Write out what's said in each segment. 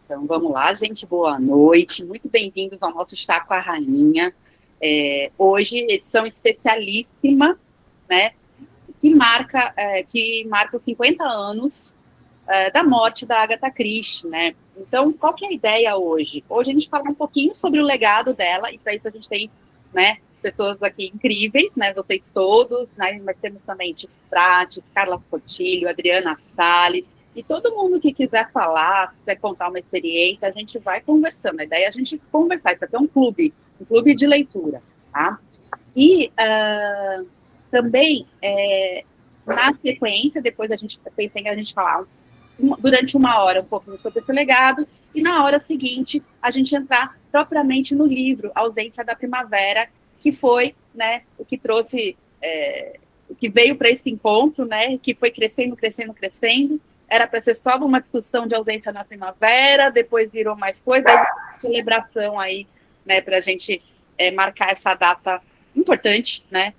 Então, vamos lá, gente, boa noite, muito bem-vindos ao nosso Chá com a Rainha. Hoje, edição especialíssima, né, que marca os 50 anos da morte da Agatha Christie, né? Então, qual que é a ideia hoje? Hoje a gente fala um pouquinho sobre o legado dela, e para isso a gente tem, né, pessoas aqui incríveis, né, vocês todos, né, mas temos também Tito Prates, Carla Portillo, Adriana Salles, e todo mundo que quiser falar, quiser contar uma experiência, a gente vai conversando. A ideia é a gente conversar. Isso aqui é um clube de leitura, tá? E também, na sequência, depois a gente pensa em a gente falar durante uma hora um pouquinho sobre esse legado, e na hora seguinte a gente entrar propriamente no livro Ausência da Primavera, que foi, né, o que trouxe, o que veio para esse encontro, né, que foi crescendo. Era para ser só uma discussão de ausência na primavera, depois virou mais coisa, celebração aí, né, para a gente marcar essa data importante, né,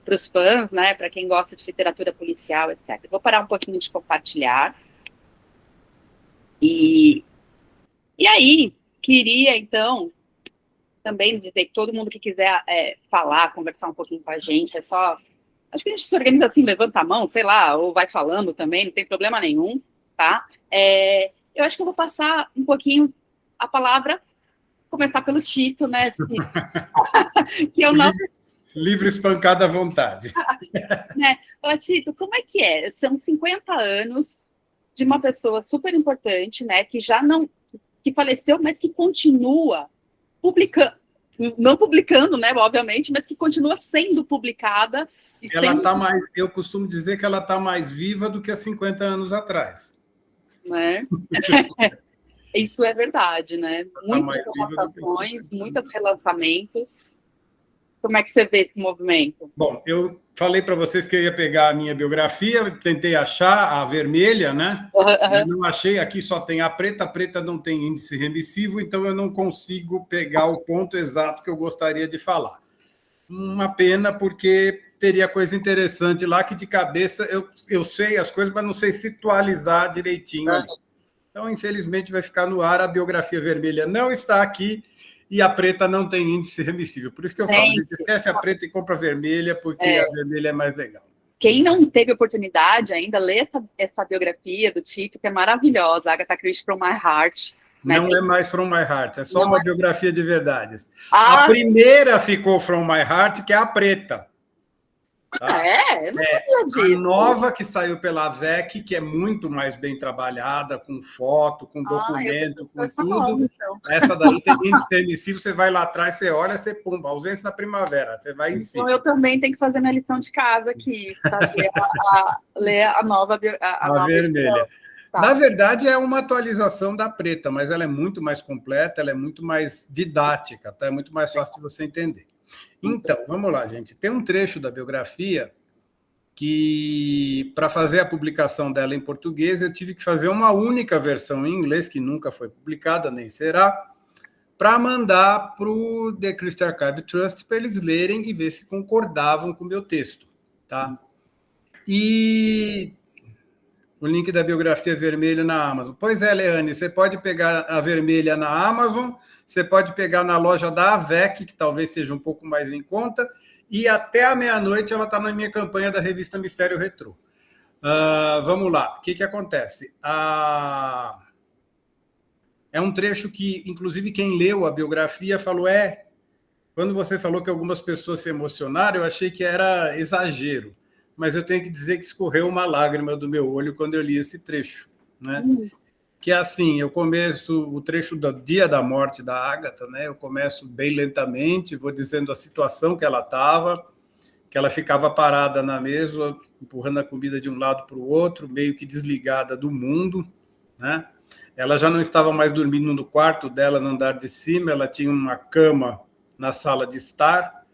para os fãs, né, para quem gosta de literatura policial, etc. Vou parar um pouquinho de compartilhar. E aí, queria, então, também dizer que todo mundo que quiser falar, conversar um pouquinho com a gente, é só... Acho que a gente se organiza assim, levanta a mão, sei lá, ou vai falando também, não tem problema nenhum, tá? Eu acho que eu vou passar um pouquinho a palavra, começar pelo Tito, né? Que é o nosso... Livre espancado à vontade. Né? Fala, Tito, como é que é? São 50 anos de uma pessoa super importante, né? Que já não... que faleceu, mas que continua publicando, não publicando, né, obviamente, mas que continua sendo publicada. Ela está mais, eu costumo dizer que ela está mais viva do que há 50 anos atrás. Né? Isso é verdade, né? Muitas adaptações, muitos relançamentos. Como é que você vê esse movimento? Bom, eu falei para vocês que eu ia pegar a minha biografia, tentei achar a vermelha, né? Eu não achei, aqui só tem a preta não tem índice remissivo, então eu não consigo pegar o ponto exato que eu gostaria de falar. Uma pena, porque teria coisa interessante lá que de cabeça eu sei as coisas, mas não sei situalizar direitinho. Então, infelizmente, vai ficar no ar. A biografia vermelha não está aqui e a preta não tem índice remissível. Por isso que eu falo, gente, esquece a preta e compra a vermelha, porque a vermelha é mais legal. Quem não teve oportunidade ainda, lê essa biografia do Tito, que é maravilhosa, Agatha Christie From My Heart. Não é mais From My Heart, é só uma biografia de verdades. A primeira ficou From My Heart, que é a preta. Tá? Eu não sabia disso. A nova que saiu pela VEC, que é muito mais bem trabalhada, com foto, com documento, com tudo. Nova, então. Essa daí tem índice remissivo, você vai lá atrás, você olha, você pumba, ausência da primavera, você vai em cima. Então eu também tenho que fazer minha lição de casa aqui, sabe? Ler a nova... A vermelha. Tá. Na verdade, é uma atualização da preta, mas ela é muito mais completa, ela é muito mais didática, tá? É muito mais fácil de você entender. Então, vamos lá, gente. Tem um trecho da biografia que, para fazer a publicação dela em português, eu tive que fazer uma única versão em inglês, que nunca foi publicada, nem será, para mandar para o The Christie Archive Trust para eles lerem e ver se concordavam com o meu texto. Tá? E o link da biografia vermelha na Amazon. Pois é, Leane, você pode pegar a vermelha na Amazon, você pode pegar na loja da AVEC, que talvez seja um pouco mais em conta, e até a meia-noite ela está na minha campanha da revista Mistério Retrô. Vamos lá, o que acontece? É um trecho que, inclusive, quem leu a biografia falou, quando você falou que algumas pessoas se emocionaram, eu achei que era exagero. Mas eu tenho que dizer que escorreu uma lágrima do meu olho quando eu li esse trecho, né? Que é assim, eu começo o trecho do dia da morte da Agatha, né? Eu começo bem lentamente, vou dizendo a situação que ela estava, que ela ficava parada na mesa, empurrando a comida de um lado para o outro, meio que desligada do mundo, né? Ela já não estava mais dormindo no quarto dela, no andar de cima, ela tinha uma cama na sala de estar,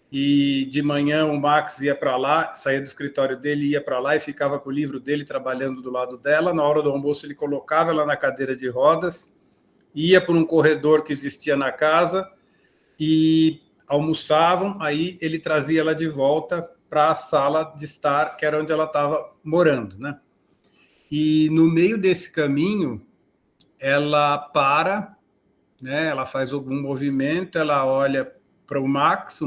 e de manhã o Max ia para lá, saía do escritório dele, ia para lá e ficava com o livro dele trabalhando do lado dela. Na hora do almoço ele colocava ela na cadeira de rodas, ia por um corredor que existia na casa e almoçavam, aí ele trazia ela de volta para a sala de estar, que era onde ela estava morando, né? E no meio desse caminho, ela para, né? Ela faz algum movimento, ela olha para o Max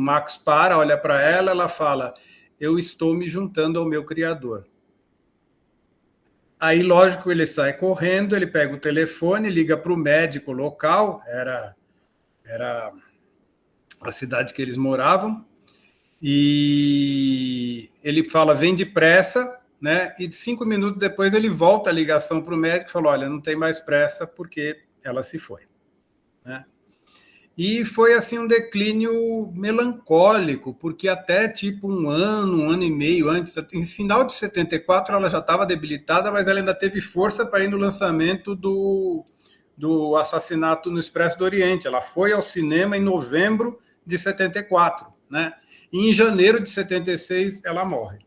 para, olha para ela, ela fala: eu estou me juntando ao meu criador. Aí, lógico, ele sai correndo, ele pega o telefone, liga para o médico local, era a cidade que eles moravam, e ele fala: vem depressa, né? E 5 minutos depois ele volta a ligação para o médico e falou: olha, não tem mais pressa porque ela se foi, né? E foi assim um declínio melancólico, porque até tipo um ano e meio antes, em final de 74, ela já estava debilitada, mas ela ainda teve força para ir no lançamento do Assassinato no Expresso do Oriente. Ela foi ao cinema em novembro de 74, né? E em janeiro de 76 ela morre.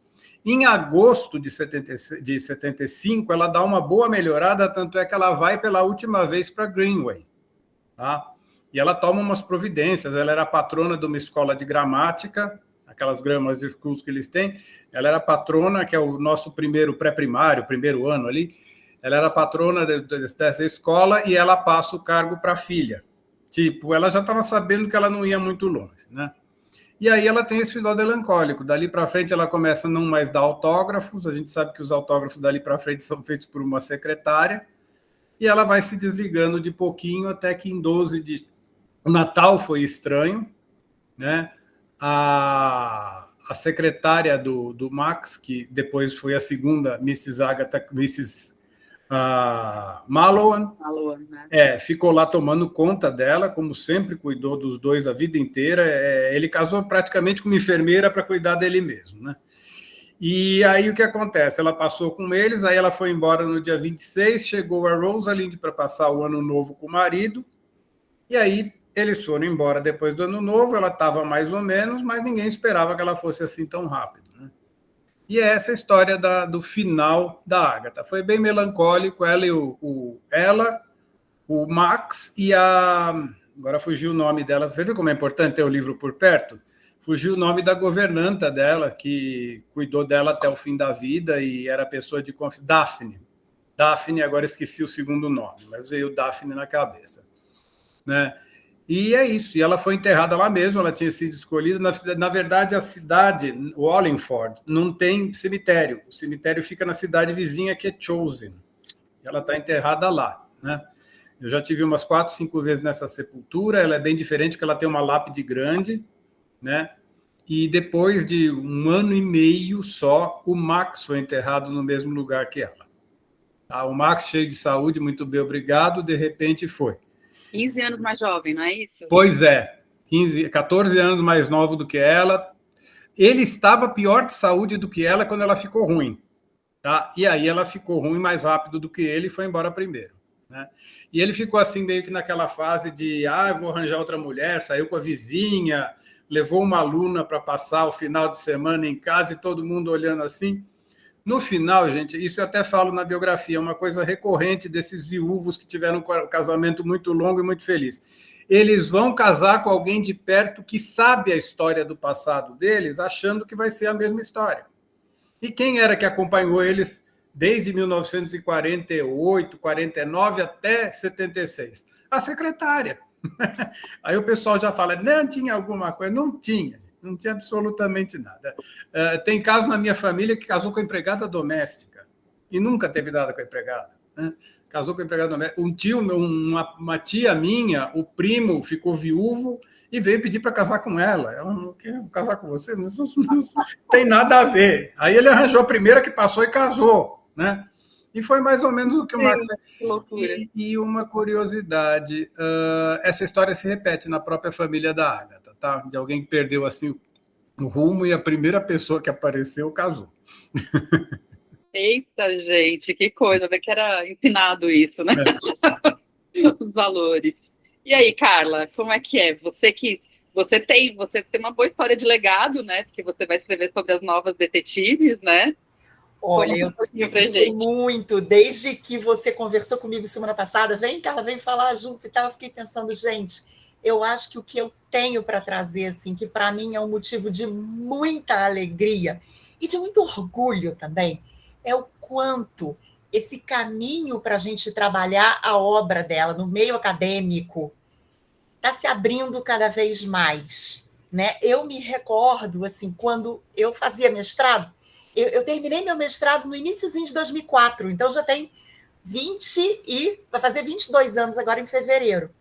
Em agosto de 75, ela dá uma boa melhorada, tanto é que ela vai pela última vez para Greenway, tá? E ela toma umas providências. Ela era patrona de uma escola de gramática, aquelas grammar schools que eles têm. Ela era patrona, que é o nosso primeiro pré-primário, primeiro ano ali. Ela era patrona dessa escola e ela passa o cargo para a filha. Tipo, ela já estava sabendo que ela não ia muito longe, né? E aí ela tem esse final melancólico. Dali para frente ela começa a não mais dar autógrafos. A gente sabe que os autógrafos dali para frente são feitos por uma secretária. E ela vai se desligando de pouquinho até que em 12 de... O Natal foi estranho, né? A secretária do Max, que depois foi a segunda, Mrs. Mallowan, né? Ficou lá tomando conta dela, como sempre cuidou dos dois a vida inteira. Ele casou praticamente com uma enfermeira para cuidar dele mesmo, né? E aí o que acontece? Ela passou com eles, aí ela foi embora no dia 26, chegou a Rosalind para passar o ano novo com o marido, e aí eles foram embora depois do ano novo. Ela estava mais ou menos, mas ninguém esperava que ela fosse assim tão rápido, né? E é essa história do final da Agatha. Foi bem melancólico, ela e o Max e agora fugiu o nome dela. Você viu como é importante ter o livro por perto? Fugiu o nome da governanta dela, que cuidou dela até o fim da vida e era pessoa de confiança. Daphne, agora esqueci o segundo nome, mas veio Daphne na cabeça, né? E é isso, e ela foi enterrada lá mesmo, ela tinha sido escolhida. Na verdade, a cidade, Wallingford, não tem cemitério. O cemitério fica na cidade vizinha, que é Chosen. Ela está enterrada lá, né? Eu já tive umas 4, 5 vezes nessa sepultura. Ela é bem diferente, porque ela tem uma lápide grande, né? E depois de 1 ano e meio só, o Max foi enterrado no mesmo lugar que ela. Tá? O Max, cheio de saúde, muito bem, obrigado, de repente foi. 15 anos mais jovem, não é isso? Pois é, 14 anos mais novo do que ela. Ele estava pior de saúde do que ela quando ela ficou ruim, tá? E aí ela ficou ruim mais rápido do que ele e foi embora primeiro, né? E ele ficou assim meio que naquela fase de eu vou arranjar outra mulher, saiu com a vizinha, levou uma aluna para passar o final de semana em casa e todo mundo olhando assim. No final, gente, isso eu até falo na biografia, é uma coisa recorrente desses viúvos que tiveram um casamento muito longo e muito feliz. Eles vão casar com alguém de perto que sabe a história do passado deles, achando que vai ser a mesma história. E quem era que acompanhou eles desde 1948, 49 até 76? A secretária. Aí o pessoal já fala, não tinha alguma coisa? Não tinha, gente. Não tinha absolutamente nada. Tem caso na minha família que casou com a empregada doméstica e nunca teve nada com a empregada, né? Casou com a empregada doméstica. Uma tia minha, o primo ficou viúvo e veio pedir para casar com ela. Ela não quer casar com você? Não tem nada a ver. Aí ele arranjou a primeira que passou e casou, né? E foi mais ou menos o que o Max... E uma curiosidade, essa história se repete na própria família da Agatha, tá? De alguém que perdeu assim o rumo e a primeira pessoa que apareceu casou. Eita, gente, que coisa, que era ensinado isso, né? Os valores. E aí, Carla, como é que é? Você tem uma boa história de legado, né? Porque você vai escrever sobre as novas detetives, né? Olha, eu gostei muito, desde que você conversou comigo semana passada, vem, Carla, vem falar junto e tal, eu fiquei pensando, gente, eu acho que o que eu tenho para trazer, assim, que para mim é um motivo de muita alegria e de muito orgulho também, é o quanto esse caminho para a gente trabalhar a obra dela no meio acadêmico está se abrindo cada vez mais, né? Eu me recordo, assim, quando eu fazia mestrado, eu terminei meu mestrado no iníciozinho de 2004, então já tem vai fazer 22 anos agora em fevereiro.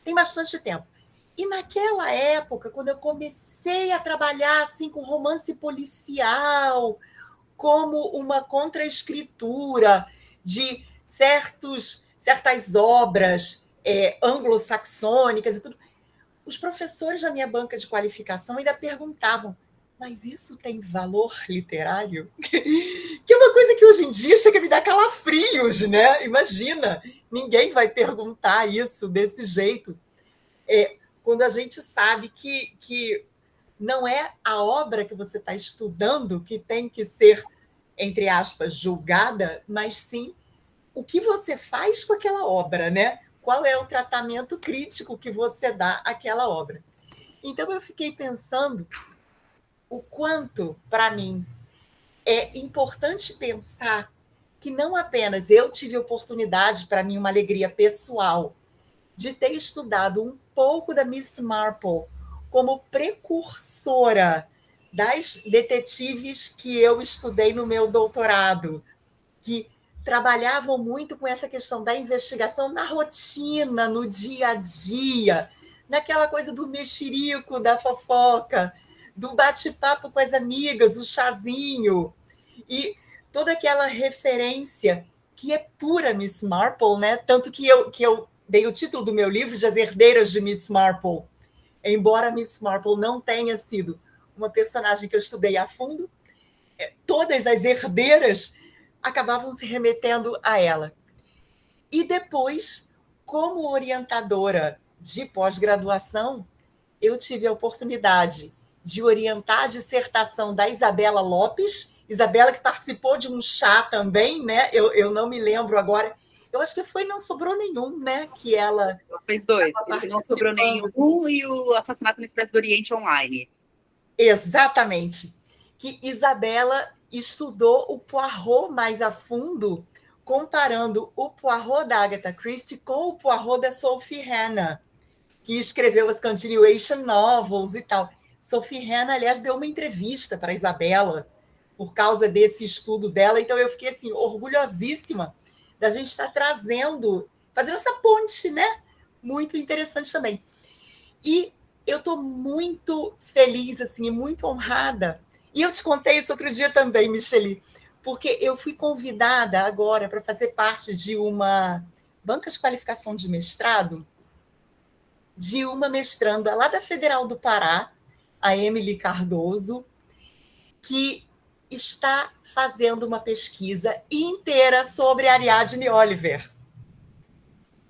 Tem bastante tempo. E naquela época, quando eu comecei a trabalhar assim com romance policial, como uma contraescritura de certas obras anglo-saxônicas e tudo, os professores da minha banca de qualificação ainda perguntavam: mas isso tem valor literário? Que é uma coisa que hoje em dia chega a me dar calafrios, né? Imagina, ninguém vai perguntar isso desse jeito. Quando a gente sabe que não é a obra que você está estudando que tem que ser, entre aspas, julgada, mas sim o que você faz com aquela obra, né? Qual é o tratamento crítico que você dá àquela obra. Então, eu fiquei pensando o quanto, para mim, é importante pensar que não apenas eu tive oportunidade, para mim, uma alegria pessoal, de ter estudado um pouco da Miss Marple como precursora das detetives que eu estudei no meu doutorado, que trabalhavam muito com essa questão da investigação na rotina, no dia a dia, naquela coisa do mexerico, da fofoca, do bate-papo com as amigas, o chazinho, e toda aquela referência que é pura Miss Marple, né? Tanto que eu dei o título do meu livro de As Herdeiras de Miss Marple, embora Miss Marple não tenha sido uma personagem que eu estudei a fundo, todas as herdeiras acabavam se remetendo a ela. E depois, como orientadora de pós-graduação, eu tive a oportunidade de orientar a dissertação da Isabela Lopes, Isabela que participou de um chá também, né? Eu não me lembro agora. Eu acho que foi Não Sobrou Nenhum, né? Que ela fez 2. Não Sobrou Nenhum e o Assassinato no Expresso do Oriente Online. Exatamente. Que Isabela estudou o Poirot mais a fundo, comparando o Poirot da Agatha Christie com o Poirot da Sophie Hannah, que escreveu as continuation novels e tal. Sophie Hannah, aliás, deu uma entrevista para a Isabela por causa desse estudo dela, então eu fiquei assim, orgulhosíssima da gente estar fazendo essa ponte, né? Muito interessante também. E eu estou muito feliz, assim, muito honrada. E eu te contei isso outro dia também, Micheli, porque eu fui convidada agora para fazer parte de uma banca de qualificação de mestrado de uma mestranda lá da Federal do Pará, a Emily Cardoso, que está fazendo uma pesquisa inteira sobre Ariadne Oliver.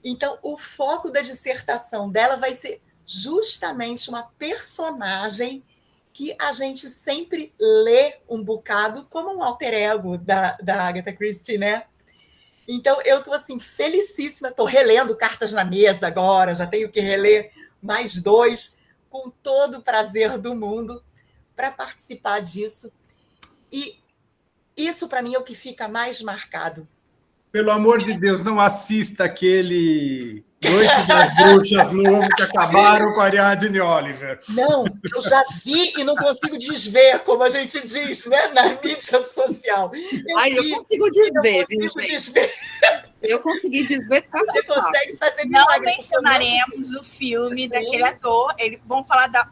Então, o foco da dissertação dela vai ser justamente uma personagem que a gente sempre lê um bocado como um alter ego da Agatha Christie, né? Então, eu estou assim, felicíssima, estou relendo Cartas na Mesa agora, já tenho que reler mais 2, com todo o prazer do mundo, para participar disso. E isso, para mim, é o que fica mais marcado. Pelo amor de Deus, não assista aquele Noite das Bruxas novo que acabaram com a Ariadne Oliver. Não, eu já vi e não consigo desver, como a gente diz, né, na mídia social. Eu consigo desver, Eu consegui desver. Você consegue fazer milagre. Não mencionaremos o filme daquele ator. Vamos falar da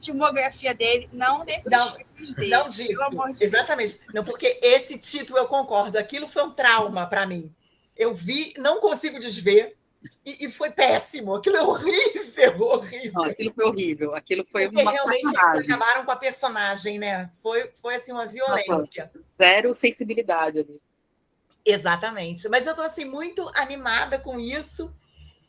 filmografia dele, não desses filmes dele. Não disso. Exatamente. Não, porque esse título eu concordo. Aquilo foi um trauma para mim. Eu vi, não consigo desver. E foi péssimo. Aquilo é horrível, horrível. Não, aquilo foi horrível. Aquilo foi porque uma realmente eles acabaram com a personagem, né? Foi assim, uma violência. Zero sensibilidade ali. Exatamente. Mas eu estou assim, muito animada com isso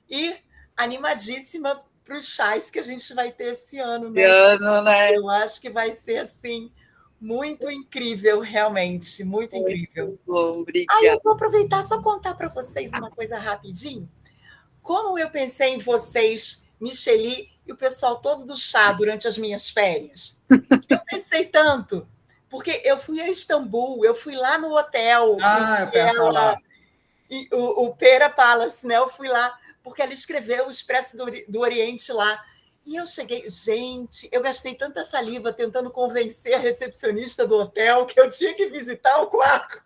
e animadíssima para os chás que a gente vai ter esse ano, né? Eu acho que vai ser assim muito incrível, realmente, muito incrível. Bom, obrigada. Eu vou aproveitar só contar para vocês uma coisa rapidinho. Como eu pensei em vocês, Micheli e o pessoal todo do chá durante as minhas férias. Eu pensei tanto Porque eu fui a Istambul, eu fui lá no hotel. Eu quero falar. O Pera Palace, né? Eu fui lá, porque ela escreveu o Expresso do Oriente lá. E eu cheguei, gente, eu gastei tanta saliva tentando convencer a recepcionista do hotel que eu tinha que visitar o quarto.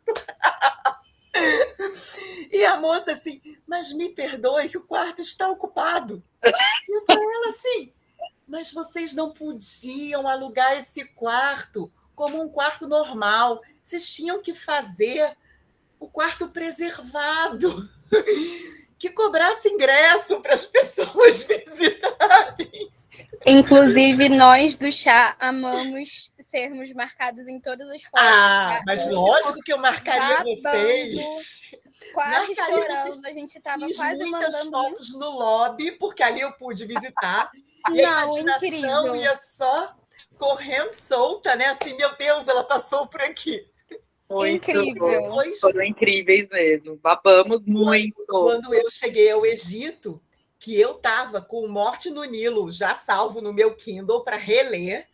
E a moça assim, mas me perdoe que o quarto está ocupado. E para ela assim, mas vocês não podiam alugar esse quarto como um quarto normal. Vocês tinham que fazer o quarto preservado, que cobrasse ingresso para as pessoas visitarem. Inclusive, nós do chá amamos sermos marcados em todas as fotos. Mas lógico que eu marcaria vocês. Quase chorando, a gente estava quase muitas mandando fotos no lobby, porque ali eu pude visitar. E Não, a imaginação incrível. ia só correndo solta, né? Assim, meu Deus, ela passou por aqui. Incrível. Foram incríveis mesmo. Babamos muito. Quando eu cheguei ao Egito, que eu estava com Morte no Nilo já salvo no meu Kindle para reler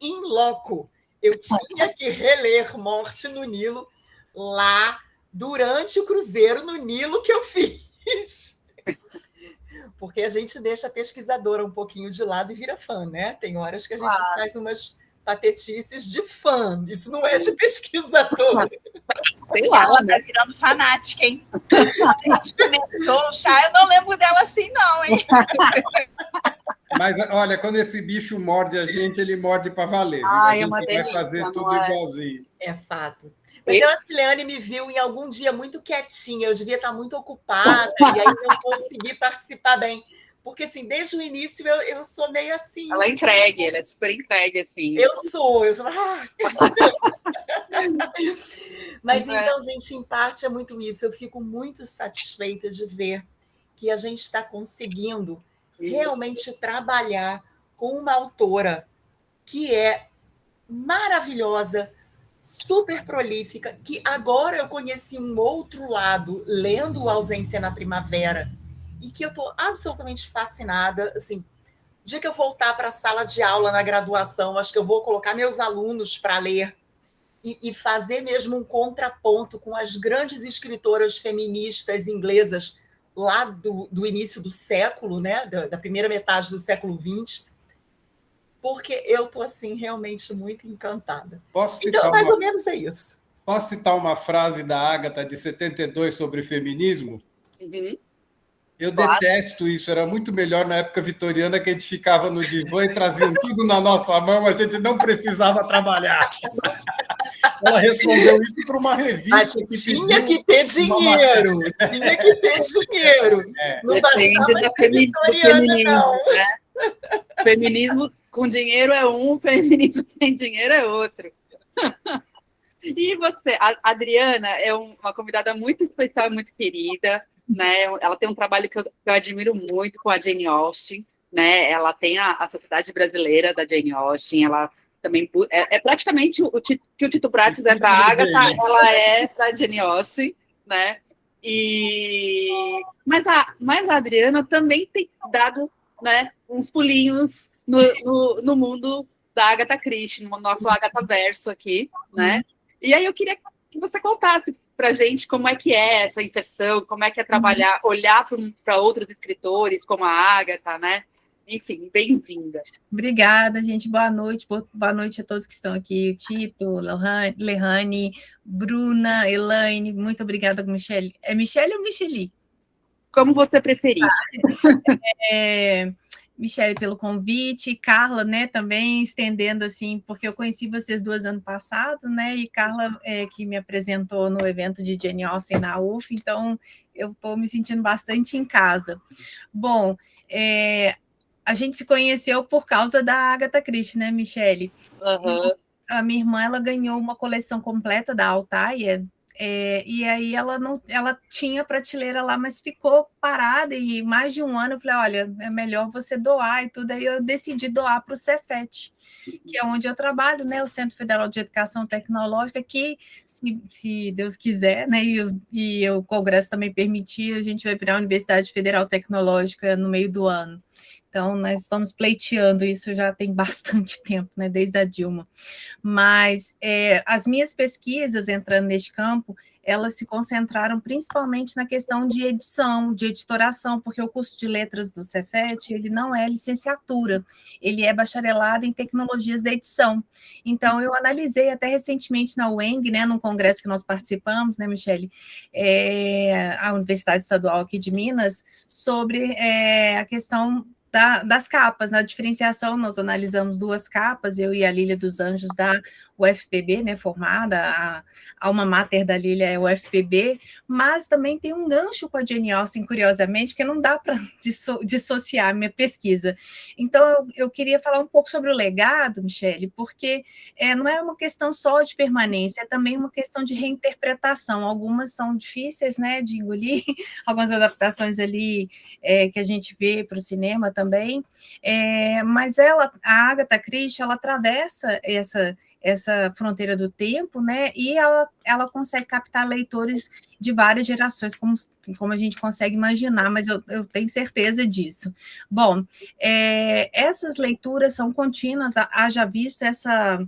in loco. Eu tinha que reler Morte no Nilo lá durante o cruzeiro no Nilo que eu fiz. Porque a gente deixa a pesquisadora um pouquinho de lado e vira fã, né? Tem horas que a gente faz umas patetices de fã. Isso não é de pesquisadora. Sei lá, ela tá virando fanática, hein? A gente começou o chá, eu não lembro dela assim, não, hein? Mas, olha, quando esse bicho morde a gente, ele morde para valer. Viu? Ai, a gente é uma vai delícia, fazer tudo não é? igualzinho. É fato. Mas eu acho que Leane me viu em algum dia muito quietinha, eu devia estar muito ocupada, e aí não consegui participar bem. Porque, assim, desde o início eu sou meio assim. Ela é entregue, ela é super entregue, assim. Eu sou. Mas então, gente, em parte é muito isso. Eu fico muito satisfeita de ver que a gente está conseguindo realmente trabalhar com uma autora que é maravilhosa, super prolífica, que agora eu conheci um outro lado, lendo Ausência na Primavera, e que eu estou absolutamente fascinada. Assim, o dia que eu voltar para a sala de aula na graduação, acho que eu vou colocar meus alunos para ler e fazer mesmo um contraponto com as grandes escritoras feministas inglesas lá do início do século, né, da primeira metade do século XX, porque eu estou assim, realmente muito encantada. Então, mais ou menos é isso. Posso citar uma frase da Ágata, de 72, sobre feminismo? Uhum. Eu detesto isso, era muito melhor na época vitoriana, que a gente ficava no divã e traziam tudo na nossa mão, a gente não precisava trabalhar. Ela respondeu isso para uma revista. Mas tinha que ter dinheiro, tinha que ter dinheiro. Não bastava ser vitoriana, não. Né? Feminismo com dinheiro é um, feminismo sem dinheiro é outro. E você? A Adriana é uma convidada muito especial e muito querida, né? Ela tem um trabalho que eu admiro muito com a Jane Austen, né? Ela tem a Sociedade Brasileira da Jane Austen, ela também é praticamente o que o Tito Prates é para a Agatha, ela é para a Jane Austen, né? Mas a Adriana também tem dado, né, uns pulinhos no mundo da Agatha Christie, no nosso Agatha Verso aqui, né? E aí eu queria que você contasse para a gente como é que é essa inserção, como é que é trabalhar, olhar para outros escritores como a Agatha, né? Enfim, bem-vinda. Obrigada, gente. Boa noite a todos que estão aqui. Tito, Lehane, Bruna, Elaine, muito obrigada, Michele. É Michele ou Micheli? Como você preferir. Michele, pelo convite, Carla, né, também estendendo assim, porque eu conheci vocês duas ano passado, né, e Carla que me apresentou no evento de Jane Austen na UF, então eu estou me sentindo bastante em casa. Bom, a gente se conheceu por causa da Agatha Christie, né, Michele? Uhum. A minha irmã, ela ganhou uma coleção completa da Altair, e aí ela tinha prateleira lá, mas ficou parada, e mais de um ano eu falei, olha, é melhor você doar e tudo, aí eu decidi doar para o Cefet, que é onde eu trabalho, né, o Centro Federal de Educação Tecnológica, que, se Deus quiser, né, e o Congresso também permitir, a gente vai virar a Universidade Federal Tecnológica no meio do ano. Então, nós estamos pleiteando isso já tem bastante tempo, né, desde a Dilma. Mas as minhas pesquisas entrando neste campo, elas se concentraram principalmente na questão de edição, de editoração, porque o curso de letras do Cefet, ele não é licenciatura, ele é bacharelado em tecnologias da edição. Então, eu analisei até recentemente na UENG, né, num congresso que nós participamos, né, Michele, a Universidade Estadual aqui de Minas, sobre a questão das capas, na diferenciação, nós analisamos 2 capas, eu e a Lília dos Anjos da UFPB, né, formada, a alma mater da Lília é o UFPB, mas também tem um gancho com a Jane Austen, curiosamente, porque não dá para dissociar a minha pesquisa. Então, eu queria falar um pouco sobre o legado, Michele, porque não é uma questão só de permanência, é também uma questão de reinterpretação. Algumas são difíceis, né, de engolir, algumas adaptações ali que a gente vê para o cinema também, mas a Agatha Christie, ela atravessa essa fronteira do tempo, né, e ela consegue captar leitores de várias gerações, como a gente consegue imaginar, mas eu tenho certeza disso. Bom, essas leituras são contínuas, haja visto essa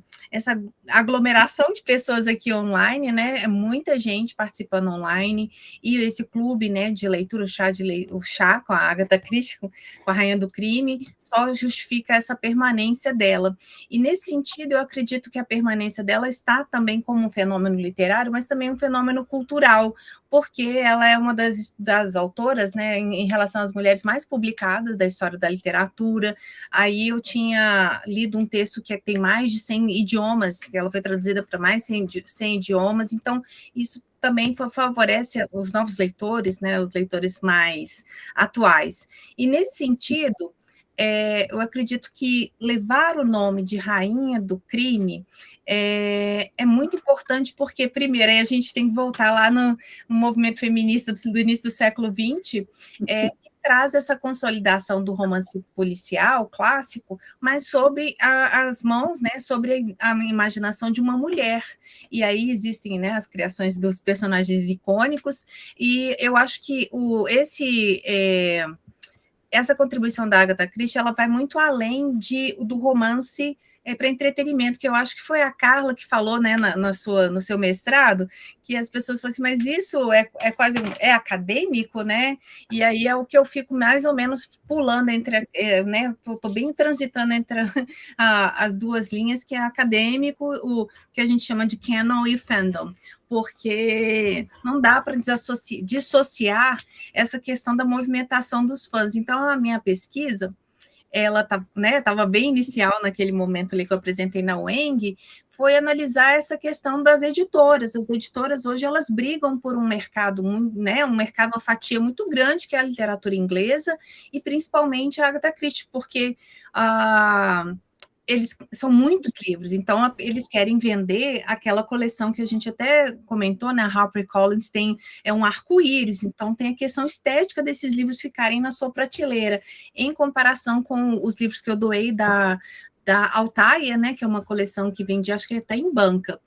aglomeração de pessoas aqui online, né, é muita gente participando online, e esse clube, né, de leitura, o chá com a Agatha Christie, com a Rainha do Crime, só justifica essa permanência dela. E nesse sentido, eu acredito que a permanência dela está também como um fenômeno literário, mas também um fenômeno cultural, porque ela é uma das autoras, né, em relação às mulheres mais publicadas da história da literatura. Aí eu tinha lido um texto que tem mais de 100 idiomas, que ela foi traduzida para mais de 100 idiomas, então isso também favorece os novos leitores, né, os leitores mais atuais. E nesse sentido, eu acredito que levar o nome de Rainha do Crime é muito importante, porque, primeiro, aí a gente tem que voltar lá no movimento feminista do início do século XX, que traz essa consolidação do romance policial clássico, mas sob as mãos, né, sobre a imaginação de uma mulher. E aí existem, né, as criações dos personagens icônicos, e eu acho que essa contribuição da Agatha Christie, ela vai muito além do romance para entretenimento, que eu acho que foi a Carla que falou, né, no seu mestrado, que as pessoas falam assim, mas isso é quase acadêmico, né? E aí é o que eu fico mais ou menos pulando entre, né? Estou bem transitando entre as duas linhas, que é acadêmico, o que a gente chama de canon e fandom, porque não dá para dissociar essa questão da movimentação dos fãs. Então, a minha pesquisa, ela estava bem inicial naquele momento ali que eu apresentei na UENG, foi analisar essa questão das editoras. As editoras hoje elas brigam por um mercado, né, uma fatia muito grande, que é a literatura inglesa, e principalmente a Agatha Christie, porque eles são muitos livros, então eles querem vender aquela coleção que a gente até comentou, né? A HarperCollins tem um arco-íris, então tem a questão estética desses livros ficarem na sua prateleira, em comparação com os livros que eu doei da Altair, né? Que é uma coleção que vende, acho que até em banca.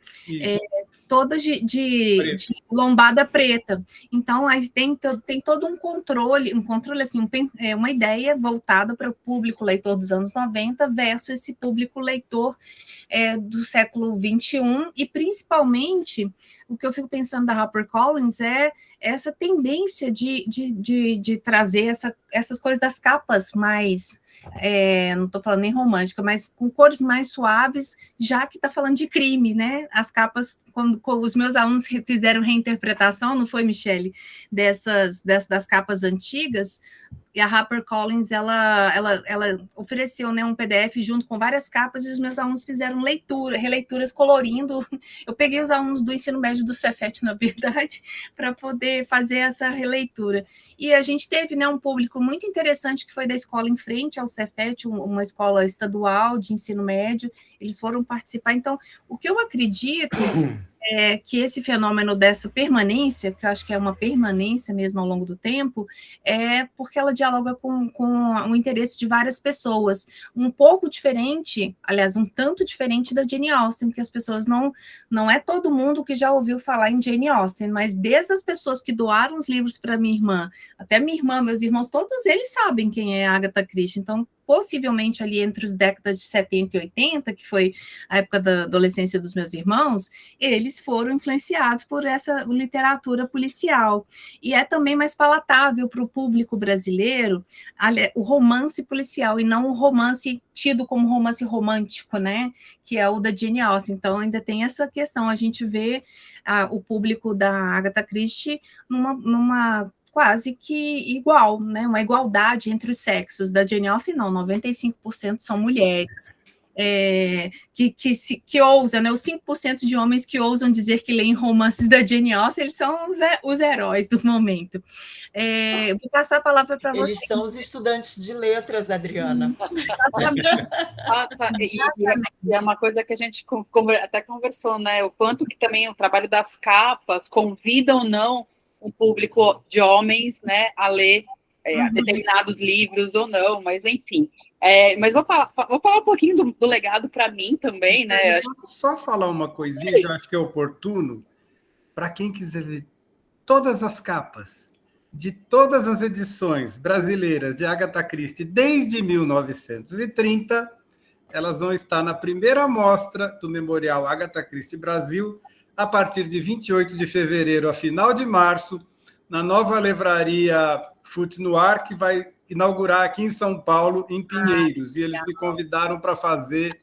Todas de lombada preta. Então, aí tem todo um controle assim, uma ideia voltada para o público leitor dos anos 90 versus esse público leitor do século XXI, e principalmente, o que eu fico pensando da HarperCollins é essa tendência de trazer essas cores das capas mais, não estou falando nem romântica, mas com cores mais suaves, já que está falando de crime, né? As capas, quando os meus alunos fizeram reinterpretação, não foi, Michele, das capas antigas, e a HarperCollins, ela ofereceu, né, um PDF junto com várias capas, e os meus alunos fizeram releituras colorindo. Eu peguei os alunos do ensino médio do Cefet, na verdade, para poder fazer essa releitura. E a gente teve, né, um público muito interessante, que foi da escola em frente ao Cefet, uma escola estadual de ensino médio, eles foram participar. Então, o que eu acredito que esse fenômeno dessa permanência, que eu acho que é uma permanência mesmo ao longo do tempo, é porque ela dialoga com o interesse de várias pessoas, um pouco diferente, aliás, um tanto diferente da Jane Austen, que as pessoas não é todo mundo que já ouviu falar em Jane Austen, mas desde as pessoas que doaram os livros para minha irmã, até minha irmã, meus irmãos, todos eles sabem quem é a Agatha Christie, então possivelmente ali entre as décadas de 70 e 80, que foi a época da adolescência dos meus irmãos, eles foram influenciados por essa literatura policial. E é também mais palatável para o público brasileiro o romance policial, e não o romance tido como romance romântico, né? Que é o da Jane Austen. Então, ainda tem essa questão. A gente vê o público da Agatha Christie numa quase que igual, né? Uma igualdade entre os sexos. Da Jane Austen, não, 95% são mulheres. Que ousam, né? Os 5% de homens que ousam dizer que leem romances da Jane Austen, eles são os heróis do momento. Vou passar a palavra para vocês. Eles são os estudantes de letras, Adriana. Nossa, e é uma coisa que a gente até conversou, né? O quanto que também o trabalho das capas convida ou não um público de homens, né, a ler determinados livros ou não, mas enfim. Mas vou falar um pouquinho do legado para mim também, né? Só falar uma coisinha que eu acho que é oportuno para quem quiser ver todas as capas de todas as edições brasileiras de Agatha Christie desde 1930, elas vão estar na primeira mostra do Memorial Agatha Christie Brasil, a partir de 28 de fevereiro a final de março, na nova livraria Foote Noir, que vai inaugurar aqui em São Paulo, em Pinheiros, e eles me convidaram para fazer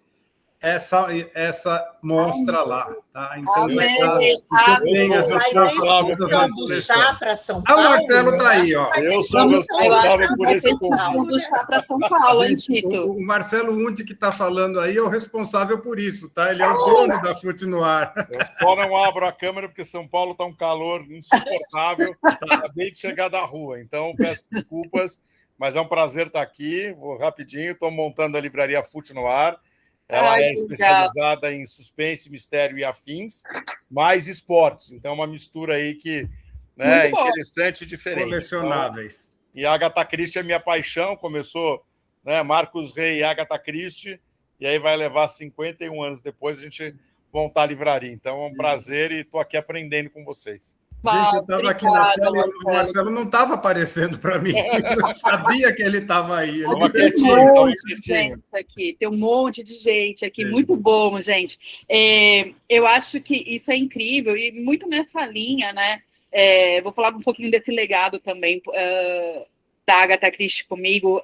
essa mostra lá, tá? Então vai estar bem essas propostas do chá para São Paulo. O Marcelo está aí, ó. Eu sou responsável por esse convite. Do chá para São Paulo, hein, Tito? O Marcelo Unti, que está falando aí, é o responsável por isso, tá? Ele é o dono da Foote Noir. Eu só não abro a câmera porque São Paulo está um calor insuportável. Acabei de chegar da rua, então peço desculpas, mas é um prazer estar aqui. Vou rapidinho, estou montando a livraria Foote Noir. Ela é especializada em suspense, mistério e afins, mais esportes. Então, é uma mistura aí que é interessante e diferente. Colecionáveis. Então, e a Agatha Christie é minha paixão. Começou Marcos Rey e Agatha Christie, e aí vai levar 51 anos depois a gente montar a livraria. Então, é um prazer e estou aqui aprendendo com vocês. Gente, eu estava aqui na tela e o Marcelo não estava aparecendo para mim. Eu sabia que ele estava aí. Tem um monte de gente aqui. Muito bom, gente. Eu acho que isso é incrível e muito nessa linha, né? Vou falar um pouquinho desse legado também da Agatha Christie comigo.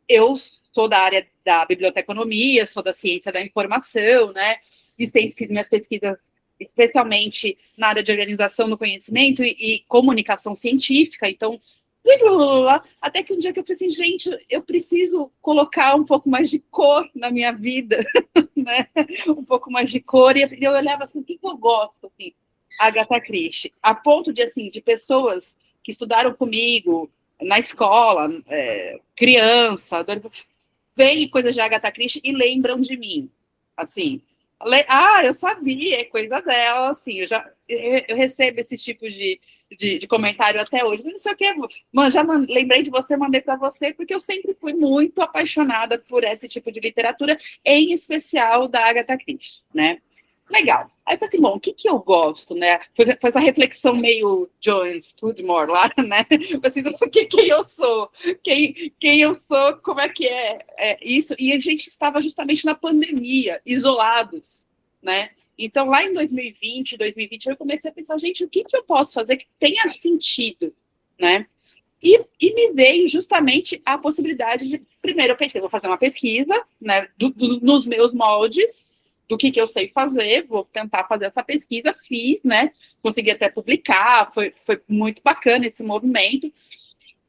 Eu sou da área da biblioteconomia, sou da ciência da informação, né? E sempre fiz minhas pesquisas especialmente na área de organização do conhecimento e comunicação científica, então, até que um dia que eu falei assim, gente, eu preciso colocar um pouco mais de cor na minha vida, né? Um pouco mais de cor, e eu olhava assim, o que eu gosto, assim, Agatha Christie, a ponto de, assim, de pessoas que estudaram comigo na escola, criança, veem coisas de Agatha Christie e lembram de mim, assim. Eu sabia, é coisa dela, assim, eu recebo esse tipo de comentário até hoje, não sei o que, lembrei de você, mandei para você, porque eu sempre fui muito apaixonada por esse tipo de literatura, em especial da Agatha Christie, né? Legal. Aí eu falei assim, bom, o que eu gosto, né? Foi essa reflexão meio Joan Studmore lá, né? Assim, quem eu sou? Quem eu sou? Como é que é isso? E a gente estava justamente na pandemia, isolados, né? Então, lá em 2020, eu comecei a pensar, gente, o que eu posso fazer que tenha sentido, né? E me veio justamente a possibilidade de... Primeiro, eu pensei, vou fazer uma pesquisa, né? Nos meus moldes, do que eu sei fazer, vou tentar fazer essa pesquisa, fiz, né? Consegui até publicar, foi muito bacana esse movimento.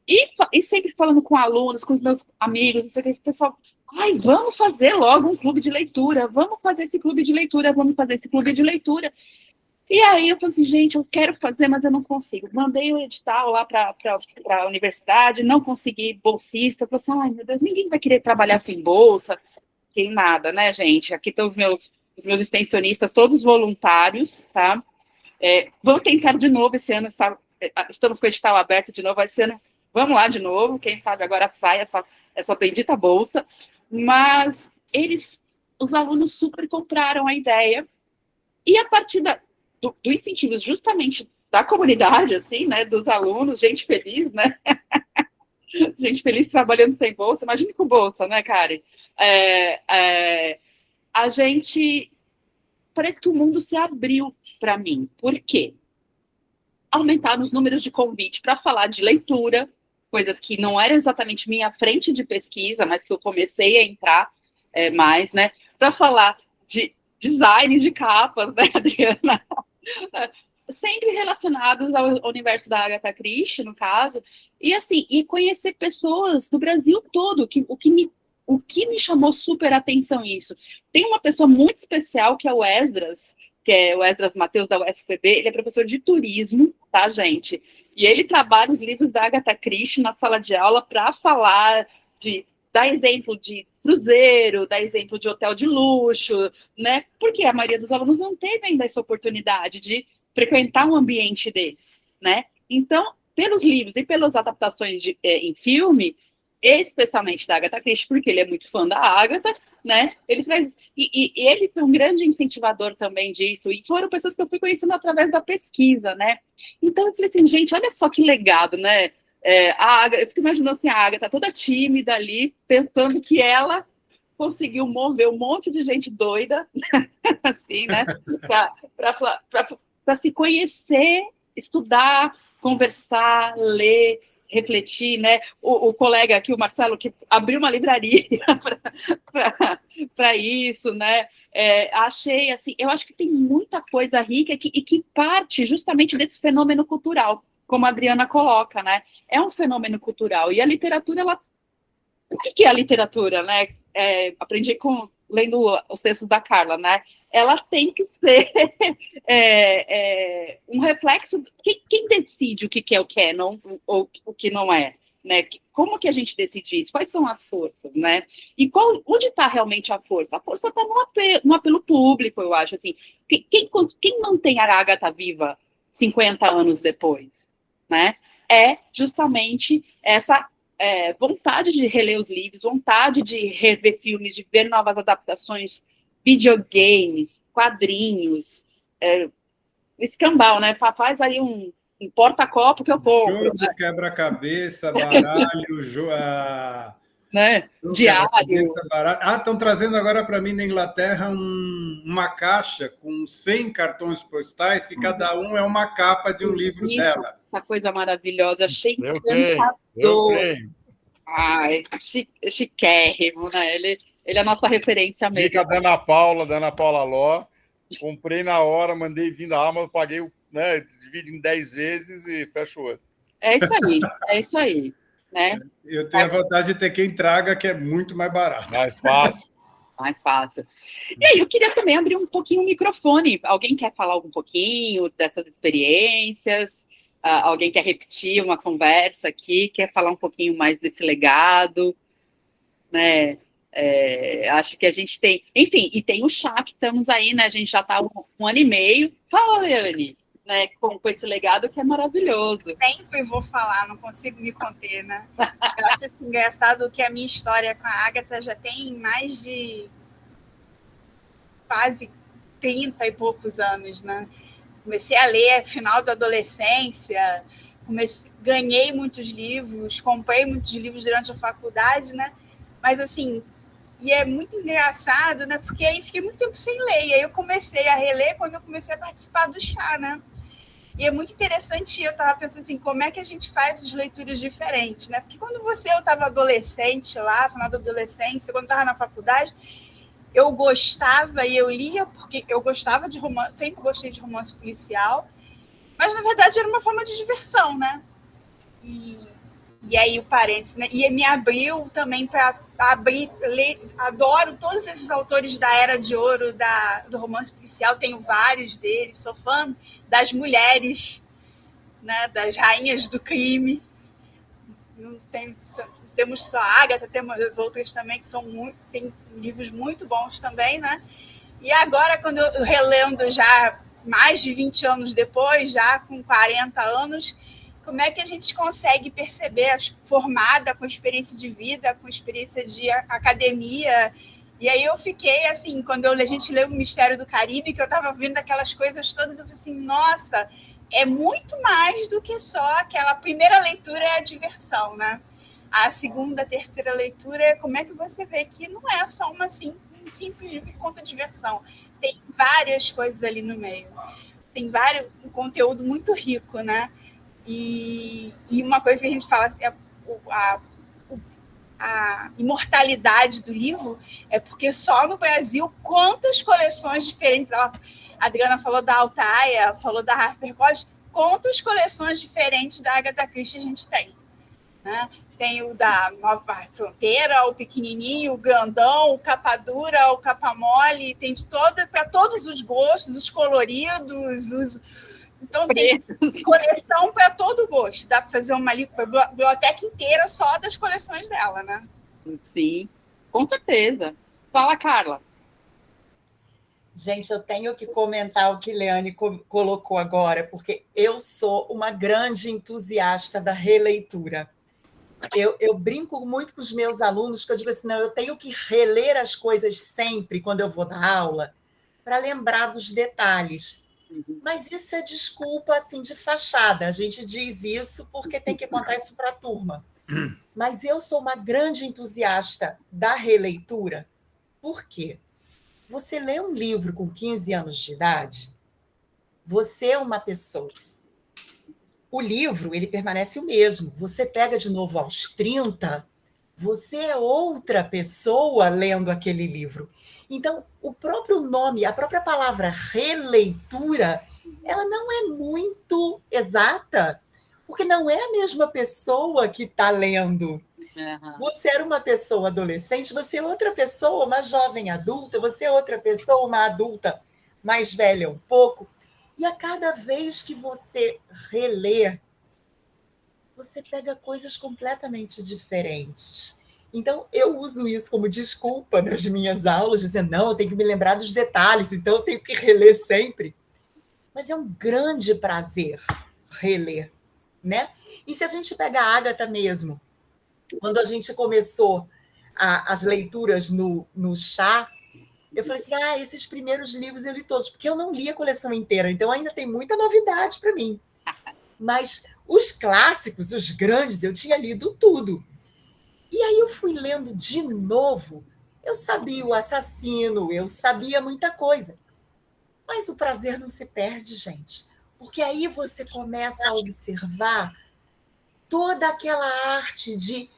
E sempre falando com alunos, com os meus amigos, não sei o que, o pessoal, vamos fazer logo um clube de leitura, vamos fazer esse clube de leitura, vamos fazer esse clube de leitura. E aí eu falei assim, gente, eu quero fazer, mas eu não consigo. Mandei o edital lá para a universidade, não consegui bolsista, falei assim, meu Deus, ninguém vai querer trabalhar sem bolsa, tem nada, né, gente? Aqui estão os meus os meus extensionistas, todos voluntários, tá? Vamos tentar de novo esse ano, estamos com o edital aberto de novo, esse ano vamos lá de novo, quem sabe agora sai essa bendita bolsa, mas os alunos super compraram a ideia, e a partir do incentivo justamente da comunidade, assim, né, dos alunos, gente feliz, né, gente feliz trabalhando sem bolsa, imagine com bolsa, né, Karen? A gente, parece que o mundo se abriu para mim, por quê? Aumentaram os números de convite para falar de leitura, coisas que não eram exatamente minha frente de pesquisa, mas que eu comecei a entrar mais, né, para falar de design de capas, né, Adriana? Sempre relacionados ao universo da Agatha Christie, no caso, e assim, e conhecer pessoas do Brasil todo, o que me chamou super atenção isso. Tem uma pessoa muito especial, que é o Esdras, que é o Esdras Mateus, da UFPB, ele é professor de turismo, tá, gente? E ele trabalha os livros da Agatha Christie na sala de aula para falar dar exemplo de cruzeiro, dar exemplo de hotel de luxo, né? Porque a maioria dos alunos não teve ainda essa oportunidade de frequentar um ambiente desse, né? Então, pelos livros e pelas adaptações em filme, especialmente da Agatha Christie, porque ele é muito fã da Agatha, né? Ele traz... E ele foi um grande incentivador também disso, e foram pessoas que eu fui conhecendo através da pesquisa, né? Então, eu falei assim, gente, olha só que legado, né? Eu fico imaginando assim, a Agatha toda tímida ali, pensando que ela conseguiu mover um monte de gente doida, assim, né? Para se conhecer, estudar, conversar, ler, refletir, né? O colega aqui, o Marcelo, que abriu uma livraria para isso, né? Achei assim, eu acho que tem muita coisa rica e que parte justamente desse fenômeno cultural, como a Adriana coloca, né? É um fenômeno cultural, e a literatura, o que é a literatura, né? Aprendi lendo os textos da Carla, né? Ela tem que ser um reflexo. Quem decide o que é o canon ou o que não é, né? Como que a gente decide isso? Quais são as forças, né? E onde está realmente a força? A força está no apelo público, eu acho, assim. Quem mantém a Agatha viva 50 anos depois, né? É justamente essa vontade de reler os livros, vontade de rever filmes, de ver novas adaptações, videogames, quadrinhos, escambau, né? Faz aí um porta-copo que eu compro. Jogo, né? Quebra-cabeça, baralho, né? Diário. Estão trazendo agora para mim na Inglaterra uma caixa com 100 cartões postais, que cada um é uma capa de um livro dela. Essa coisa maravilhosa, achei encantador. Ai, chiquérrimo, né? Ele é a nossa referência mesmo. Fica da Ana Paula Ló. Comprei na hora, mandei vir da Amazon, paguei, né? Divide em 10 vezes e fecha o olho. É isso aí, né? Eu tenho a vontade de ter quem traga, que é muito mais barato. Mais fácil. Mais fácil. E aí, eu queria também abrir um pouquinho o microfone. Alguém quer falar um pouquinho dessas experiências? Alguém quer repetir uma conversa aqui? Quer falar um pouquinho mais desse legado? Né? Acho que a gente tem... Enfim, e tem o chá que estamos aí, né? A gente já está um ano e meio. Fala, Leane, né? Com esse legado que é maravilhoso. Sempre vou falar, não consigo me conter, né? Eu acho assim, engraçado que a minha história com a Agatha já tem mais de quase 30 e poucos anos, né? Comecei a ler final da adolescência, ganhei muitos livros, comprei muitos livros durante a faculdade, né? Mas, assim, e é muito engraçado, né? Porque aí fiquei muito tempo sem ler, e aí eu comecei a reler quando eu comecei a participar do chá, né? E é muito interessante, eu estava pensando assim, como é que a gente faz as leituras diferentes, né? Porque quando eu estava adolescente lá, final da adolescência, quando eu estava na faculdade, eu gostava e eu lia, porque eu gostava de romance, sempre gostei de romance policial, mas, na verdade, era uma forma de diversão, né? E aí o parênteses, né? E me abriu também para ler. Adoro todos esses autores da Era de Ouro do romance policial, tenho vários deles, sou fã das mulheres, né? Das rainhas do crime. Temos só a Agatha, temos as outras também, que tem livros muito bons também, né? E agora, quando eu relendo já mais de 20 anos depois, já com 40 anos, como é que a gente consegue perceber, formada com experiência de vida, com experiência de academia? E aí eu fiquei assim, quando a gente leu O Mistério do Caribe, que eu estava vendo aquelas coisas todas, eu falei assim, nossa, é muito mais do que só aquela primeira leitura é a diversão, né? A segunda, terceira leitura, como é que você vê que não é só uma simples conta diversão. Tem várias coisas ali no meio. Tem um conteúdo muito rico, né? E uma coisa que a gente fala assim, a imortalidade do livro é porque só no Brasil quantas coleções diferentes, a Adriana falou da Altaia, falou da HarperCollins, quantas coleções diferentes da Agatha Christie a gente tem, né? Tem o da Nova Fronteira, o pequenininho, o grandão, o capa dura, o capa mole, tem de para todos os gostos, os coloridos, então tem coleção para todo gosto. Dá para fazer uma biblioteca inteira só das coleções dela, né? Sim, com certeza. Fala, Carla. Gente, eu tenho que comentar o que Leane colocou agora, porque eu sou uma grande entusiasta da releitura. Eu brinco muito com os meus alunos, que eu digo assim, não, eu tenho que reler as coisas sempre quando eu vou dar aula, para lembrar dos detalhes. Mas isso é desculpa assim, de fachada. A gente diz isso porque tem que contar isso para a turma. Mas eu sou uma grande entusiasta da releitura. Por quê? Você lê um livro com 15 anos de idade, você é uma pessoa. O livro, ele permanece o mesmo. Você pega de novo aos 30, você é outra pessoa lendo aquele livro. Então, o próprio nome, a própria palavra releitura, ela não é muito exata, porque não é a mesma pessoa que está lendo. Uhum. Você era uma pessoa adolescente, você é outra pessoa, uma jovem adulta, você é outra pessoa, uma adulta mais velha um pouco. E a cada vez que você relê, você pega coisas completamente diferentes. Então, eu uso isso como desculpa nas minhas aulas, dizendo, não, eu tenho que me lembrar dos detalhes, então eu tenho que reler sempre. Mas é um grande prazer reler, né? E se a gente pega a Agatha mesmo, quando a gente começou as leituras no chá, eu falei assim, esses primeiros livros eu li todos, porque eu não li a coleção inteira, então ainda tem muita novidade para mim. Mas os clássicos, os grandes, eu tinha lido tudo. E aí eu fui lendo de novo, eu sabia o assassino, eu sabia muita coisa. Mas o prazer não se perde, gente, porque aí você começa a observar toda aquela arte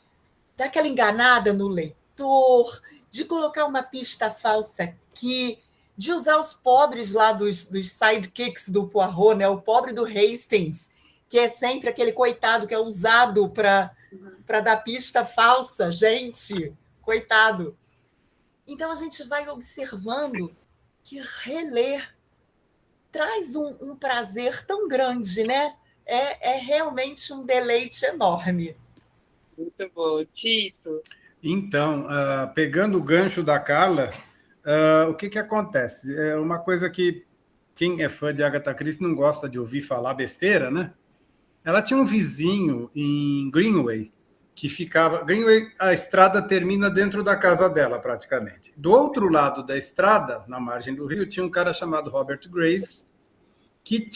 daquela enganada no leitor, de colocar uma pista falsa aqui, de usar os pobres lá dos sidekicks do Poirot, né? O pobre do Hastings, que é sempre aquele coitado que é usado para dar pista falsa. Gente, coitado. Então, a gente vai observando que reler traz um prazer tão grande, né? É realmente um deleite enorme. Muito bom. Tito? Então, pegando o gancho da Carla, o que acontece? É uma coisa que quem é fã de Agatha Christie não gosta de ouvir falar besteira, né? Ela tinha um vizinho em Greenway, que ficava... Greenway, a estrada termina dentro da casa dela, praticamente. Do outro lado da estrada, na margem do rio, tinha um cara chamado Robert Graves, que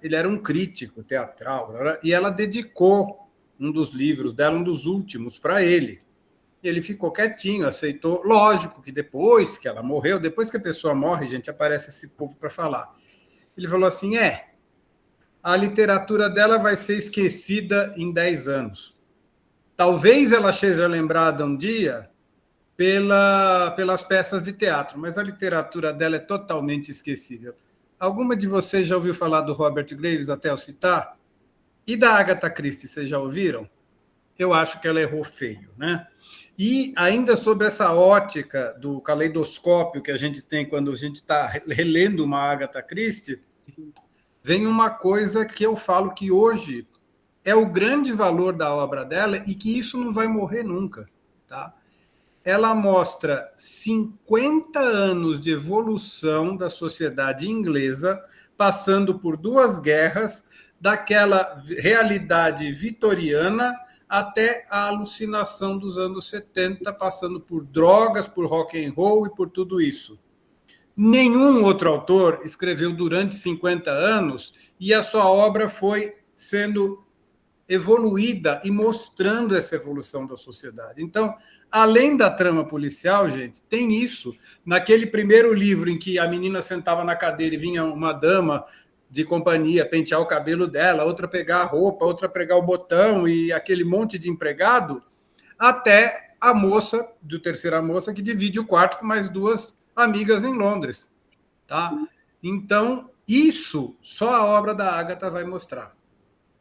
ele era um crítico teatral, e ela dedicou um dos livros dela, um dos últimos, para ele. E ele ficou quietinho, aceitou. Lógico que depois que ela morreu, depois que a pessoa morre, gente, aparece esse povo para falar. Ele falou assim, a literatura dela vai ser esquecida em 10 anos. Talvez ela seja lembrada um dia pelas peças de teatro, mas a literatura dela é totalmente esquecível. Alguma de vocês já ouviu falar do Robert Graves, até eu citar? E da Agatha Christie, vocês já ouviram? Eu acho que ela errou feio, né? E ainda sob essa ótica do caleidoscópio que a gente tem quando a gente está relendo uma Agatha Christie, vem uma coisa que eu falo que hoje é o grande valor da obra dela e que isso não vai morrer nunca, tá? ela mostra 50 anos de evolução da sociedade inglesa, passando por 2 guerras, daquela realidade vitoriana até a alucinação dos anos 70, passando por drogas, por rock and roll e por tudo isso. Nenhum outro autor escreveu durante 50 anos e a sua obra foi sendo evoluída e mostrando essa evolução da sociedade. Então, além da trama policial, gente, tem isso. Naquele primeiro livro em que a menina sentava na cadeira e vinha uma dama de companhia pentear o cabelo dela, outra pegar a roupa, outra pregar o botão e aquele monte de empregado, até a moça, do Terceira Moça, que divide o quarto com mais 2 amigas em Londres. Tá? Então, isso só a obra da Agatha vai mostrar.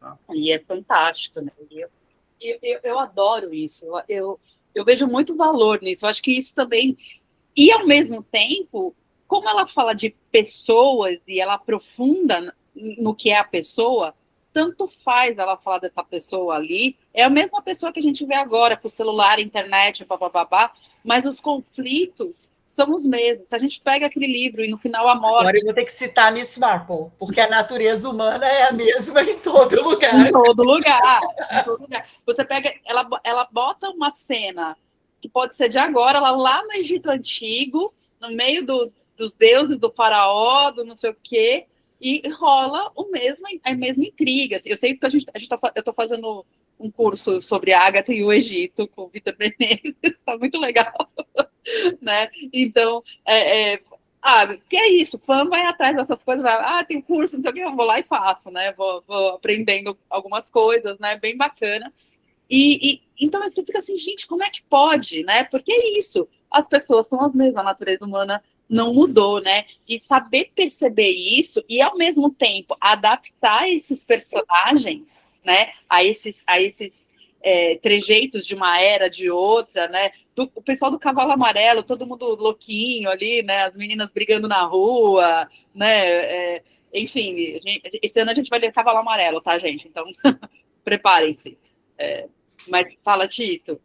Tá? E é fantástico, né? Eu adoro isso. Eu vejo muito valor nisso. Eu acho que isso também... E, ao mesmo tempo, como ela fala de pessoas e ela aprofunda no que é a pessoa, tanto faz ela falar dessa pessoa ali, é a mesma pessoa que a gente vê agora, com o celular, internet, papapá, mas os conflitos são os mesmos. Se a gente pega aquele livro e no final a morte... Agora eu vou ter que citar a Miss Marple, porque a natureza humana é a mesma em todo lugar. Em todo lugar. Em todo lugar. Você pega, ela bota uma cena que pode ser de agora, ela lá no Egito Antigo, no meio dos deuses, do faraó, do não sei o quê, e rola a mesma intriga. Eu sei que eu estou fazendo um curso sobre Ágata e o Egito com o Vitor Menezes, está muito legal. Né? Então, que é isso, fã vai atrás dessas coisas, tem curso, não sei o que, eu vou lá e faço, né? Vou aprendendo algumas coisas, né? Bem bacana. E então você fica assim, gente, como é que pode, né? Porque é isso, as pessoas são as mesmas, a natureza humana não mudou, né? E saber perceber isso e, ao mesmo tempo, adaptar esses personagens, né? A esses trejeitos de uma era, de outra, né? O pessoal do Cavalo Amarelo, todo mundo louquinho ali, né? As meninas brigando na rua, né? Enfim, esse ano a gente vai ler Cavalo Amarelo, tá, gente? Então, preparem-se. Mas fala, Tito.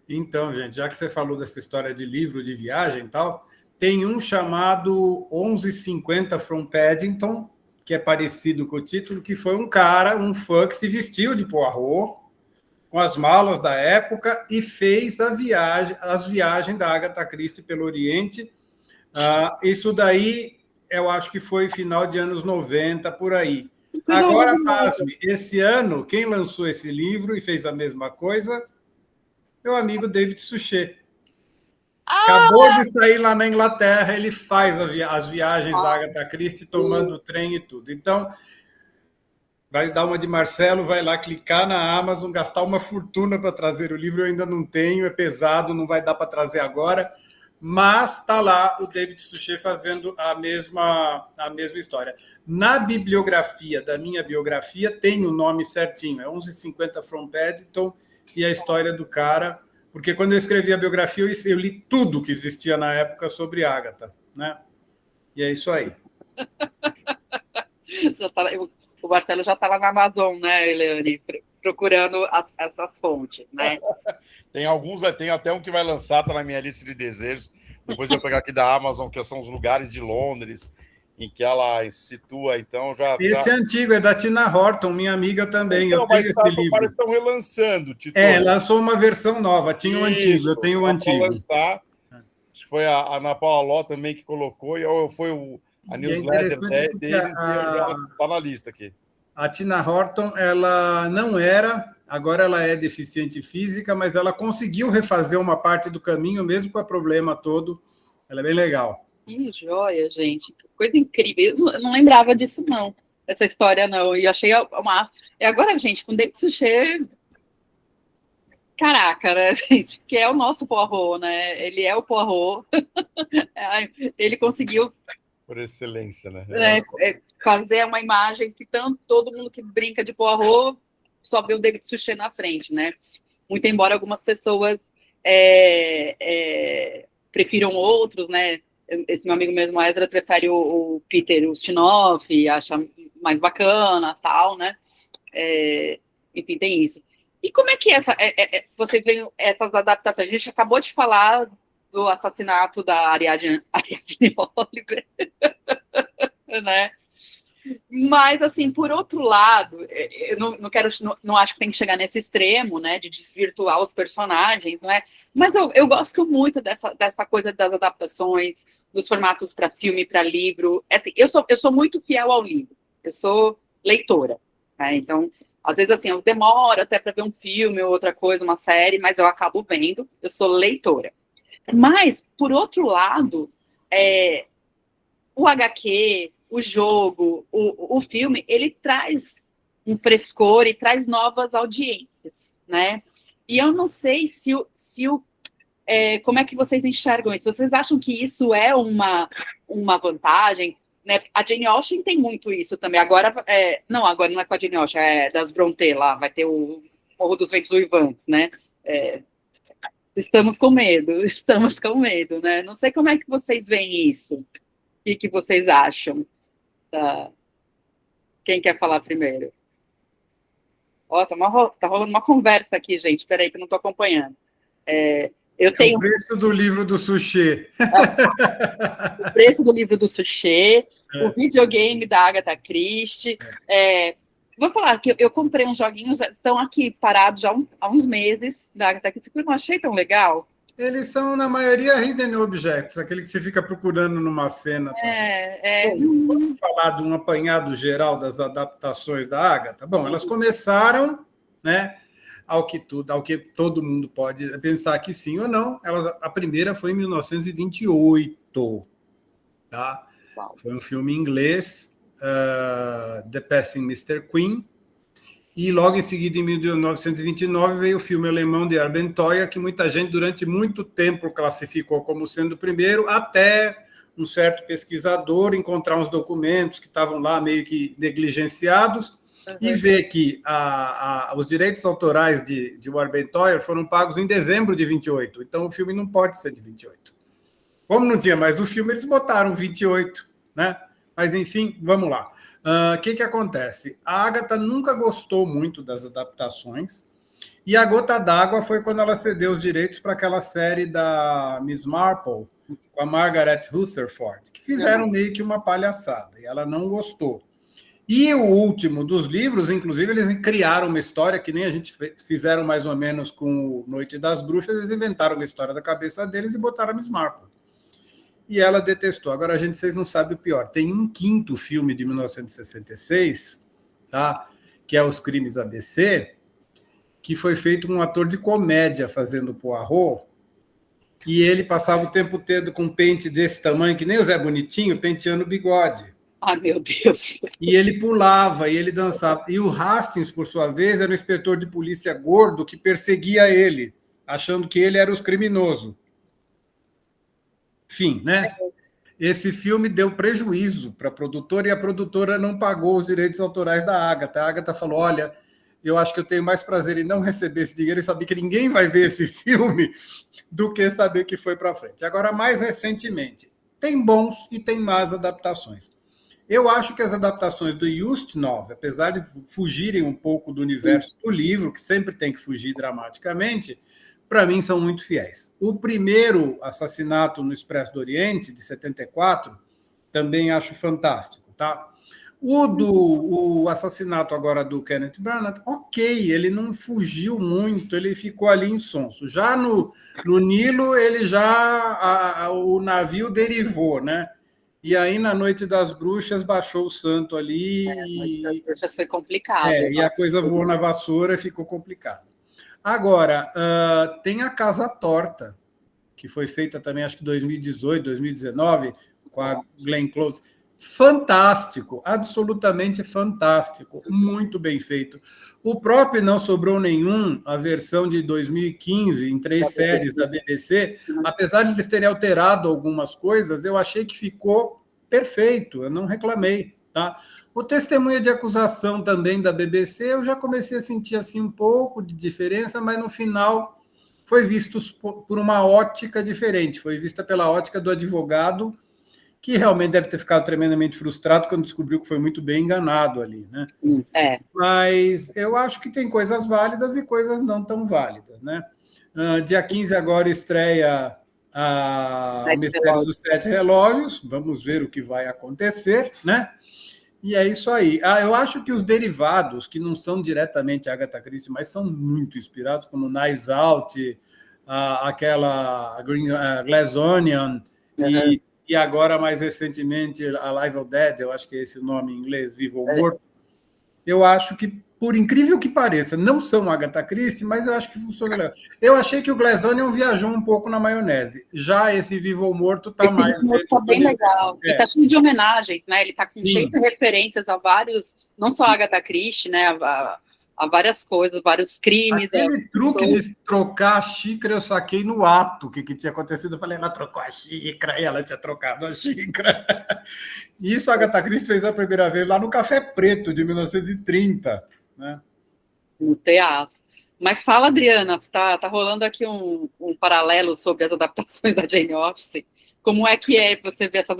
Então, gente, já que você falou dessa história de livro de viagem e tal, tem um chamado 1150 from Paddington, que é parecido com o título, que foi um fã que se vestiu de Poirot, com as malas da época, e fez as viagens da Agatha Christie pelo Oriente. Isso daí, eu acho que foi final de anos 90, por aí. Agora, pasme, esse ano, quem lançou esse livro e fez a mesma coisa? Meu amigo David Suchet. Acabou de sair lá na Inglaterra, ele faz as viagens da Agatha Christie, tomando trem e tudo. Então, vai dar uma de Marcelo, vai lá clicar na Amazon, gastar uma fortuna para trazer o livro. Eu ainda não tenho, é pesado, não vai dar para trazer agora. Mas está lá o David Suchet fazendo a mesma história. Na bibliografia da minha biografia tem o nome certinho, é 1150 from Paddington, e a história do cara, porque quando eu escrevi a biografia eu li tudo que existia na época sobre Agatha, né? E é isso aí. O Marcelo já está lá na Amazon, né, Eliane, procurando essas fontes, né? Tem até um que vai lançar, está na minha lista de desejos. Depois eu vou pegar aqui da Amazon, que são os lugares de Londres em que ela situa, então já... Esse é antigo, é da Tina Horton, minha amiga também. Então, eu tenho esse livro. Parece que estão relançando. Lançou uma versão nova, tinha o antigo, eu tenho o antigo. Lançar. Acho que foi a Ana Paula Ló também que colocou, e foi a newsletter deles, e já está na lista aqui. A Tina Horton, ela não era, agora ela é deficiente física, mas ela conseguiu refazer uma parte do caminho, mesmo com o problema todo. Ela é bem legal. Que joia, gente. Que coisa incrível. Eu não lembrava disso, não. Essa história, não. E achei uma... E agora, gente, com o David Suchet... Caraca, né, gente? Que é o nosso Poirot, né? Ele é o Poirot. Ele conseguiu... Por excelência, né? Fazer uma imagem que todo mundo que brinca de Poirot só vê o David Suchet na frente, né? Muito embora algumas pessoas prefiram outros, né? Esse meu amigo mesmo, Ezra, prefere o Peter Ustinov, acha mais bacana, tal, né? Enfim, tem isso. E como é que vocês veem essas adaptações? A gente acabou de falar do assassinato da Ariadne Oliver, né? Mas, assim, por outro lado, eu não acho que tem que chegar nesse extremo, né, de desvirtuar os personagens, não é? Mas eu gosto muito dessa coisa das adaptações, dos formatos para filme, para livro. Assim, eu sou muito fiel ao livro, eu sou leitora, né? Então, às vezes, assim, eu demoro até para ver um filme ou outra coisa, uma série, mas eu acabo vendo, eu sou leitora. Mas, por outro lado, o HQ, o jogo, o filme, ele traz um frescor e traz novas audiências, né? E eu não sei como é que vocês enxergam isso. Vocês acham que isso é uma vantagem? Né? A Jane Austen tem muito isso também. Agora não é com a Jane Austen, é das Brontë lá, vai ter o Morro dos Ventos Uivantes, né? Estamos com medo, né? Não sei como é que vocês veem isso. O que vocês acham? Quem quer falar primeiro? Tá rolando uma conversa aqui, gente. Espera aí que eu não estou acompanhando. O preço do livro do Suchet. O preço do livro do Suchet, o videogame da Agatha Christie. Vou falar que eu comprei uns joguinhos, estão aqui parados já há uns meses, da Agatha Christie, porque eu não achei tão legal. Eles são, na maioria, hidden objects, aquele que você fica procurando numa cena. Bom, vamos falar de um apanhado geral das adaptações da Agatha? Bom, elas começaram, né, ao que todo mundo pode pensar que sim ou não. A primeira foi em 1928. Tá? Foi um filme inglês, The Passing Mr. Queen. E logo em seguida, em 1929, veio o filme alemão de Abenteuer, que muita gente, durante muito tempo, classificou como sendo o primeiro, até um certo pesquisador encontrar uns documentos que estavam lá meio que negligenciados e ver que os direitos autorais de Abenteuer foram pagos em dezembro de 28. Então, o filme não pode ser de 28. Como não tinha mais do filme, eles botaram 28, né? Mas, enfim, vamos lá. O que acontece? A Agatha nunca gostou muito das adaptações, e a gota d'água foi quando ela cedeu os direitos para aquela série da Miss Marple, com a Margaret Rutherford, que fizeram meio que uma palhaçada, e ela não gostou. E o último dos livros, inclusive, eles criaram uma história que nem a gente fizeram mais ou menos com Noite das Bruxas, eles inventaram uma história da cabeça deles e botaram a Miss Marple. E ela detestou. Agora, vocês não sabem o pior. Tem um quinto filme de 1966, tá? Que é Os Crimes ABC, que foi feito com um ator de comédia fazendo Poirot, e ele passava o tempo todo com um pente desse tamanho, que nem o Zé Bonitinho, penteando o bigode. Ah, meu Deus! E ele pulava, e ele dançava. E o Hastings, por sua vez, era um inspetor de polícia gordo que perseguia ele, achando que ele era os criminosos. Enfim, né? Esse filme deu prejuízo para a produtora e a produtora não pagou os direitos autorais da Agatha. A Agatha falou, olha, eu acho que eu tenho mais prazer em não receber esse dinheiro e saber que ninguém vai ver esse filme do que saber que foi para frente. Agora, mais recentemente, tem bons e tem más adaptações. Eu acho que as adaptações do Ustinov, apesar de fugirem um pouco do universo do livro, que sempre tem que fugir dramaticamente, para mim, são muito fiéis. O primeiro Assassinato no Expresso do Oriente, de 74, também acho fantástico. Tá? O assassinato agora do Kenneth Branagh, ok, ele não fugiu muito, ele ficou ali insonso. Já no Nilo, o navio derivou, né? E aí, na Noite das Bruxas, baixou o santo ali. A Noite das Bruxas foi complicado. E a coisa voou na vassoura e ficou complicado. Agora, tem a Casa Torta, que foi feita também, acho que 2018, 2019, com a Glenn Close. Fantástico, absolutamente fantástico, muito bem feito. O próprio Não Sobrou Nenhum, a versão de 2015, em 3 séries da BBC, apesar de eles terem alterado algumas coisas, eu achei que ficou perfeito, eu não reclamei. Tá? O Testemunha de Acusação também da BBC, eu já comecei a sentir assim, um pouco de diferença, mas no final foi visto por uma ótica diferente, foi vista pela ótica do advogado que realmente deve ter ficado tremendamente frustrado quando descobriu que foi muito bem enganado ali, né? Mas eu acho que tem coisas válidas e coisas não tão válidas, né? Dia 15 agora estreia o Mistério dos Sete Relógios, vamos ver o que vai acontecer, né? E é isso aí. Eu acho que os derivados, que não são diretamente Agatha Christie, mas são muito inspirados, como Knives Out, aquela Glass Onion, e agora, mais recentemente, Alive or Dead, eu acho que é esse o nome em inglês, Vivo ou Morto. Eu acho que, por incrível que pareça, não são Agatha Christie, mas eu acho que funciona legal. Eu achei que o Glass Onion viajou um pouco na maionese. Já esse Vivo ou Morto está mais... Esse Morto está bem legal. Ele está cheio de homenagens, né? Ele está cheio de referências a vários, não só a Agatha Christie, né? A várias coisas, vários crimes. Aquele truque de trocar a xícara, eu saquei no ato o que tinha acontecido. Eu falei, ela trocou a xícara e ela tinha trocado a xícara. E isso a Agatha Christie fez a primeira vez lá no Café Preto, de 1930. Né? No teatro. Mas fala, Adriana, tá rolando aqui um paralelo sobre as adaptações da Jane Austen. Como é que você ver essas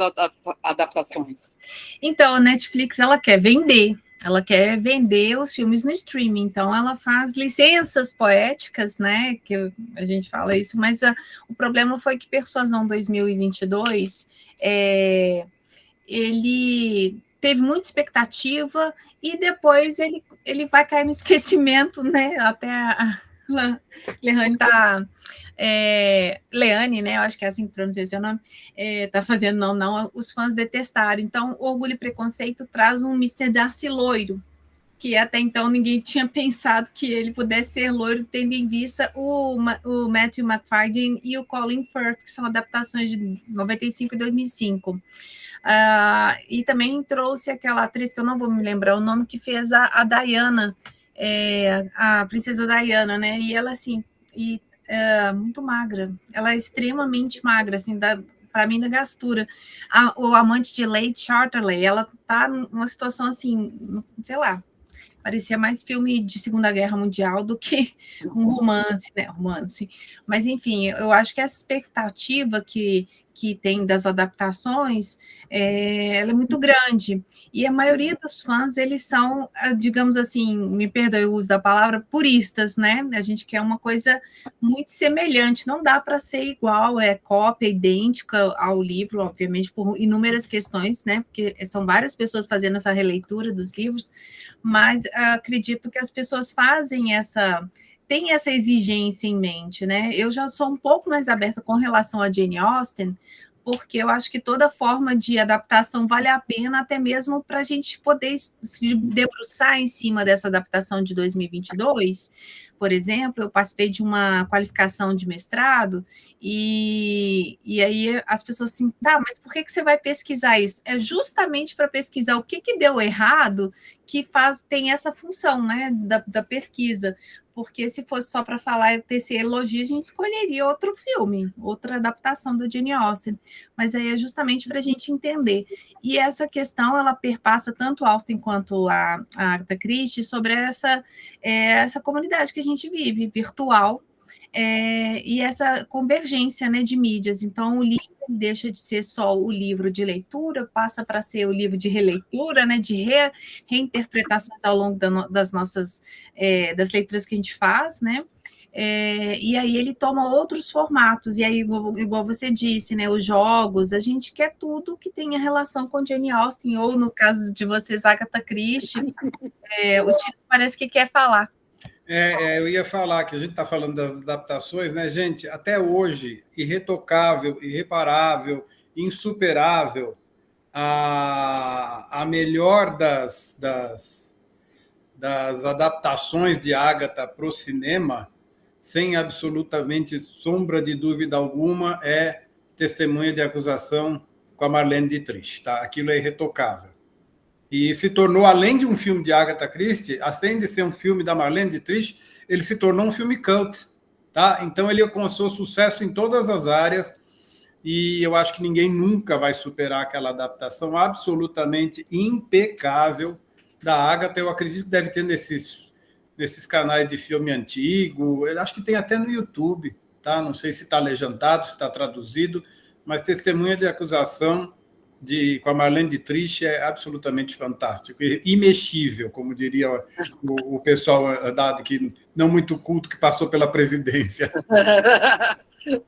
adaptações? Então, a Netflix, ela quer vender os filmes no streaming, então ela faz licenças poéticas, né, que a gente fala isso, mas o problema foi que Persuasão 2022, ele teve muita expectativa e depois ele vai cair no esquecimento, né, até a Leane tá... Leane, né? Eu acho que é assim que pronuncia seu nome, tá fazendo não, os fãs detestaram. Então, Orgulho e Preconceito traz um Mr. Darcy loiro, que até então ninguém tinha pensado que ele pudesse ser loiro, tendo em vista o Matthew McFadden e o Colin Firth, que são adaptações de 95 e 2005. E também trouxe aquela atriz, que eu não vou me lembrar o nome, que fez a Diana, a princesa Diana, né? E ela, assim... muito magra, ela é extremamente magra, assim, para mim, da gastura. O Amante de Lady Chatterley, ela tá numa situação assim, sei lá, parecia mais filme de Segunda Guerra Mundial do que um romance, né? Mas, enfim, eu acho que essa expectativa que tem das adaptações, ela é muito grande. E a maioria dos fãs, eles são, digamos assim, me perdoe o uso da palavra, puristas, né? A gente quer uma coisa muito semelhante, não dá para ser igual, cópia idêntica ao livro, obviamente, por inúmeras questões, né? Porque são várias pessoas fazendo essa releitura dos livros, mas acredito que as pessoas tem essa exigência em mente, né? Eu já sou um pouco mais aberta com relação a Jane Austen, porque eu acho que toda forma de adaptação vale a pena, até mesmo para a gente poder se debruçar em cima dessa adaptação de 2022. Por exemplo, eu participei de uma qualificação de mestrado, e aí as pessoas assim, mas por que você vai pesquisar isso? É justamente para pesquisar o que deu errado, que tem essa função, né, da pesquisa. Porque se fosse só para falar, tecer elogio, a gente escolheria outro filme, outra adaptação da Jane Austen. Mas aí é justamente para a gente entender. E essa questão, ela perpassa tanto Austen quanto a Agatha Christie sobre essa comunidade que a gente vive, virtual, e essa convergência, né, de mídias. Então, o livro deixa de ser só o livro de leitura, passa para ser o livro de releitura, né, de reinterpretações ao longo das nossas das leituras que a gente faz, né? E aí ele toma outros formatos, e aí, igual você disse, né, os jogos, a gente quer tudo que tenha relação com Jane Austen, ou no caso de vocês, Agatha Christie, o Tito parece que quer falar. Eu ia falar que a gente está falando das adaptações, né, gente? Até hoje, irretocável, irreparável, insuperável, a melhor das adaptações de Agatha para o cinema, sem absolutamente sombra de dúvida alguma, é Testemunha de Acusação com a Marlene Dietrich. Tá? Aquilo é irretocável. E se tornou, além de um filme de Agatha Christie, além de ser um filme da Marlene Dietrich, ele se tornou um filme cult. Tá? Então, ele alcançou sucesso em todas as áreas, e eu acho que ninguém nunca vai superar aquela adaptação absolutamente impecável da Agatha. Eu acredito que deve ter nesses canais de filme antigo, eu acho que tem até no YouTube, tá? Não sei se está legendado, se está traduzido, mas Testemunha de Acusação com a Marlene Dietrich é absolutamente fantástico, imexível, como diria o pessoal que não muito culto que passou pela presidência.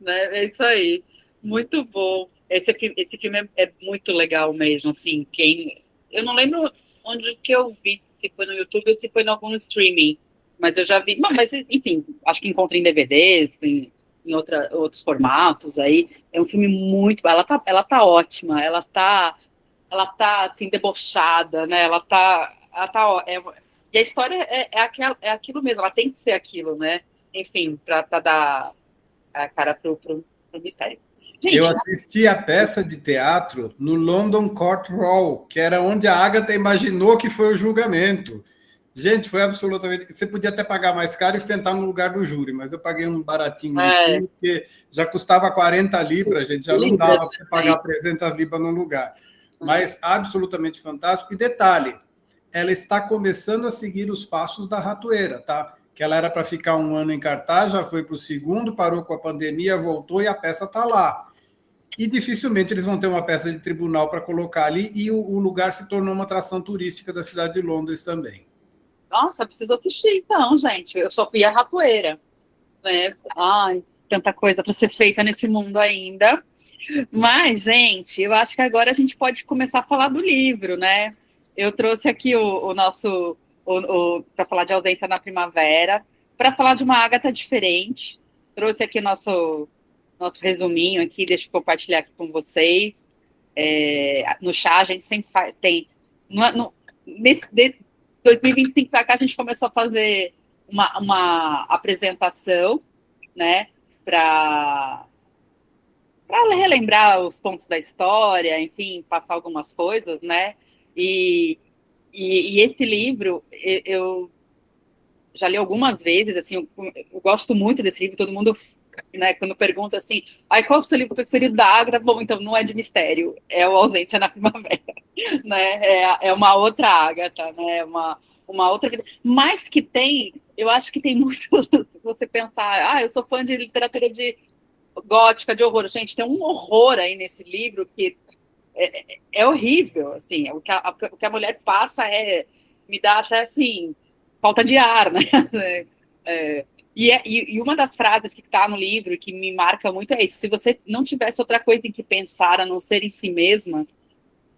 Né? É isso aí, muito bom. Esse filme é muito legal mesmo, assim, eu não lembro onde que eu vi, se foi no YouTube ou se foi em algum streaming, mas eu já vi, mas enfim, acho que encontra em DVDs, em outros formatos aí. É um filme muito, ela tá ótima, ela tá assim, debochada, né? E a história é aquilo mesmo, ela tem que ser aquilo, né? Enfim, para dar a cara pro mistério. Gente, eu assisti a peça de teatro no London Court Hall, que era onde a Agatha imaginou que foi o julgamento. Gente, foi absolutamente... Você podia até pagar mais caro e sentar no lugar do júri, mas eu paguei um baratinho em cima, porque já custava 40 libras, gente, já não dava para pagar 300 libras num lugar. Mas absolutamente fantástico. E detalhe, ela está começando a seguir os passos da Ratoeira, tá? Que ela era para ficar 1 ano em cartaz, já foi para o segundo, parou com a pandemia, voltou e a peça está lá. E dificilmente eles vão ter uma peça de tribunal para colocar ali, e o lugar se tornou uma atração turística da cidade de Londres também. Nossa, preciso assistir então, gente. Eu só fui a Ratoeira, né? Ai, tanta coisa para ser feita nesse mundo ainda. Mas, gente, eu acho que agora a gente pode começar a falar do livro, né? Eu trouxe aqui o nosso... para falar de Ausência na Primavera, para falar de uma Agatha diferente. Trouxe aqui nosso resuminho aqui, deixa eu compartilhar aqui com vocês. No chá, a gente sempre tem... De 2025 para cá, a gente começou a fazer uma apresentação, né, para relembrar os pontos da história, enfim, passar algumas coisas, né, e esse livro, eu já li algumas vezes, assim, eu gosto muito desse livro, todo mundo, né, quando pergunta assim, qual é o seu livro preferido da Agatha? Bom, então não é de mistério, é o Ausência na Primavera, né, é uma outra Agatha, né, uma outra vida, mas que tem, eu acho que tem muito, você pensar, eu sou fã de literatura de gótica, de horror, gente, tem um horror aí nesse livro que é horrível, assim, o que a mulher passa me dá até, assim, falta de ar, né? E uma das frases que está no livro que me marca muito é isso: se você não tivesse outra coisa em que pensar a não ser em si mesma, o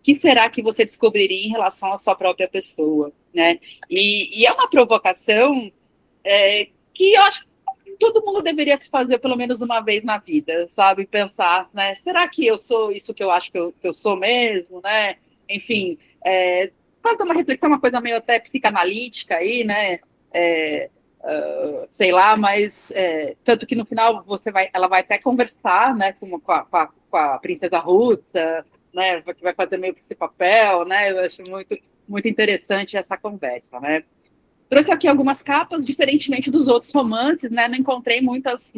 que será que você descobriria em relação à sua própria pessoa, né? E é uma provocação que eu acho que todo mundo deveria se fazer pelo menos uma vez na vida, sabe? Pensar, né? Será que eu sou isso que eu acho que eu sou mesmo, né? Enfim, fazer uma reflexão, uma coisa meio até psicanalítica aí, né? Sei lá, mas tanto que no final ela vai até conversar, né, com a princesa russa, né, que vai fazer meio que esse papel, né? Eu acho muito, muito interessante essa conversa, né? Trouxe aqui algumas capas, diferentemente dos outros romances, né? Não encontrei muitas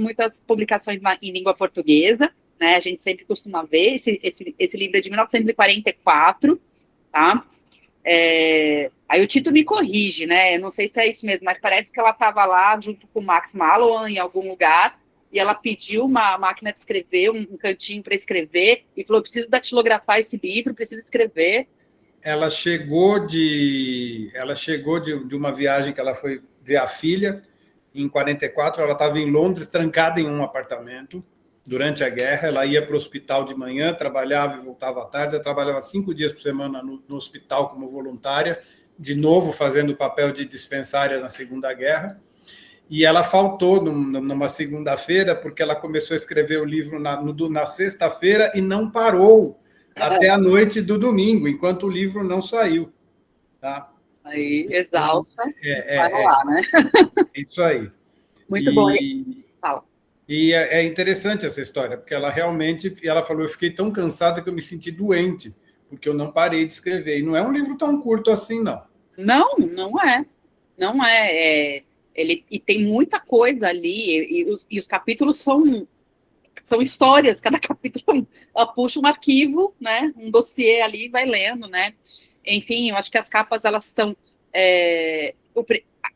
publicações em língua portuguesa, né? A gente sempre costuma ver. Esse livro é de 1944, tá? Aí o Tito me corrige, né? Eu não sei se é isso mesmo, mas parece que ela estava lá junto com o Max Mallowan em algum lugar e ela pediu uma máquina de escrever, um cantinho para escrever, e falou: preciso datilografar esse livro, preciso escrever. Ela chegou de uma viagem que ela foi ver a filha em 44. Ela estava em Londres, trancada em um apartamento durante a guerra. Ela ia para o hospital de manhã, trabalhava e voltava à tarde. Ela trabalhava 5 dias por semana no hospital como voluntária, de novo fazendo o papel de dispensária na Segunda Guerra. E ela faltou numa segunda-feira, porque ela começou a escrever o livro na sexta-feira e não parou até a noite do domingo, enquanto o livro não saiu. Tá? Aí, exausta, vai rolar, né? Isso aí. Muito bom. E é interessante essa história, porque ela realmente, ela falou, eu fiquei tão cansada que eu me senti doente, porque eu não parei de escrever. E não é um livro tão curto assim, não. Não é. Não é. E tem muita coisa ali, e os capítulos são histórias, cada capítulo ela puxa um arquivo, né, um dossiê ali e vai lendo, né. Enfim, eu acho que as capas, elas estão...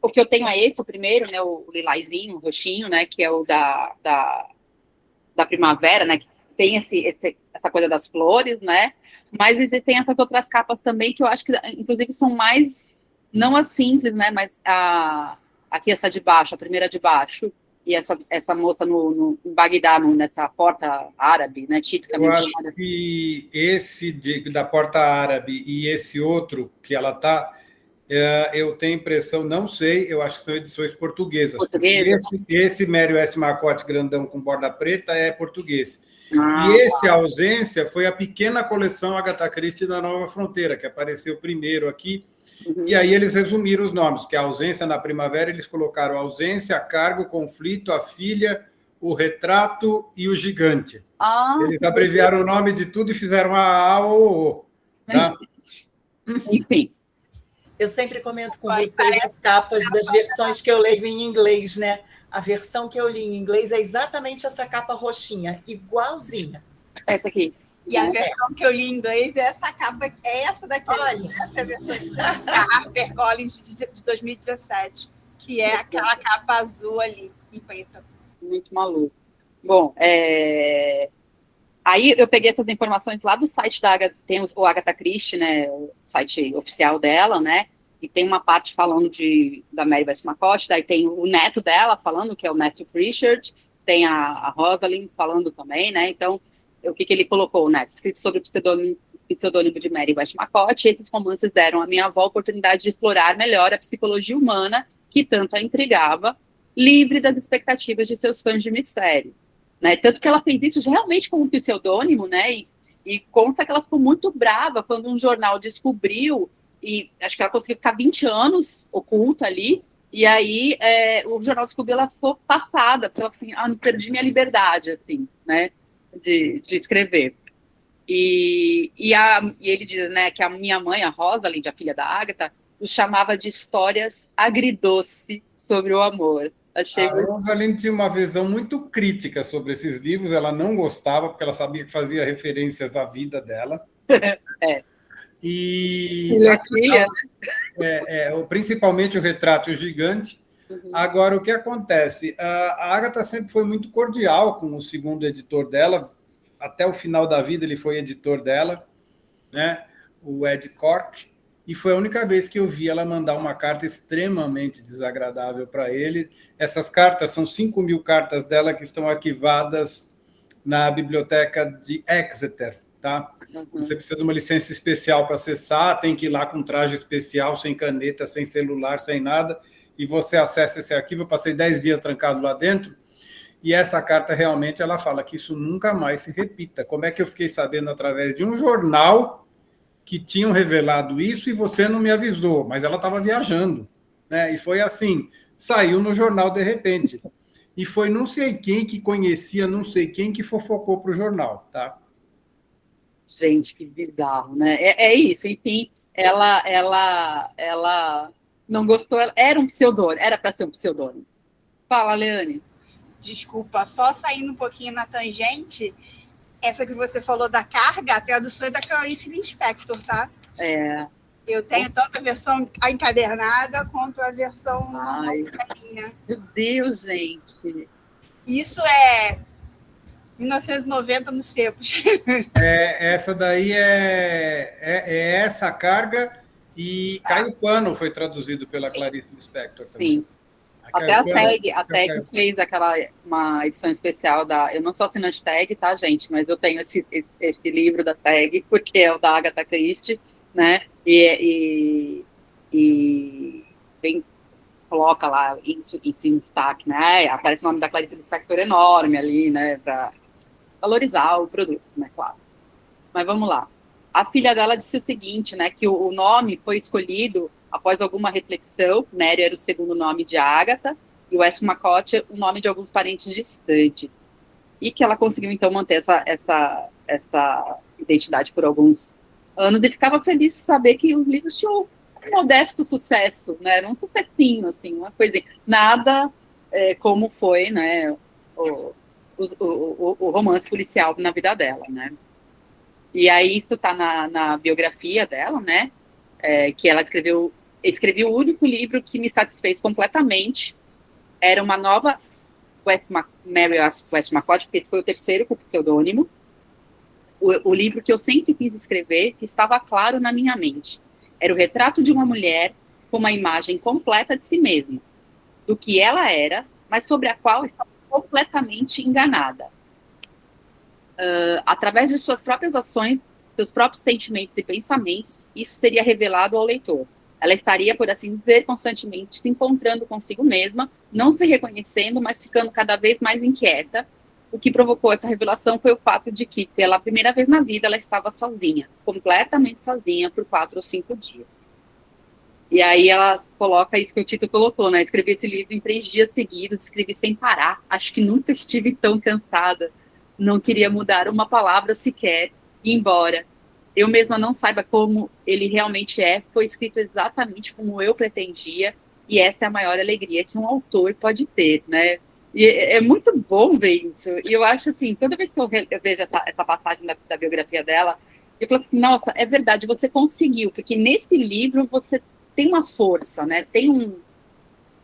o que eu tenho é esse, o primeiro, né, o lilazinho, o roxinho, né, que é o da primavera, né, que tem essa coisa das flores, né? Mas existem essas outras capas também que eu acho que, inclusive, são mais, não as simples, né? Mas aqui essa de baixo, a primeira de baixo, e essa moça no Bagdá, nessa porta árabe, né? Tipicamente. Eu acho que esse da porta árabe e esse outro que ela está, eu tenho impressão, não sei, eu acho que são edições portuguesas. Esse Mary Westmacott grandão com borda preta é português. E esse A Ausência foi a pequena coleção Agatha Christie da Nova Fronteira, que apareceu primeiro aqui. E aí eles resumiram os nomes, que a Ausência na Primavera, eles colocaram a Ausência, a Cargo, o Conflito, a Filha, o Retrato e o Gigante. Eles abreviaram o nome de tudo e fizeram a O. Tá? Enfim. Eu sempre comento com vocês as capas das versões que eu leio em inglês, né? A versão que eu li em inglês é exatamente essa capa roxinha, igualzinha. Essa aqui. E a versão que eu li em inglês é essa capa, é essa daqui. Olha. Essa é a versão da HarperCollins de 2017, que é aquela capa azul ali, em preta. Muito maluco. Bom, aí eu peguei essas informações lá do site da Agatha, tem o Agatha Christie, né, o site oficial dela, né, e tem uma parte falando da Mary Westmacott, daí tem o neto dela falando, que é o Matthew Pritchard, tem a Rosalind falando também, né, então, o que ele colocou, né, escrito sobre o pseudônimo de Mary Westmacott, esses romances deram à minha avó a oportunidade de explorar melhor a psicologia humana que tanto a intrigava, livre das expectativas de seus fãs de mistério, né, tanto que ela fez isso realmente com um pseudônimo, né, e consta que ela ficou muito brava quando um jornal descobriu, e acho que ela conseguiu ficar 20 anos oculta ali, e aí o jornal descobriu, ela ficou passada, porque ela falou assim, não perdi minha liberdade, assim, né, de escrever. E ele diz, né, que a minha mãe, a Rosalind, a filha da Agatha, o chamava de histórias agridoce sobre o amor. Achei a Rosalind tinha uma visão muito crítica sobre esses livros, ela não gostava, porque ela sabia que fazia referências à vida dela. E principalmente o Retrato e o Gigante. Agora, o que acontece? A Agatha sempre foi muito cordial com o segundo editor dela, até o final da vida ele foi editor dela, né? O Ed Cork, e foi a única vez que eu vi ela mandar uma carta extremamente desagradável para ele. Essas cartas são 5.000 cartas dela que estão arquivadas na biblioteca de Exeter, tá? Você precisa de uma licença especial para acessar, tem que ir lá com um traje especial, sem caneta, sem celular, sem nada, e você acessa esse arquivo. Eu passei 10 dias trancado lá dentro, e essa carta realmente ela fala que isso nunca mais se repita. Como é que eu fiquei sabendo através de um jornal que tinham revelado isso e você não me avisou? Mas ela estava viajando, né? E foi assim, saiu no jornal de repente. E foi não sei quem que conhecia, não sei quem que fofocou para o jornal, tá? Gente, que bizarro, né? É isso, enfim, ela não gostou, era um pseudônimo, era para ser um pseudônimo. Fala, Leane. Desculpa, só saindo um pouquinho na tangente, essa que você falou da carga, a tradução é da Clarice Lispector, tá? Eu tenho tanto a versão encadernada quanto a versão minha. Meu Deus, gente. Isso é 1990 nos secos. Essa daí é essa carga, e Cai o Pano foi traduzido pela Clarice Lispector também. Sim. Até a Tag fez uma edição especial eu não sou assinante Tag, tá, gente? Mas eu tenho esse livro da Tag, porque é o da Agatha Christie, né? E coloca lá isso em destaque, né? Aparece o nome da Clarice Lispector enorme ali, né? Para valorizar o produto, né? Claro. Mas vamos lá. A filha dela disse o seguinte, né? Que o nome foi escolhido após alguma reflexão. Mary era o segundo nome de Agatha e Westmacott o nome de alguns parentes distantes. E que ela conseguiu, então, manter essa identidade por alguns anos e ficava feliz de saber que os livros tinham um modesto sucesso, né? Era um sucessinho, assim, uma coisa. Nada como foi, né? O romance policial na vida dela, né? E aí isso está na biografia dela, né? Que ela escrevi o único livro que me satisfez completamente. Era uma nova Mary Westmacott, porque esse foi o terceiro com o pseudônimo, o livro que eu sempre quis escrever, que estava claro na minha mente. Era o retrato de uma mulher com uma imagem completa de si mesma, do que ela era, mas sobre a qual estava completamente enganada. Através de suas próprias ações, seus próprios sentimentos e pensamentos, isso seria revelado ao leitor. Ela estaria, por assim dizer, constantemente se encontrando consigo mesma, não se reconhecendo, mas ficando cada vez mais inquieta. O que provocou essa revelação foi o fato de que, pela primeira vez na vida, ela estava sozinha, completamente sozinha, por 4 ou 5 dias. E aí ela coloca isso que o Tito colocou, né? Escrevi esse livro em 3 dias seguidos, escrevi sem parar. Acho que nunca estive tão cansada. Não queria mudar uma palavra sequer, embora eu mesma não saiba como ele realmente é, foi escrito exatamente como eu pretendia, e essa é a maior alegria que um autor pode ter, né? E é muito bom ver isso. E eu acho assim, toda vez que eu vejo essa passagem da biografia dela, eu falo assim, nossa, é verdade, você conseguiu, porque nesse livro você tem uma força, né? Tem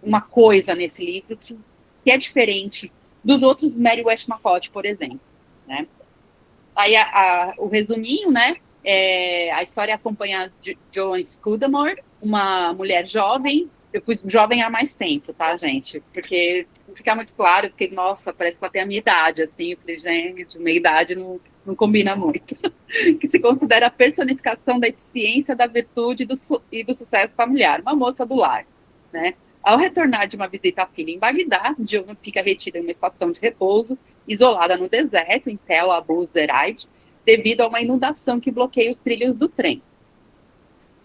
uma coisa nesse livro que é diferente dos outros Mary Westmacott, por exemplo, né? Aí o resuminho, né? A história acompanha Joan Scudamore, uma mulher jovem. Eu pus jovem há mais tempo, tá, gente? Porque não fica muito claro, eu fiquei, nossa, parece que ela tem a minha idade, assim. Eu falei, gente, meia idade não combina muito. Que se considera a personificação da eficiência, da virtude e do sucesso familiar. Uma moça do lar, né? Ao retornar de uma visita à filha em Bagdá, Joan fica retida em uma estação de repouso, isolada no deserto, em Tel Abu Zeraid, devido a uma inundação que bloqueia os trilhos do trem.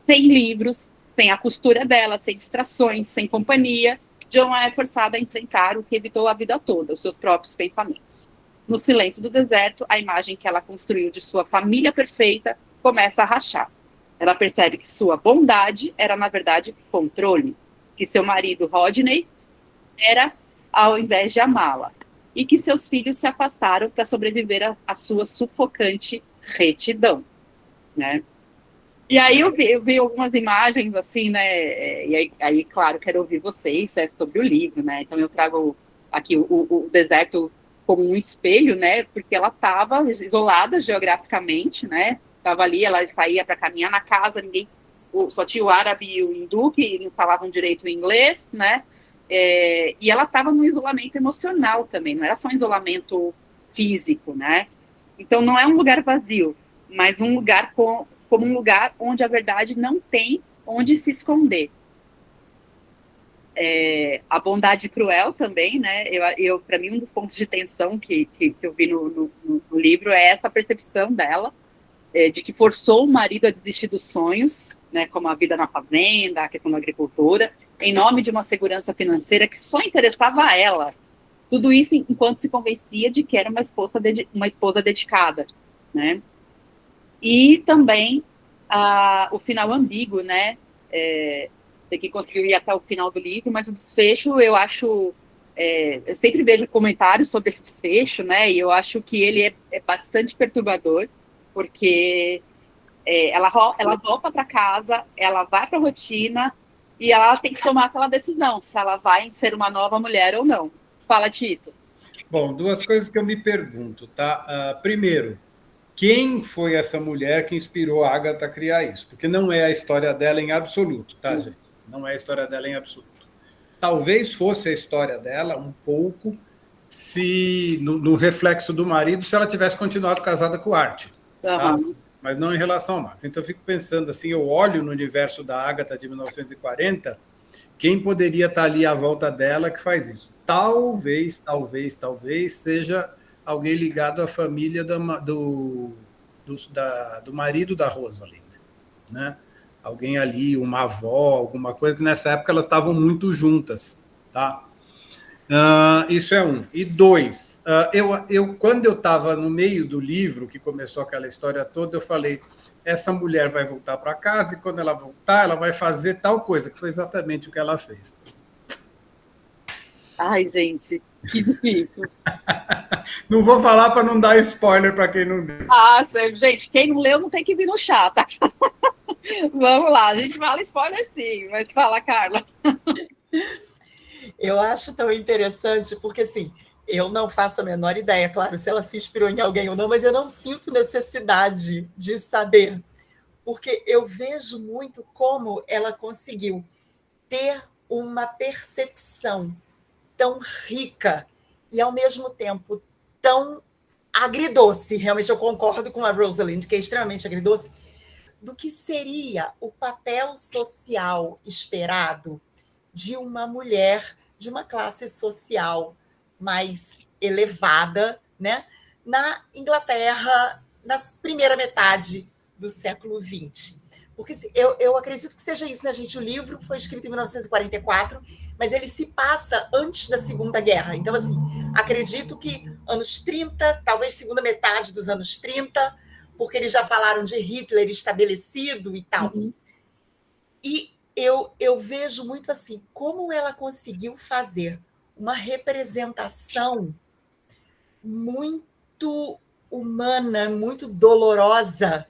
Sem livros, sem a costura dela, sem distrações, sem companhia, Joan é forçada a enfrentar o que evitou a vida toda, os seus próprios pensamentos. No silêncio do deserto, a imagem que ela construiu de sua família perfeita começa a rachar. Ela percebe que sua bondade era, na verdade, controle, que seu marido, Rodney, era ao invés de amá-la, e que seus filhos se afastaram para sobreviver à sua sufocante retidão, né? E aí eu vi algumas imagens, assim, né? E aí, claro, quero ouvir vocês sobre o livro, né? Então eu trago aqui o deserto como um espelho, né? Porque ela estava isolada geograficamente, né? Estava ali, ela saía para caminhar na casa, só tinha o árabe e o hindu que não falavam direito o inglês, né? E ela estava num isolamento emocional também, não era só um isolamento físico, né? Então não é um lugar vazio, mas um lugar como um lugar onde a verdade não tem onde se esconder. A bondade cruel também, né? Para mim, um dos pontos de tensão que eu vi no livro é essa percepção dela, de que forçou o marido a desistir dos sonhos, né, como a vida na fazenda, a questão da agricultura, em nome de uma segurança financeira que só interessava a ela. Tudo isso enquanto se convencia de que era uma esposa dedicada, né? E também o final ambíguo, né? Você que conseguiu ir até o final do livro, mas o desfecho, eu acho... eu sempre vejo comentários sobre esse desfecho, né? E eu acho que ele é bastante perturbador, porque ela volta para casa, ela vai para a rotina e ela tem que tomar aquela decisão, se ela vai ser uma nova mulher ou não. Fala, Tito. Bom, 2 coisas que eu me pergunto, tá? Primeiro, quem foi essa mulher que inspirou a Agatha a criar isso? Porque não é a história dela em absoluto, tá, gente? Não é a história dela em absoluto. Talvez fosse a história dela um pouco se no reflexo do marido, se ela tivesse continuado casada com o Art. Tá? Mas não em relação ao Max. Então eu fico pensando assim, eu olho no universo da Agatha de 1940, quem poderia estar ali à volta dela que faz isso? Talvez seja alguém ligado à família do marido da Rosalind, né? Alguém ali, uma avó, alguma coisa, que nessa época elas estavam muito juntas, tá? Isso é um. E 2, quando eu estava no meio do livro, que começou aquela história toda, eu falei, essa mulher vai voltar para casa e quando ela voltar, ela vai fazer tal coisa, que foi exatamente o que ela fez. Ai, gente, que difícil. Não vou falar para não dar spoiler para quem não leu. Gente, quem não leu não tem que vir no chá, tá? Vamos lá, a gente fala spoiler sim, mas fala, Carla. Eu acho tão interessante, porque assim, Eu não faço a menor ideia, claro, se ela se inspirou em alguém ou não, mas eu não sinto necessidade de saber, porque eu vejo muito como ela conseguiu ter uma percepção tão rica e, ao mesmo tempo, tão agridoce. Realmente, eu concordo com a Rosalind, que é extremamente agridoce, do que seria o papel social esperado de uma mulher de uma classe social mais elevada, né, na Inglaterra, na primeira metade do século XX. Porque eu acredito que seja isso, né, gente? O livro foi escrito em 1944, mas ele se passa antes da Segunda Guerra. Então, assim, acredito que anos 30, talvez segunda metade dos anos 30, porque eles já falaram de Hitler estabelecido e tal. Uhum. E eu vejo muito assim, como ela conseguiu fazer uma representação muito humana, muito dolorosa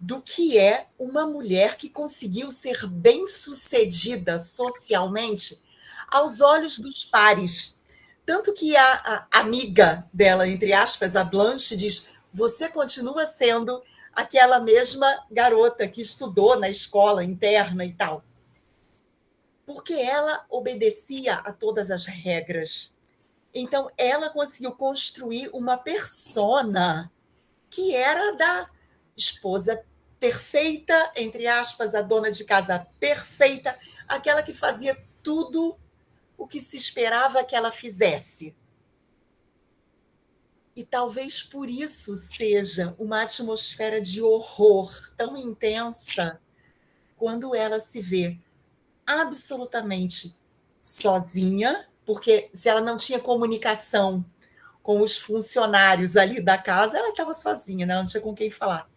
do que é uma mulher que conseguiu ser bem-sucedida socialmente aos olhos dos pares. Tanto que a amiga dela, entre aspas, a Blanche, diz: você continua sendo aquela mesma garota que estudou na escola interna e tal. Porque ela obedecia a todas as regras. Então, ela conseguiu construir uma persona que era da esposa perfeita, entre aspas, a dona de casa perfeita, aquela que fazia tudo o que se esperava que ela fizesse. E talvez por isso seja uma atmosfera de horror tão intensa quando ela se vê absolutamente sozinha, porque se ela não tinha comunicação com os funcionários ali da casa, ela estava sozinha, né? Ela não tinha com quem falar.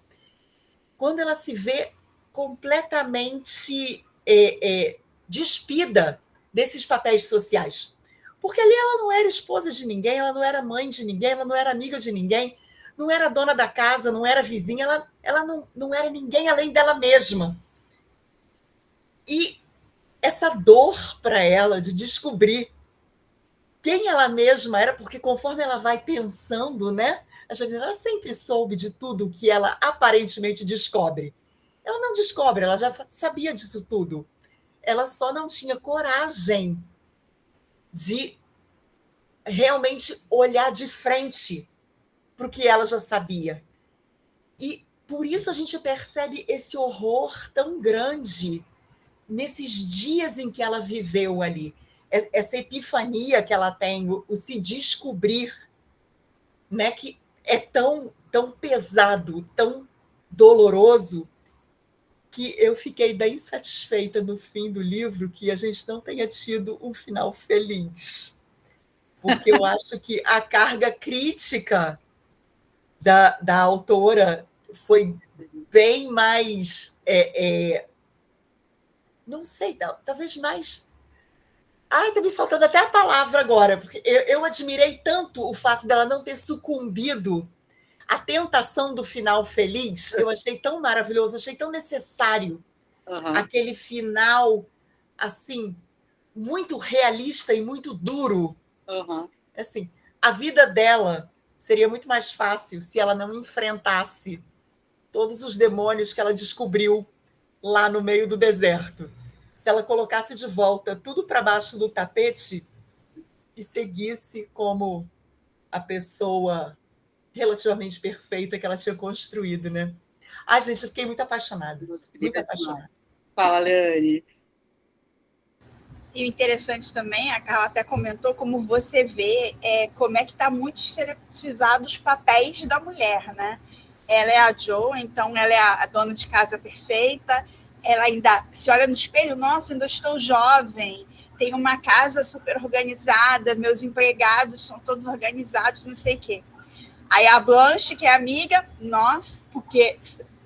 Quando ela se vê completamente despida desses papéis sociais. Porque ali ela não era esposa de ninguém, ela não era mãe de ninguém, ela não era amiga de ninguém, não era dona da casa, não era vizinha, ela não era ninguém além dela mesma. E essa dor para ela de descobrir quem ela mesma era, porque conforme ela vai pensando, né, ela sempre soube de tudo que ela aparentemente descobre. Ela não descobre, ela já sabia disso tudo. Ela só não tinha coragem de realmente olhar de frente para o que ela já sabia. E por isso a gente percebe esse horror tão grande nesses dias em que ela viveu ali. Essa epifania que ela tem, o se descobrir, né, que é tão pesado, tão doloroso, que eu fiquei bem satisfeita no fim do livro que a gente não tenha tido um final feliz. Porque eu acho que a carga crítica da autora foi bem mais... não sei, talvez mais... está me faltando até a palavra agora, porque eu admirei tanto o fato dela não ter sucumbido à tentação do final feliz. Eu achei tão maravilhoso, achei tão necessário aquele final, assim, muito realista e muito duro. Assim, a vida dela seria muito mais fácil se ela não enfrentasse todos os demônios que ela descobriu lá no meio do deserto. Se ela colocasse de volta tudo para baixo do tapete e seguisse como a pessoa relativamente perfeita que ela tinha construído, né? Ai, gente, eu fiquei muito apaixonada. Muito apaixonada. Fala, Leane. E o interessante também, a Carla até comentou, como você vê como é que está muito estereotipizado os papéis da mulher, né? Ela é a Jo, então ela é a dona de casa perfeita, ela ainda se olha no espelho, nossa, ainda estou jovem, tenho uma casa super organizada, meus empregados são todos organizados, não sei o quê. Aí a Blanche, que é amiga, nossa, porque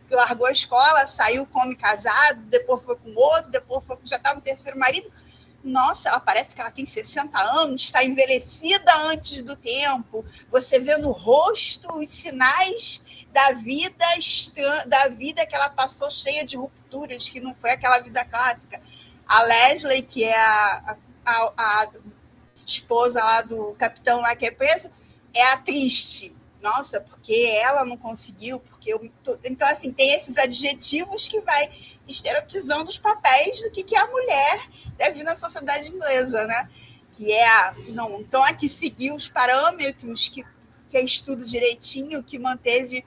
largou a escola, saiu com homem casado, depois foi com outro, depois já estava no terceiro marido. Nossa, ela parece que ela tem 60 anos, está envelhecida antes do tempo. Você vê no rosto os sinais da vida que ela passou cheia de rupturas, que não foi aquela vida clássica. A Leslie, que é a esposa lá do capitão lá que é preso, é a triste. Nossa, porque ela não conseguiu, porque então, assim, tem esses adjetivos que vai estereotizando os papéis do que a mulher deve vir na sociedade inglesa, né? Que é então aqui seguiu os parâmetros, que fez tudo direitinho, que manteve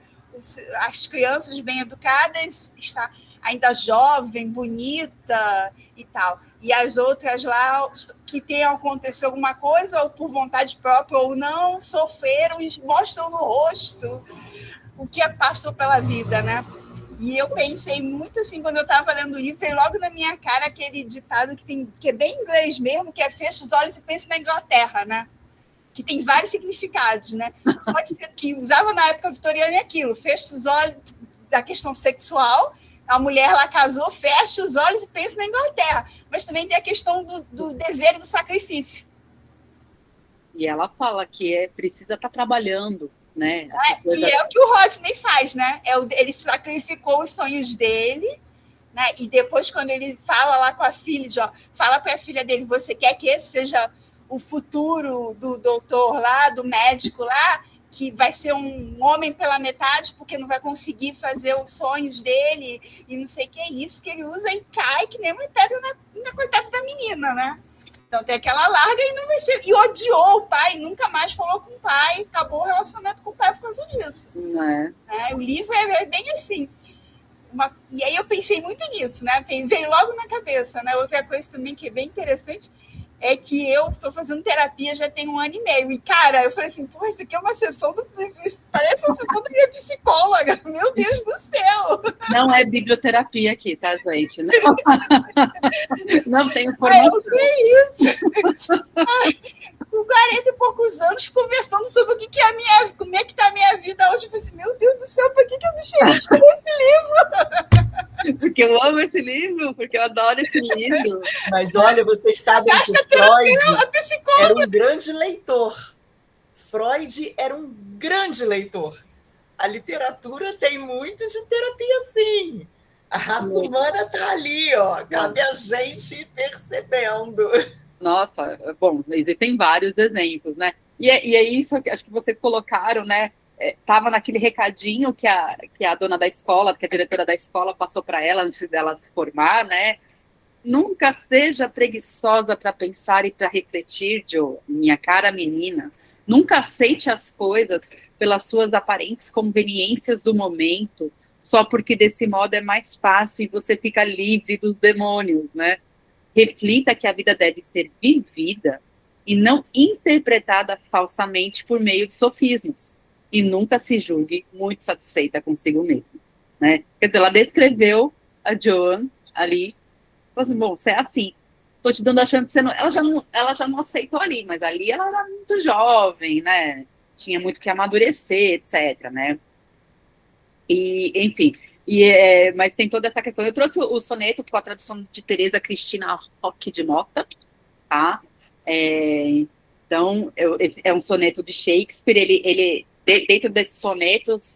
as crianças bem educadas, está ainda jovem, bonita e tal. E as outras lá, que tenham acontecido alguma coisa, ou por vontade própria ou não, sofreram e mostram no rosto o que passou pela vida, né? E eu pensei muito assim, quando eu estava lendo o livro, veio logo na minha cara aquele ditado que é bem inglês mesmo, que é fecha os olhos e pense na Inglaterra, né? Que tem vários significados, né? Pode ser que usava na época vitoriana aquilo, fecha os olhos da questão sexual, a mulher lá casou, fecha os olhos e pensa na Inglaterra. Mas também tem a questão do dever e do sacrifício. E ela fala que precisa estar trabalhando, né? E é o que o Rodney faz, né? Ele sacrificou os sonhos dele, né? E depois, quando ele fala lá com a filha, fala para a filha dele, você quer que esse seja o futuro do doutor lá, do médico lá, que vai ser um homem pela metade porque não vai conseguir fazer os sonhos dele e não sei o que é isso que ele usa e cai que nem uma pedra na coitada da menina, né? Então tem aquela larga e não vai ser... E odiou o pai, nunca mais falou com o pai, acabou o relacionamento com o pai por causa disso. O livro é bem assim. E aí eu pensei muito nisso, né? Veio logo na cabeça, né? Outra coisa também que é bem interessante é que eu estou fazendo terapia já tem 1 ano e meio. E, cara, eu falei assim, pô, isso aqui é uma sessão parece uma sessão da minha psicóloga. Meu Deus do céu! Não é biblioterapia aqui, tá, gente? Não, não tem informação. O que é isso? Com 40 e poucos anos, conversando sobre como é que tá a minha vida hoje. Eu falei assim, meu Deus do céu, por que eu me cheguei com esse livro? Porque eu amo esse livro, porque eu adoro esse livro. Mas olha, vocês sabem que Freud era um grande leitor. Freud era um grande leitor. A literatura tem muito de terapia, sim. A raça humana está ali, ó. Cabe a gente ir percebendo. Nossa, bom, existem vários exemplos, né? E é isso que acho que vocês colocaram, né? Estava naquele recadinho que a dona da escola, que a diretora da escola passou para ela antes dela se formar, né? Nunca seja preguiçosa para pensar e para refletir, Jo, minha cara menina. Nunca aceite as coisas pelas suas aparentes conveniências do momento, só porque desse modo é mais fácil e você fica livre dos demônios, né? Reflita que a vida deve ser vivida e não interpretada falsamente por meio de sofismas. E nunca se julgue muito satisfeita consigo mesma, né? Quer dizer, ela descreveu a Joan ali, falou assim, bom, você é assim, tô te dando a chance de você não... Ela já não aceitou ali, mas ali ela era muito jovem, né? Tinha muito que amadurecer, etc, né? E, enfim, mas tem toda essa questão. Eu trouxe o soneto com a tradução de Teresa Cristina Roque de Mota, tá? Então, esse é um soneto de Shakespeare, ele dentro desses sonetos,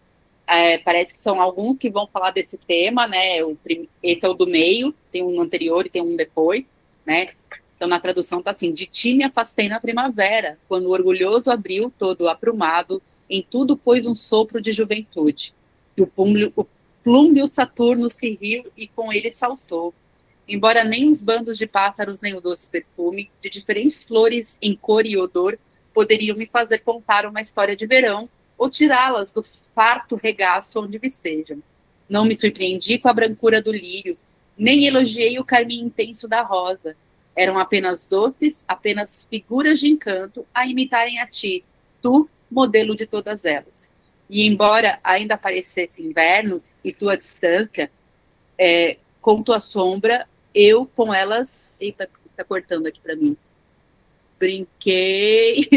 parece que são alguns que vão falar desse tema, né? Esse é o do meio, tem um anterior e tem um depois, né? Então, na tradução tá assim, de ti me afastei na primavera, quando o orgulhoso abril, todo aprumado, em tudo pôs um sopro de juventude. E o plúmbio Saturno se riu e com ele saltou. Embora nem os bandos de pássaros, nem o doce perfume, de diferentes flores em cor e odor, poderiam me fazer contar uma história de verão, ou tirá-las do farto regaço onde vicejam. Não me surpreendi com a brancura do lírio, nem elogiei o carmim intenso da rosa. Eram apenas doces, apenas figuras de encanto a imitarem a ti, tu, modelo de todas elas. E embora ainda parecesse inverno e tua distância, com tua sombra, eu com elas... Eita, tá cortando aqui para mim. Brinquei...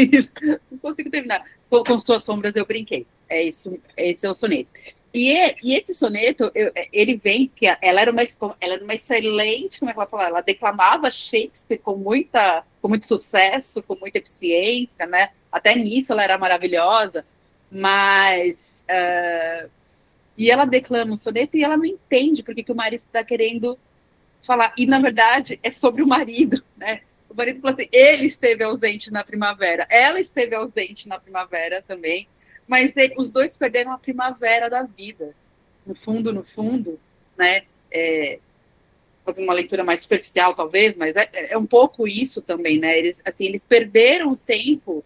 Não consigo terminar. Com suas sombras eu brinquei. Esse é o soneto. E esse soneto, ele vem, que ela era uma excelente, como é que ela fala? Ela declamava Shakespeare com muito sucesso, com muita eficiência, né? Até nisso ela era maravilhosa, mas... e ela declama um soneto e ela não entende porque que o marido está querendo falar. E, na verdade, é sobre o marido, né? O marido falou assim, ele esteve ausente na primavera, ela esteve ausente na primavera também, mas os dois perderam a primavera da vida. No fundo, né? Fazendo uma leitura mais superficial, talvez, mas é um pouco isso também, né? Eles perderam o tempo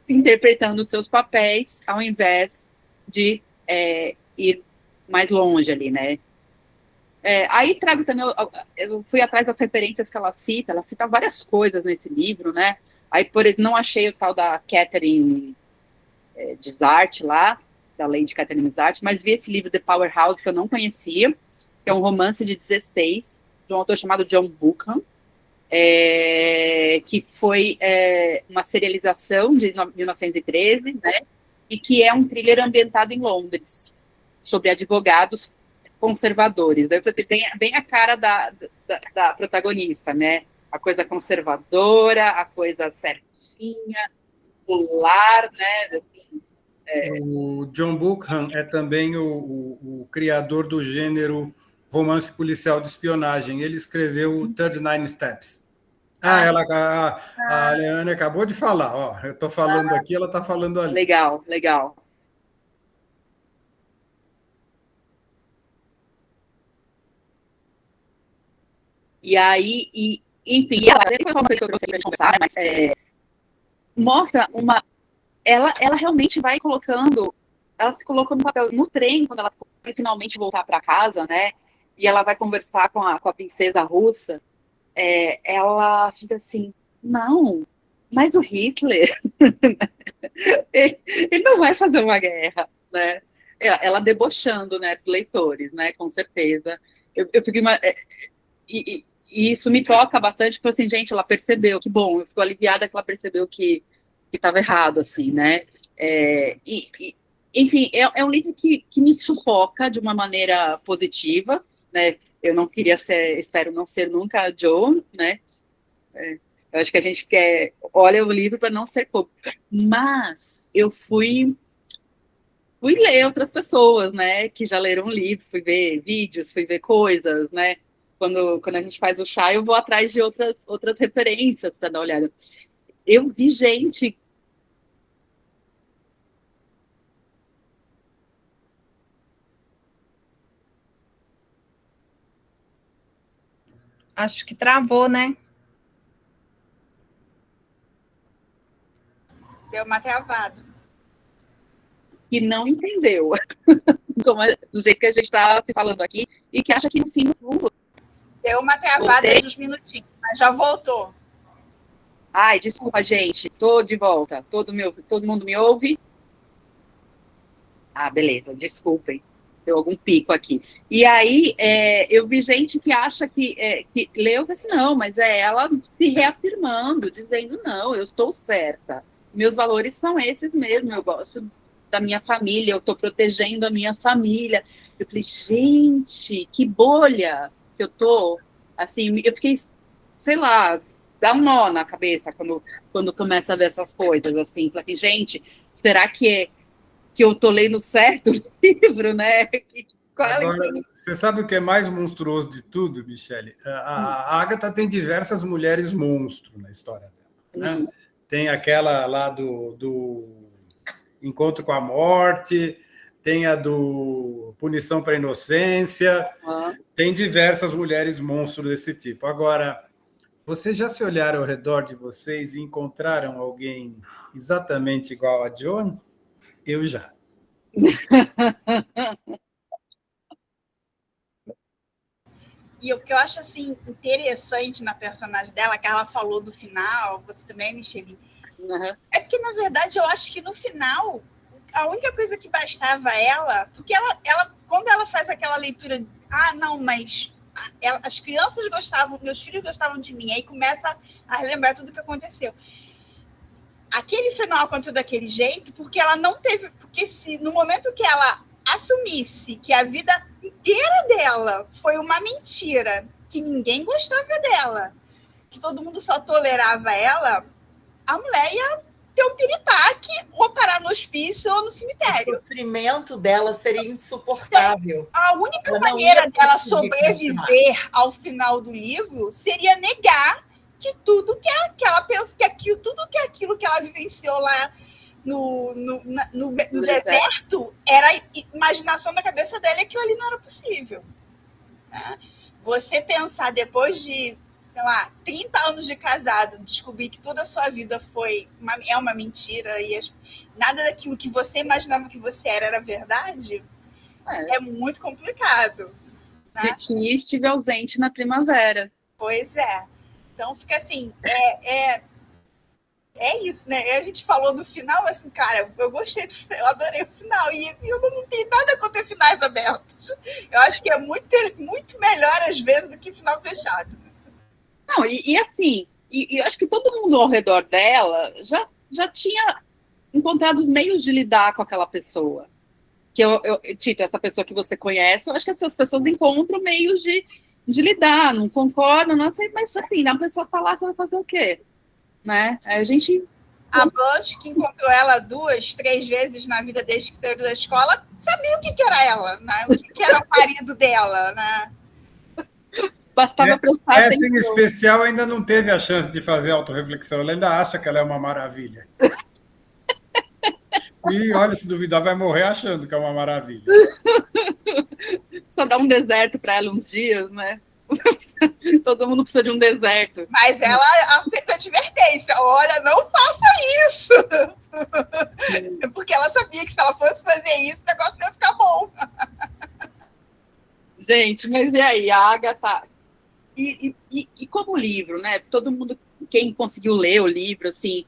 interpretando os seus papéis, ao invés de ir mais longe ali, né? Aí trago também, eu fui atrás das referências que ela cita várias coisas nesse livro, né? Aí, por exemplo, não achei o tal da Catherine Dysart lá, da Lady Catherine Dysart, mas vi esse livro, The Powerhouse, que eu não conhecia, que é um romance de 16, de um autor chamado John Buchan, que foi uma serialização de 1913, né? E que é um thriller ambientado em Londres, sobre advogados conservadores. Daí você tem bem a cara da protagonista, né? A coisa conservadora, a coisa certinha, popular, né? Assim, O John Buchan é também o criador do gênero romance policial de espionagem. Ele escreveu 39 Steps. A Leane acabou de falar. Ó, eu estou falando aqui, ela está falando ali. Legal, legal. E aí, enfim, ela foi uma coisa que eu trouxe pra gente conversar, mas mostra ela realmente vai colocando, ela se colocou no papel, no trem, quando ela vai finalmente voltar para casa, né, e ela vai conversar com a princesa russa, ela fica assim, não, mas o Hitler, ele não vai fazer uma guerra, né, ela debochando, né, dos leitores, né, com certeza, eu fico e isso me toca bastante, porque assim, gente, ela percebeu, que bom, eu fico aliviada que ela percebeu que estava errado, assim, né? Enfim, é um livro que me sufoca de uma maneira positiva, né? Eu não queria espero não ser nunca a Jo, né? Eu acho que a gente olha o livro para não ser como. Mas eu fui ler outras pessoas, né? Que já leram o livro, fui ver vídeos, fui ver coisas, né? Quando a gente faz o chá, eu vou atrás de outras referências para dar uma olhada. Eu vi gente. Acho que travou, né? Deu uma travada. Que não entendeu do jeito que a gente está se falando aqui e que acha que no fim do fundo. Deu uma travada dos minutinhos, mas já voltou. Ai, desculpa, gente. Tô de volta. Todo mundo me ouve? Ah, beleza. Desculpem. Deu algum pico aqui. E aí, eu vi gente que acha que leu e assim, não, mas ela se reafirmando, dizendo, não, eu estou certa. Meus valores são esses mesmo. Eu gosto da minha família, eu estou protegendo a minha família. Eu falei, gente, que bolha que eu tô. Assim, eu fiquei, sei lá, dá um nó na cabeça quando começa a ver essas coisas, assim. Falei assim, gente, será que eu tô lendo certo o livro, né? Agora, você sabe o que é mais monstruoso de tudo, Michele? A Agatha tem diversas mulheres monstro na história dela, né? Tem aquela lá do Encontro com a Morte, tem a do Punição para a Inocência, tem diversas mulheres monstros desse tipo. Agora, vocês já se olharam ao redor de vocês e encontraram alguém exatamente igual a Joan? Eu já. E o que eu acho assim interessante na personagem dela, que ela falou do final, você também, Michele, é porque, na verdade, eu acho que no final, a única coisa que bastava ela, porque ela quando ela faz aquela leitura, não, mas as crianças gostavam, meus filhos gostavam de mim, aí começa a relembrar tudo o que aconteceu. Aquele final aconteceu daquele jeito porque ela não teve, porque se no momento que ela assumisse que a vida inteira dela foi uma mentira, que ninguém gostava dela, que todo mundo só tolerava ela, a mulher ia ter um piripaque, ou parar no hospício ou no cemitério. O sofrimento dela seria insuportável. A única maneira dela sobreviver ao final do livro seria negar que tudo que ela pensa, tudo que aquilo que ela vivenciou lá no deserto era imaginação da cabeça dela, e aquilo ali não era possível. Né? Você pensar depois de, sei lá, 30 anos de casado, descobrir que toda a sua vida é uma mentira e nada daquilo que você imaginava que você era verdade, é muito complicado. Né? Que estive ausente na primavera. Pois é. Então fica assim, é isso, né? A gente falou do final, assim, cara, eu adorei o final, e eu não tenho nada contra finais abertos. Eu acho que é muito melhor, às vezes, do que final fechado. Não, assim, eu acho que todo mundo ao redor dela já tinha encontrado os meios de lidar com aquela pessoa. Que Tito, essa pessoa que você conhece, eu acho que essas pessoas encontram meios de lidar, não concordam, não sei, mas assim, a pessoa tá lá, você vai fazer o quê? Né? A Blanche, que encontrou ela 2, 3 vezes na vida desde que saiu da escola, sabia o que era ela, né? O que era o marido dela, né? Bastava prestar atenção. Essa em especial ainda não teve a chance de fazer autorreflexão, ela ainda acha que ela é uma maravilha. E olha, se duvidar, vai morrer achando que é uma maravilha. Só dá um deserto para ela uns dias, né? Todo mundo precisa de um deserto. Mas ela fez a advertência: olha, não faça isso! Porque ela sabia que se ela fosse fazer isso, o negócio não ia ficar bom. Gente, mas e aí, a Agatha? E como livro, né? Todo mundo, quem conseguiu ler o livro, assim.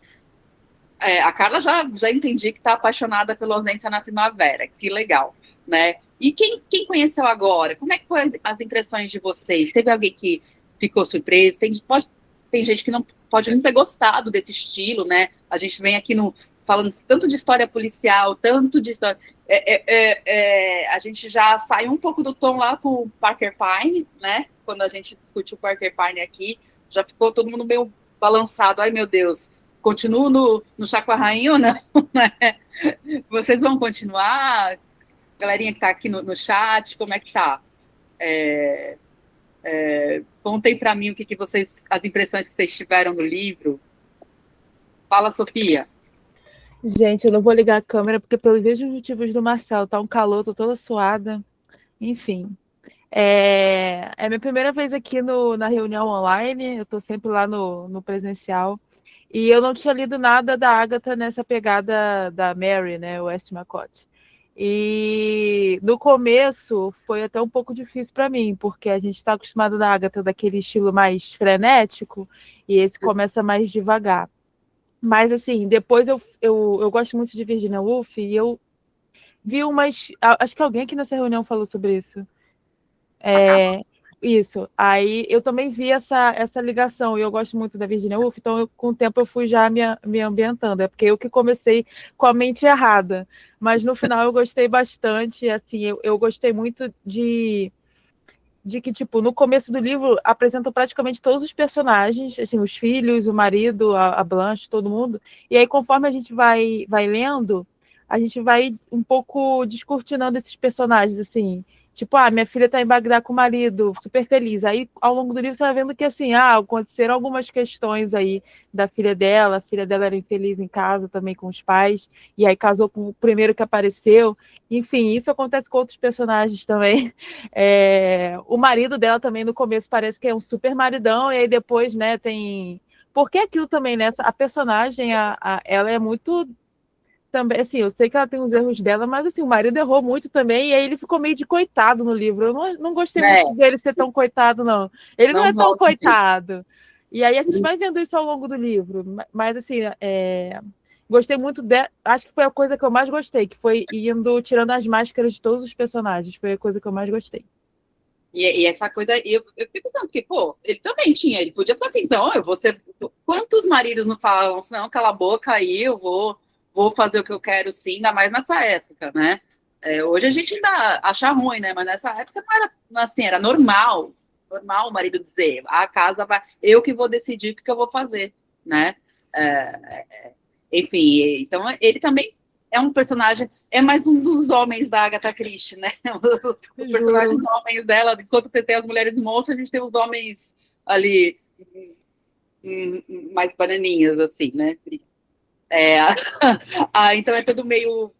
A Carla já entendi que está apaixonada pela Ausência na Primavera. Que legal, né? E quem conheceu agora? Como é que foram as impressões de vocês? Teve alguém que ficou surpreso? Tem gente que não pode não ter gostado desse estilo, né? A gente vem aqui falando tanto de história policial, tanto de história... a gente já saiu um pouco do tom lá com o Parker Pyne, né? Quando a gente discutiu o Parker Pyne aqui, já ficou todo mundo meio balançado. Ai, meu Deus, continuo no Chacoarrainho ou não? Vocês vão continuar? Galerinha que está aqui no chat, como é que tá? Contem para mim as impressões que vocês tiveram no livro. Fala, Sofia. Gente, eu não vou ligar a câmera, porque pelos mesmos motivos do Marcelo, tá um calor, tô toda suada. Enfim. É minha primeira vez aqui na reunião online, eu tô sempre lá no presencial. E eu não tinha lido nada da Agatha nessa pegada da Mary, né, Westmacott. E no começo foi até um pouco difícil para mim, porque a gente está acostumado da Agatha daquele estilo mais frenético, e esse começa mais devagar. Mas, assim, depois eu gosto muito de Virginia Woolf, e eu vi acho que alguém aqui nessa reunião falou sobre isso. Isso. Aí eu também vi essa ligação, e eu gosto muito da Virginia Woolf, então com o tempo eu fui já me ambientando. É porque eu que comecei com a mente errada. Mas no final eu gostei bastante, assim, eu gostei muito de que, tipo, no começo do livro apresentam praticamente todos os personagens, assim, os filhos, o marido, a Blanche, todo mundo. E aí, conforme a gente vai lendo, a gente vai um pouco descortinando esses personagens, assim. Tipo, minha filha tá em Bagdá com o marido, super feliz. Aí, ao longo do livro, você vai vendo que, assim, aconteceram algumas questões aí da filha dela. A filha dela era infeliz em casa também com os pais. E aí casou com o primeiro que apareceu. Enfim, isso acontece com outros personagens também. O marido dela também, no começo, parece que é um super maridão. E aí, depois, né, tem... Porque aquilo também, né? A personagem, ela é muito... Também, assim, eu sei que ela tem os erros dela, mas assim, o marido errou muito também, e aí ele ficou meio de coitado no livro. Eu não gostei muito dele ser tão coitado, não. Ele não é tão coitado. E aí a gente vai vendo isso ao longo do livro. Mas, assim, gostei muito acho que foi a coisa que eu mais gostei, que foi tirando as máscaras de todos os personagens. Foi a coisa que eu mais gostei. E essa coisa, eu fiquei pensando, porque, pô, ele também ele podia falar assim, então, eu vou ser... Quantos maridos não falam, não, cala a boca aí, eu vou fazer o que eu quero, sim, ainda mais nessa época, né? Hoje a gente ainda acha ruim, né? Mas nessa época não era assim, era normal o marido dizer, a casa vai, eu que vou decidir o que eu vou fazer, né? enfim, então ele também é um personagem, é mais um dos homens da Agatha Christie, né? Os personagens homens dela, enquanto você tem as mulheres monstros, a gente tem os homens ali mais bananinhas, assim, né? Então é tudo meio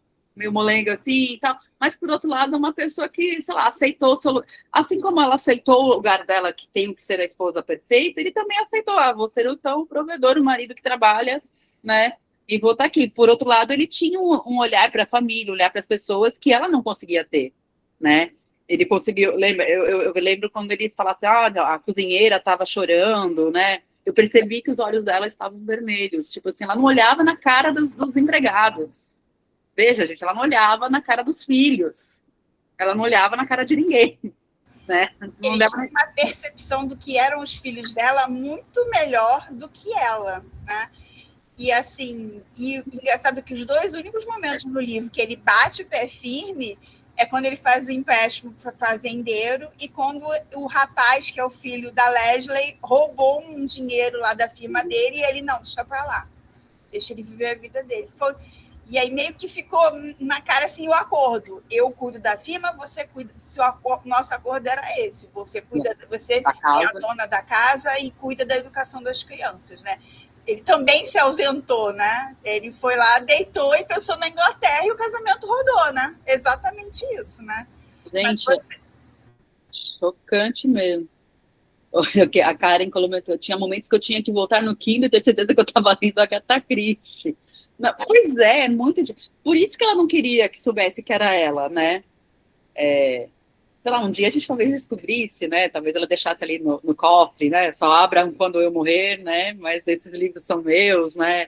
molenga assim e tal, mas por outro lado é uma pessoa que, sei lá, aceitou, assim como ela aceitou o lugar dela, que tem que ser a esposa perfeita, ele também aceitou, vou ser o provedor, o marido que trabalha, né, e vou estar aqui. Por outro lado, ele tinha um olhar para a família, olhar para as pessoas que ela não conseguia ter, né, ele conseguiu, eu lembro quando ele falasse, a cozinheira estava chorando, né, eu percebi que os olhos dela estavam vermelhos, tipo assim, ela não olhava na cara dos empregados. Veja, gente, ela não olhava na cara dos filhos. Ela não olhava na cara de ninguém, né? Não Ele tinha uma percepção do que eram os filhos dela muito melhor do que ela, né? E assim, engraçado que os 2 únicos momentos no livro que ele bate o pé firme é quando ele faz o empréstimo para fazendeiro e quando o rapaz, que é o filho da Leslie, roubou um dinheiro lá da firma dele e ele, não, deixa para lá. Deixa ele viver a vida dele. E aí meio que ficou na cara assim o acordo. Eu cuido da firma, você cuida. Nosso acordo era esse. Você cuida, você é a dona da casa e cuida da educação das crianças, né? Ele também se ausentou, né? Ele foi lá, deitou e pensou na Inglaterra e o casamento rodou, né? Exatamente isso, né? Gente, chocante mesmo. A Karen comentou, tinha momentos que eu tinha que voltar no Kindle e ter certeza que eu estava lendo a Agatha Christie. Não, pois é muito. Por isso que ela não queria que soubesse que era ela, né? Sei lá, um dia a gente talvez descobrisse, né? Talvez ela deixasse ali no cofre, né? Só abra quando eu morrer, né? Mas esses livros são meus, né?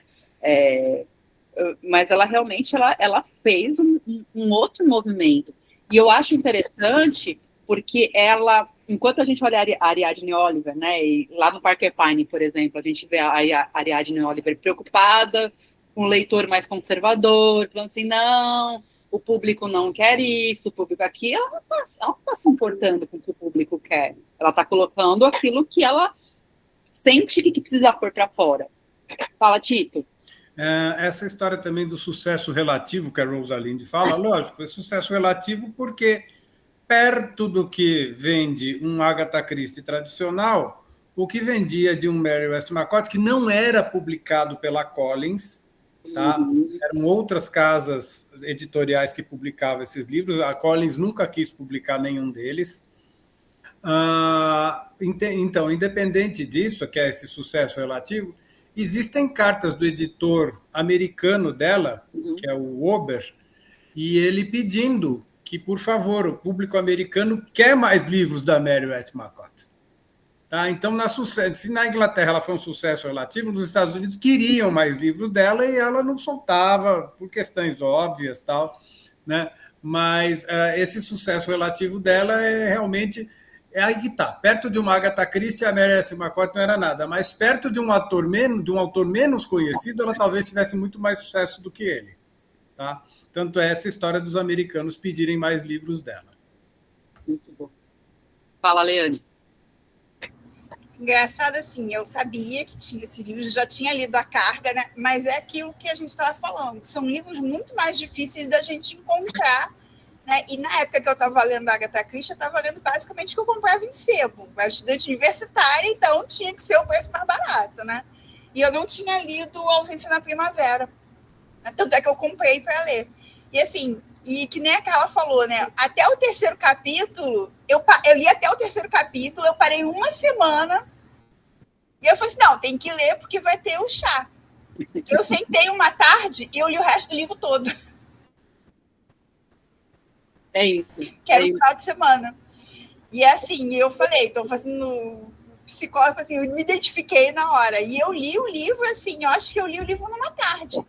Mas ela realmente ela fez um outro movimento. E eu acho interessante porque ela, enquanto a gente olha a Ariadne Oliver, né? E lá no Parker Pine, por exemplo, a gente vê a Ariadne Oliver preocupada, um leitor mais conservador, falando assim, não, o público não quer isso, o público aqui, ela não está se importando com o que o público quer. Ela está colocando aquilo que ela sente que precisa pôr para fora. Fala, Tito. Essa história também do sucesso relativo que a Rosalind fala, lógico, é sucesso relativo porque perto do que vende um Agatha Christie tradicional, o que vendia de um Mary Westmacott, que não era publicado pela Collins, tá? Eram outras casas editoriais que publicavam esses livros, a Collins nunca quis publicar nenhum deles. Então, independente disso, que é esse sucesso relativo, existem cartas do editor americano dela, que é o Ober, e ele pedindo que, por favor, o público americano quer mais livros da Mary Westmacott. Tá? Então, se na Inglaterra ela foi um sucesso relativo, nos Estados Unidos queriam mais livros dela e ela não soltava por questões óbvias, tal, né? Mas esse sucesso relativo dela realmente aí que está. Perto de uma Agatha Christie, a Mary Westmacott não era nada, mas perto de um autor menos conhecido, ela talvez tivesse muito mais sucesso do que ele. Tá? Tanto é essa história dos americanos pedirem mais livros dela. Muito bom. Fala, Leane. Engraçado assim, eu sabia que tinha esse livro, já tinha lido A Carga, né? Mas é aquilo que a gente estava falando. São livros muito mais difíceis da gente encontrar, né? E na época que eu estava lendo a Agatha Christie, eu estava lendo basicamente o que eu comprava em sebo. Eu era estudante universitária, então tinha que ser o preço mais barato, né? E eu não tinha lido Ausência na Primavera. Tanto é que eu comprei para ler. E assim, e que nem a Carla falou, né? Até o 3º capítulo, eu li até o 3º capítulo, eu parei uma semana e eu falei assim, não, tem que ler porque vai ter o chá. Eu sentei uma tarde e eu li o resto do livro todo. É isso. Que era o final de semana. E assim, eu falei, estou fazendo psicóloga, assim, eu me identifiquei na hora. E eu li o livro, assim, eu acho que eu li o livro numa tarde.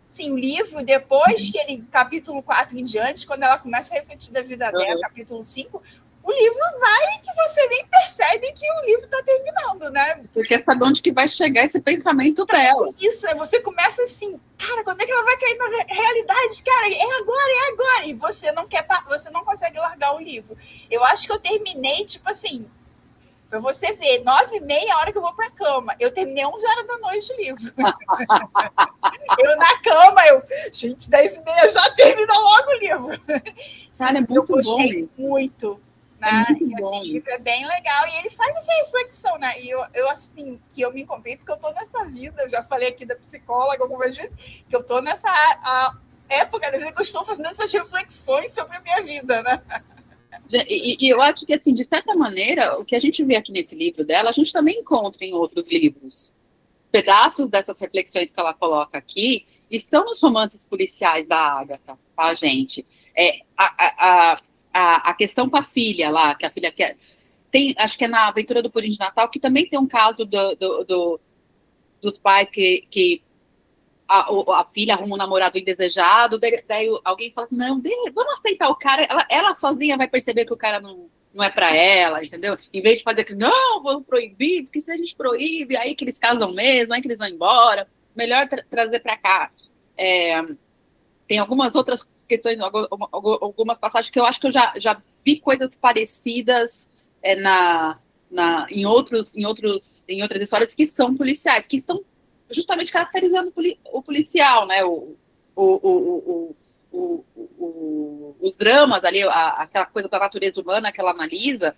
Sim, o livro, depois que ele, capítulo 4 em diante, quando ela começa a refletir da vida dela, capítulo 5, o livro vai que você nem percebe que o livro está terminando, né? Você quer saber onde que vai chegar esse pensamento dela. Isso, né? Você começa assim, cara, quando é que ela vai cair na realidade? Cara, é agora. E você não consegue largar o livro. Eu acho que eu terminei, tipo assim, para você ver, 9h30, a hora que eu vou para a cama. Eu terminei 11 horas da noite o livro. Eu na cama, gente, 10h30 já termina logo o livro. Cara, é muito eu gostei bom. muito. Né? É muito e, assim, bom. o livro é bem legal e ele faz essa reflexão, né? E eu acho assim, que eu me encontrei porque eu tô nessa vida, eu já falei aqui da psicóloga algumas vezes, que eu tô nessa época da vida que eu estou fazendo essas reflexões sobre a minha vida, né? E eu acho que, assim, de certa maneira, o que a gente vê aqui nesse livro dela, a gente também encontra em outros livros. Pedaços dessas reflexões que ela coloca aqui estão nos romances policiais da Agatha, tá, gente? A questão com a filha lá, que a filha quer... Tem, acho que é na Aventura do Pudim de Natal, que também tem um caso dos pais que a filha arruma um namorado indesejado, daí alguém fala assim, não, vamos aceitar o cara, ela sozinha vai perceber que o cara não é para ela, entendeu? Em vez de fazer que, não, vamos proibir, porque se a gente proíbe, aí que eles casam mesmo, aí que eles vão embora, melhor trazer para cá. Tem algumas outras questões, algumas passagens que eu acho que eu já vi coisas parecidas em outras histórias que são policiais, que estão justamente caracterizando o policial, né? Os dramas ali, aquela coisa da natureza humana que ela analisa,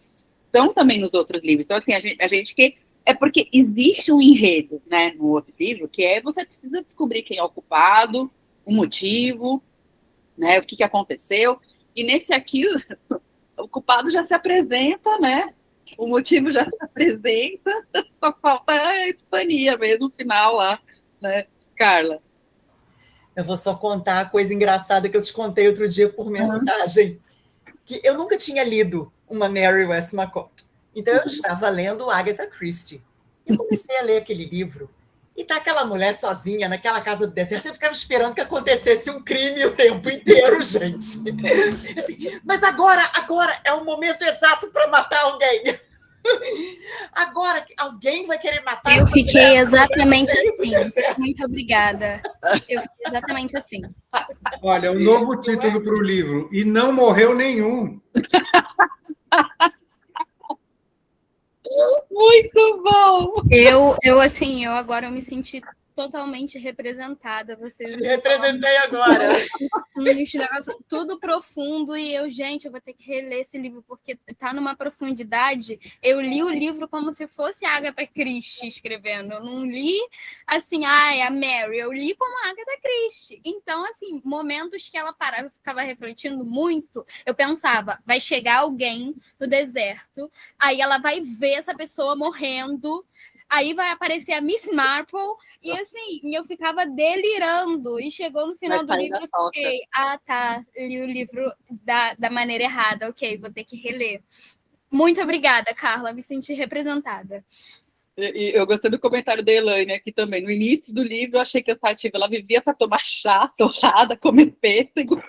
estão também nos outros livros. Então, assim, a gente que... É porque existe um enredo, né, no outro livro, que é você precisa descobrir quem é o culpado, o motivo, né, o que aconteceu. E nesse aqui, o culpado já se apresenta, né? O motivo já se apresenta, só falta a epifania mesmo, no final lá, né, Carla? Eu vou só contar a coisa engraçada que eu te contei outro dia por mensagem, que eu nunca tinha lido uma Mary Westmacott. Então, eu estava lendo Agatha Christie. Eu comecei a ler aquele livro, e tá aquela mulher sozinha naquela casa do deserto. Eu ficava esperando que acontecesse um crime o tempo inteiro, gente. Assim, mas agora é o momento exato para matar alguém. Agora alguém vai querer matar. Eu fiquei exatamente assim. Muito obrigada. Eu fiquei exatamente assim. Olha, um novo título para o livro. E não morreu nenhum. Muito bom! Eu agora eu me senti totalmente representada. Vocês me representei agora. Um negócio tudo profundo e eu vou ter que reler esse livro porque tá numa profundidade. Eu li o livro como se fosse a Agatha Christie escrevendo. Eu não li assim, a Mary. Eu li como a Agatha Christie. Então, assim, momentos que ela parava e ficava refletindo muito, eu pensava, vai chegar alguém no deserto, aí ela vai ver essa pessoa morrendo, aí vai aparecer a Miss Marple, e assim, eu ficava delirando, e chegou no final do livro e fiquei, tá, li o livro da maneira errada, ok, vou ter que reler. Muito obrigada, Carla, me senti representada. E eu gostei do comentário da Elaine aqui também. No início do livro, eu achei que a Sativa ela vivia para tomar chá, torrada, comer pêssego.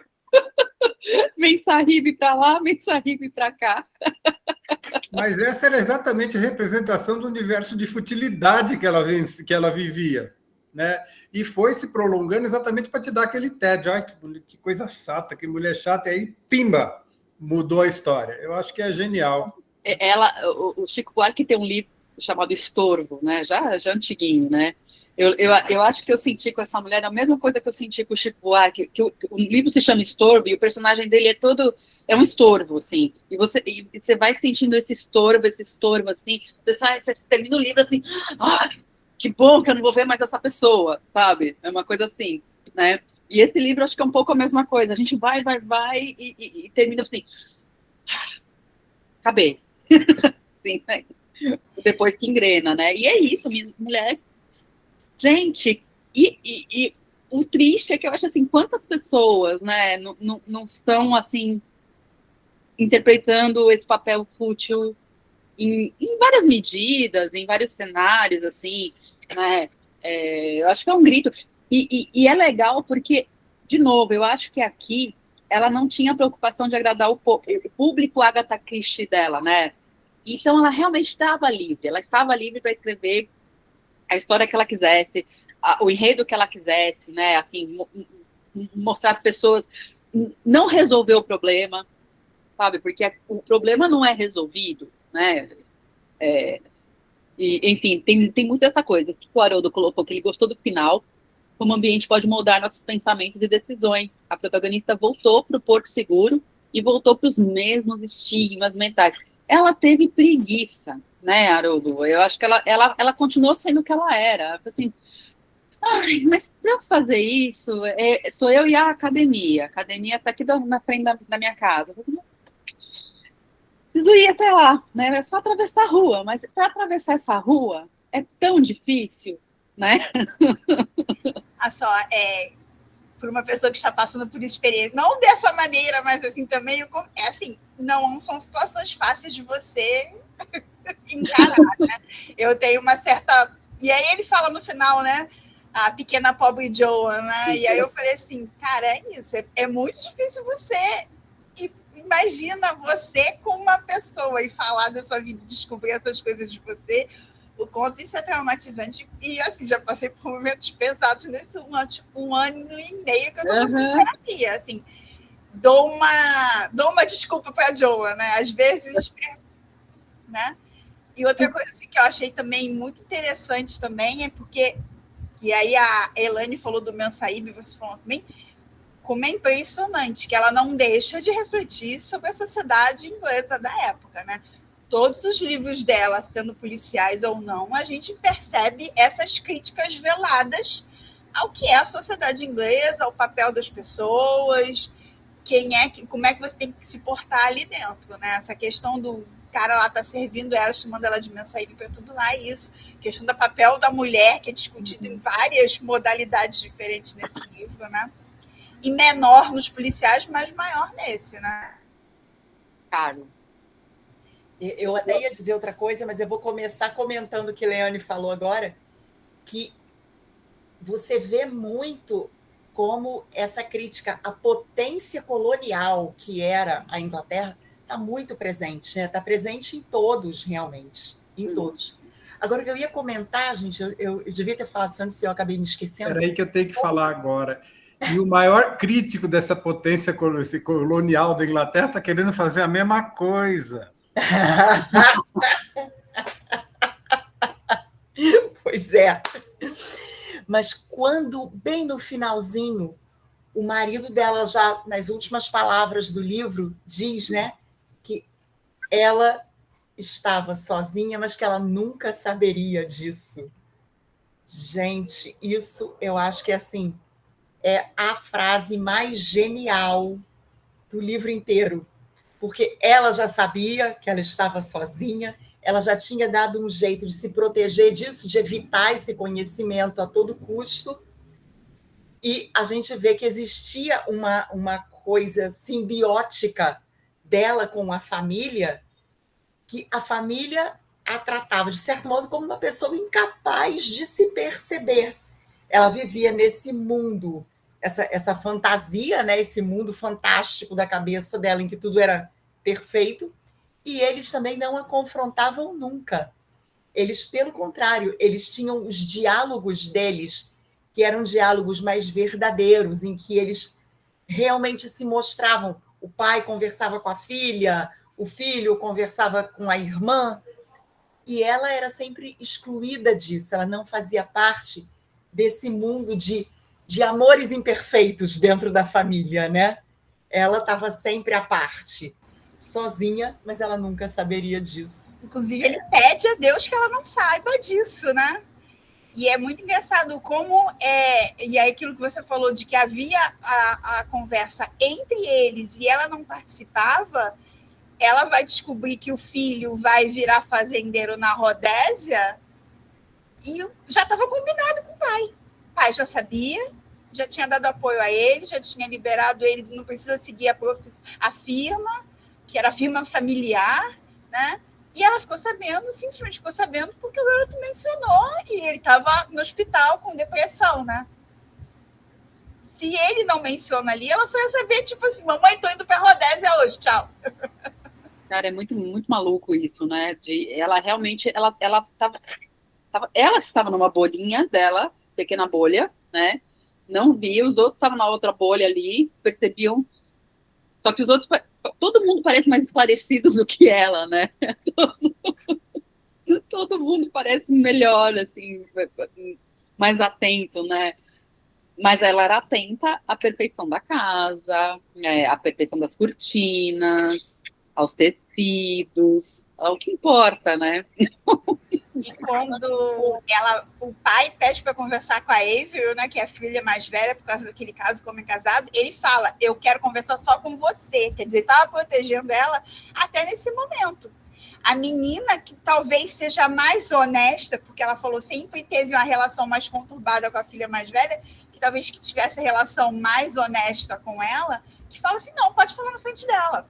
Mensarribe para lá, mensarribe para cá. Mas essa era exatamente a representação do universo de futilidade que ela vivia, né? E foi se prolongando exatamente para te dar aquele tédio. Ai, que coisa chata, que mulher chata. E aí, pimba, mudou a história. Eu acho que é genial. O Chico Buarque tem um livro chamado Estorvo, né? Já antiguinho, né? Eu acho que eu senti com essa mulher a mesma coisa que eu senti com o Chico Buarque, que o livro se chama Estorvo e o personagem dele é um estorvo, assim, e você vai sentindo esse estorvo, assim, você termina o livro assim, que bom que eu não vou ver mais essa pessoa, sabe? É uma coisa assim, né? E esse livro acho que é um pouco a mesma coisa, a gente vai e termina assim, acabei. Assim, né? Depois que engrena, né? E é isso, minhas mulheres. Gente, e o triste é que eu acho assim, quantas pessoas, né, não estão assim interpretando esse papel fútil em várias medidas, em vários cenários, assim, né? Eu acho que é um grito. E é legal porque, de novo, eu acho que aqui ela não tinha preocupação de agradar o público Agatha Christie dela, né? Então ela realmente estava livre. Ela estava livre para escrever a história que ela quisesse, o enredo que ela quisesse, né? Assim, mostrar para pessoas, não resolver o problema, sabe? Porque o problema não é resolvido, né? Enfim, tem muito essa coisa que o Haroldo colocou, que ele gostou do final, como o ambiente pode moldar nossos pensamentos e decisões. A protagonista voltou para o porto seguro e voltou para os mesmos estigmas mentais. Ela teve preguiça, né, Haroldo? Eu acho que ela continuou sendo o que ela era. Assim, ai, mas para eu fazer isso, sou eu e a academia. A academia está aqui na frente da minha casa. Eu falei, preciso ir até lá, né? É só atravessar a rua, mas para atravessar essa rua é tão difícil, né? Por uma pessoa que está passando por experiência, não dessa maneira, mas assim também, assim, não são situações fáceis de você encarar, né? Eu tenho uma certa... E aí ele fala no final, né? A pequena pobre Joan, né? E aí eu falei assim, cara, é isso, é muito difícil você... Imagina você com uma pessoa e falar da sua vida, descobrir essas coisas de você, o quanto isso é traumatizante. E assim, já passei por momentos pesados nesse um ano e meio que eu estou fazendo terapia. Assim, dou uma desculpa para a Joa, né? Às vezes, né? E outra coisa assim, que eu achei também muito interessante também é porque, e aí a Elaine falou do Mensaíbe, você falou também, como é impressionante que ela não deixa de refletir sobre a sociedade inglesa da época, né? Todos os livros dela, sendo policiais ou não, a gente percebe essas críticas veladas ao que é a sociedade inglesa, ao papel das pessoas, como é que você tem que se portar ali dentro, né? Essa questão do cara lá tá servindo ela, chamando ela de Mensaíbe para tudo lá, isso. A questão do papel da mulher, que é discutido em várias modalidades diferentes nesse livro, né? E menor nos policiais, mas maior nesse, né? Claro. Eu até ia dizer outra coisa, mas eu vou começar comentando o que Leane falou agora, que você vê muito como essa crítica à potência colonial que era a Inglaterra está muito presente, né? Está presente em todos, realmente, em todos. Agora, o que eu ia comentar, gente, eu devia ter falado isso antes e eu acabei me esquecendo. Espera aí que eu tenho que falar agora. E o maior crítico dessa potência colonial da Inglaterra está querendo fazer a mesma coisa. Pois é. Mas quando, bem no finalzinho, o marido dela já, nas últimas palavras do livro, diz, né, que ela estava sozinha, mas que ela nunca saberia disso. Gente, isso eu acho que assim, é a frase mais genial do livro inteiro. Porque ela já sabia que ela estava sozinha, ela já tinha dado um jeito de se proteger disso, de evitar esse conhecimento a todo custo, e a gente vê que existia uma coisa simbiótica dela com a família, que a família a tratava, de certo modo, como uma pessoa incapaz de se perceber. Ela vivia nesse mundo, essa fantasia, né, esse mundo fantástico da cabeça dela, em que tudo era perfeito, e eles também não a confrontavam nunca. Eles, pelo contrário, eles tinham os diálogos deles, que eram diálogos mais verdadeiros, em que eles realmente se mostravam. O pai conversava com a filha, o filho conversava com a irmã, e ela era sempre excluída disso, ela não fazia parte desse mundo de amores imperfeitos dentro da família, né? Ela estava sempre à parte, sozinha, mas ela nunca saberia disso. Inclusive, ele pede a Deus que ela não saiba disso, né? E é muito engraçado como e aí aquilo que você falou de que havia a conversa entre eles e ela não participava, ela vai descobrir que o filho vai virar fazendeiro na Rodésia e já estava combinado com o pai. O pai já sabia, já tinha dado apoio a ele, já tinha liberado ele, não precisa seguir a firma, que era a firma familiar, né? E ela ficou sabendo, simplesmente ficou sabendo, porque o garoto mencionou e ele estava no hospital com depressão, né? Se ele não menciona ali, ela só ia saber, tipo assim, mamãe, tô indo para a Rodésia hoje, tchau. Cara, é muito, muito maluco isso, né? Ela realmente, ela estava numa bolinha dela, pequena bolha, né? Não via, os outros estavam na outra bolha ali, percebiam. Só que os outros, todo mundo parece mais esclarecido do que ela, né? Todo mundo parece melhor, assim, mais atento, né? Mas ela era atenta à perfeição da casa, à perfeição das cortinas, aos tecidos, ao que importa, né? E quando o pai pede para conversar com a Avery, né, que é a filha mais velha, por causa daquele caso com homem casado, ele fala, eu quero conversar só com você. Quer dizer, estava protegendo ela até nesse momento. A menina, que talvez seja mais honesta, porque ela falou sempre teve uma relação mais conturbada com a filha mais velha, que talvez que tivesse a relação mais honesta com ela, que fala assim, não, pode falar na frente dela.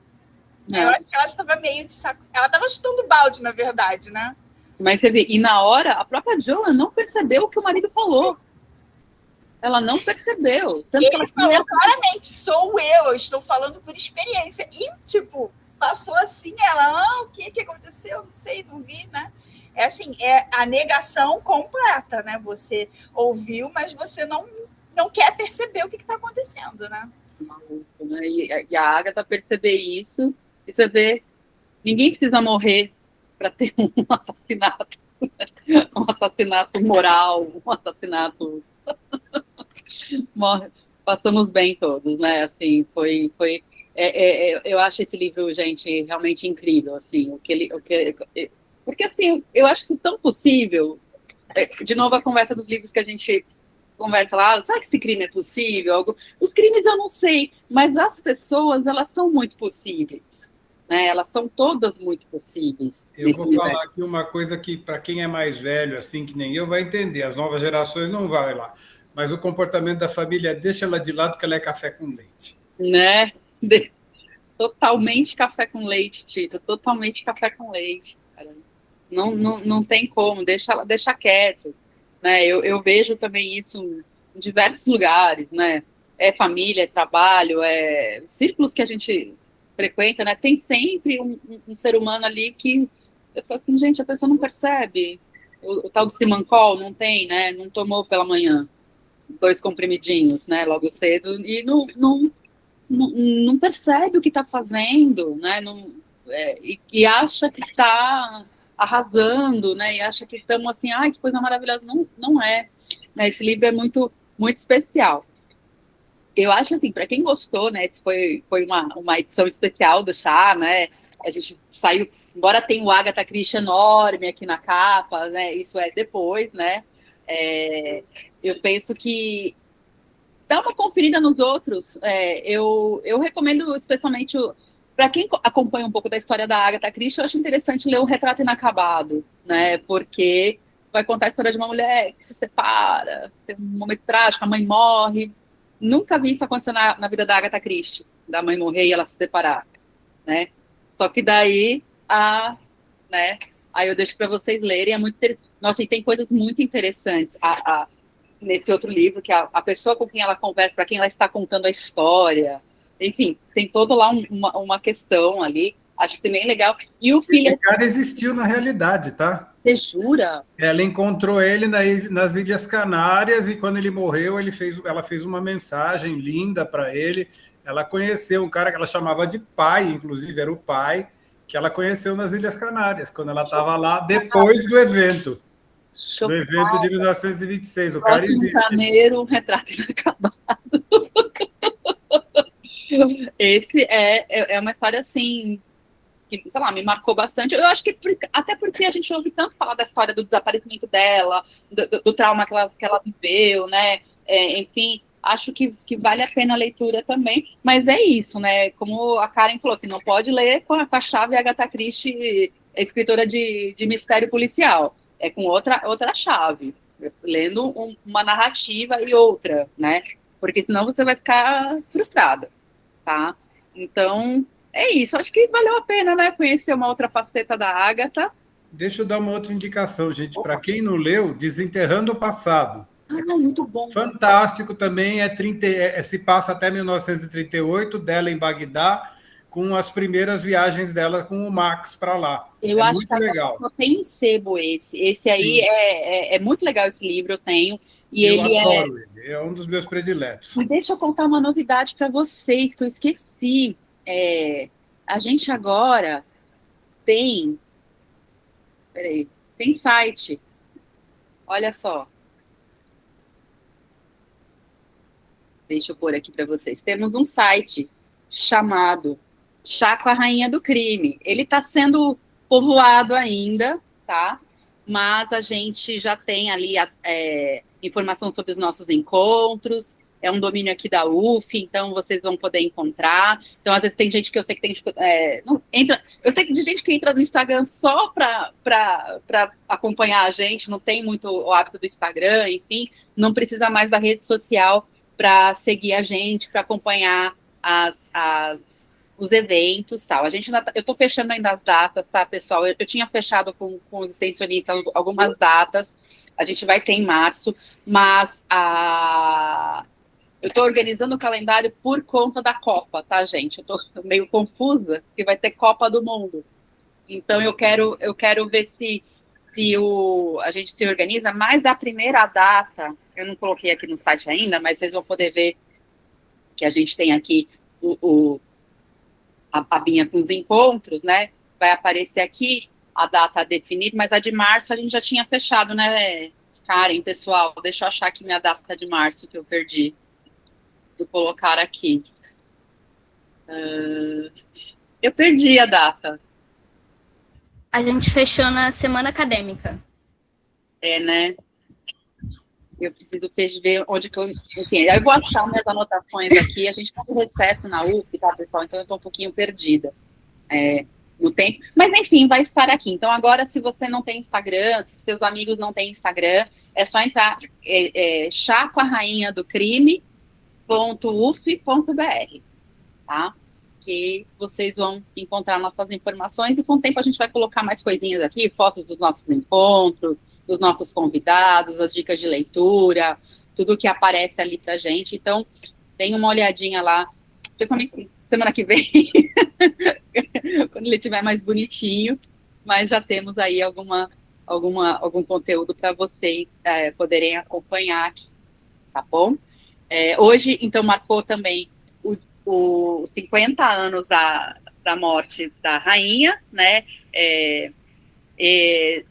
Eu acho que ela estava meio de saco... Ela estava chutando balde, na verdade, né? Mas você vê, e na hora, a própria Joan não percebeu o que o marido falou. Sim. Ela não percebeu. Tanto ele falou claramente, sou eu estou falando por experiência. E, tipo, passou assim, ela, o que aconteceu? Não sei, não vi, né? É assim, é a negação completa, né? Você ouviu, mas você não quer perceber o que está acontecendo, né? Maluco, né? E a Agatha perceber isso, e você vê, ninguém precisa morrer para ter um assassinato. Um assassinato moral, um assassinato... Passamos bem todos, né? Assim, foi eu acho esse livro, gente, realmente incrível, assim, porque assim, eu acho isso tão possível. De novo a conversa dos livros que a gente conversa lá, será que esse crime é possível? Os crimes eu não sei, mas as pessoas, elas são muito possíveis, né? Elas são todas muito possíveis. Eu vou falar aqui uma coisa que, para quem é mais velho, assim que nem eu, vai entender. As novas gerações não vão lá. Mas o comportamento da família, deixa ela de lado, que ela é café com leite. Né? Totalmente café com leite, Tito. Totalmente café com leite. Cara. Não tem como, deixa quieto. Né? Eu vejo também isso em diversos lugares, né? É família, é trabalho, é círculos que a gente frequenta, né? Tem sempre um ser humano ali que eu falo assim, gente, a pessoa não percebe. O tal do Simancol não tem, né? Não tomou pela manhã 2 comprimidinhos, né? Logo cedo e não percebe o que está fazendo, né? E acha que está arrasando, né? E acha que estamos assim, ai, que coisa maravilhosa. Não é. Né? Esse livro é muito, muito especial. Eu acho assim, para quem gostou, né? Esse foi uma edição especial do Chá, né? A gente saiu, embora tenha o Agatha Christie enorme aqui na capa, né? Isso é depois, né? Eu penso que dá uma conferida nos outros. Eu recomendo especialmente para quem acompanha um pouco da história da Agatha Christie, eu acho interessante ler O Retrato Inacabado, né? Porque vai contar a história de uma mulher que se separa, tem um momento trágico, a mãe morre. Nunca vi isso acontecer na vida da Agatha Christie, da mãe morrer e ela se separar, né? Só que daí, né? Aí eu deixo para vocês lerem, é muito interessante. Nossa, e tem coisas muito interessantes nesse outro livro, que a pessoa com quem ela conversa, para quem ela está contando a história, enfim, tem toda lá uma questão ali, acho que é bem legal. E o filho... Esse cara existiu na realidade, tá? Você jura? Ela encontrou ele nas Ilhas Canárias e quando ele morreu, ela fez uma mensagem linda para ele. Ela conheceu um cara que ela chamava de pai, inclusive era o pai, que ela conheceu nas Ilhas Canárias, quando ela estava lá depois do evento. Do evento de 1926. O cara existe. Janeiro, um retrato inacabado. Esse é uma história assim que, sei lá, me marcou bastante. Eu acho que até porque a gente ouve tanto falar da história do desaparecimento dela, do trauma que ela viveu, né? Enfim, acho que vale a pena a leitura também. Mas é isso, né? Como a Karen falou, assim, não pode ler com a chave Agatha Christie, escritora de mistério policial. É com outra chave, lendo uma narrativa e outra, né? Porque senão você vai ficar frustrada, tá? Então, é isso. Acho que valeu a pena, né? Conhecer uma outra faceta da Agatha. Deixa eu dar uma outra indicação, gente. Para quem não leu, Desenterrando o Passado. Muito bom. Fantástico também. Se passa até 1938, dela em Bagdá, com as primeiras viagens dela com o Max para lá. Eu acho muito que legal. Tem em sebo esse. Esse aí é muito legal, esse livro, eu tenho. E eu adoro ele. É um dos meus prediletos. Mas deixa eu contar uma novidade para vocês, que eu esqueci. A gente agora tem... Peraí. Tem site. Olha só. Deixa eu pôr aqui para vocês. Temos um site chamado Chá com a Rainha do Crime. Ele está sendo povoado ainda, tá? Mas a gente já tem ali informação sobre os nossos encontros. É um domínio aqui da UF, então vocês vão poder encontrar. Então, às vezes, tem gente que eu sei que tem... eu sei que de gente que entra no Instagram só para acompanhar a gente, não tem muito o hábito do Instagram, enfim, não precisa mais da rede social para seguir a gente, para acompanhar os eventos, tal. Eu estou fechando ainda as datas, tá, pessoal? Eu tinha fechado com os extensionistas algumas datas, a gente vai ter em março, mas eu estou organizando o calendário por conta da Copa, tá, gente? Eu estou meio confusa, porque vai ter Copa do Mundo. Então, eu quero ver se a gente se organiza, mas a primeira data, eu não coloquei aqui no site ainda, mas vocês vão poder ver que a gente tem aqui a abinha com os encontros, né? Vai aparecer aqui a data a definir, mas a de março a gente já tinha fechado, né, Karen, pessoal? Deixa eu achar aqui minha data de março, que eu perdi. Vou colocar aqui. Eu perdi a data. A gente fechou na semana acadêmica. Né? Eu preciso ver onde que eu... Enfim, aí eu vou achar minhas anotações aqui. A gente está com recesso na UF, tá, pessoal? Então, eu estou um pouquinho perdida no tempo. Mas, enfim, vai estar aqui. Então, agora, se você não tem Instagram, se seus amigos não têm Instagram, é só entrar chá com a rainha do crime.uf.br, tá? Que vocês vão encontrar nossas informações e com o tempo a gente vai colocar mais coisinhas aqui, fotos dos nossos encontros, dos nossos convidados, as dicas de leitura, tudo que aparece ali pra gente. Então, tem uma olhadinha lá, principalmente semana que vem, quando ele estiver mais bonitinho, mas já temos aí algum conteúdo para vocês poderem acompanhar aqui, tá bom? Hoje, então, marcou também os 50 anos da morte da rainha, né?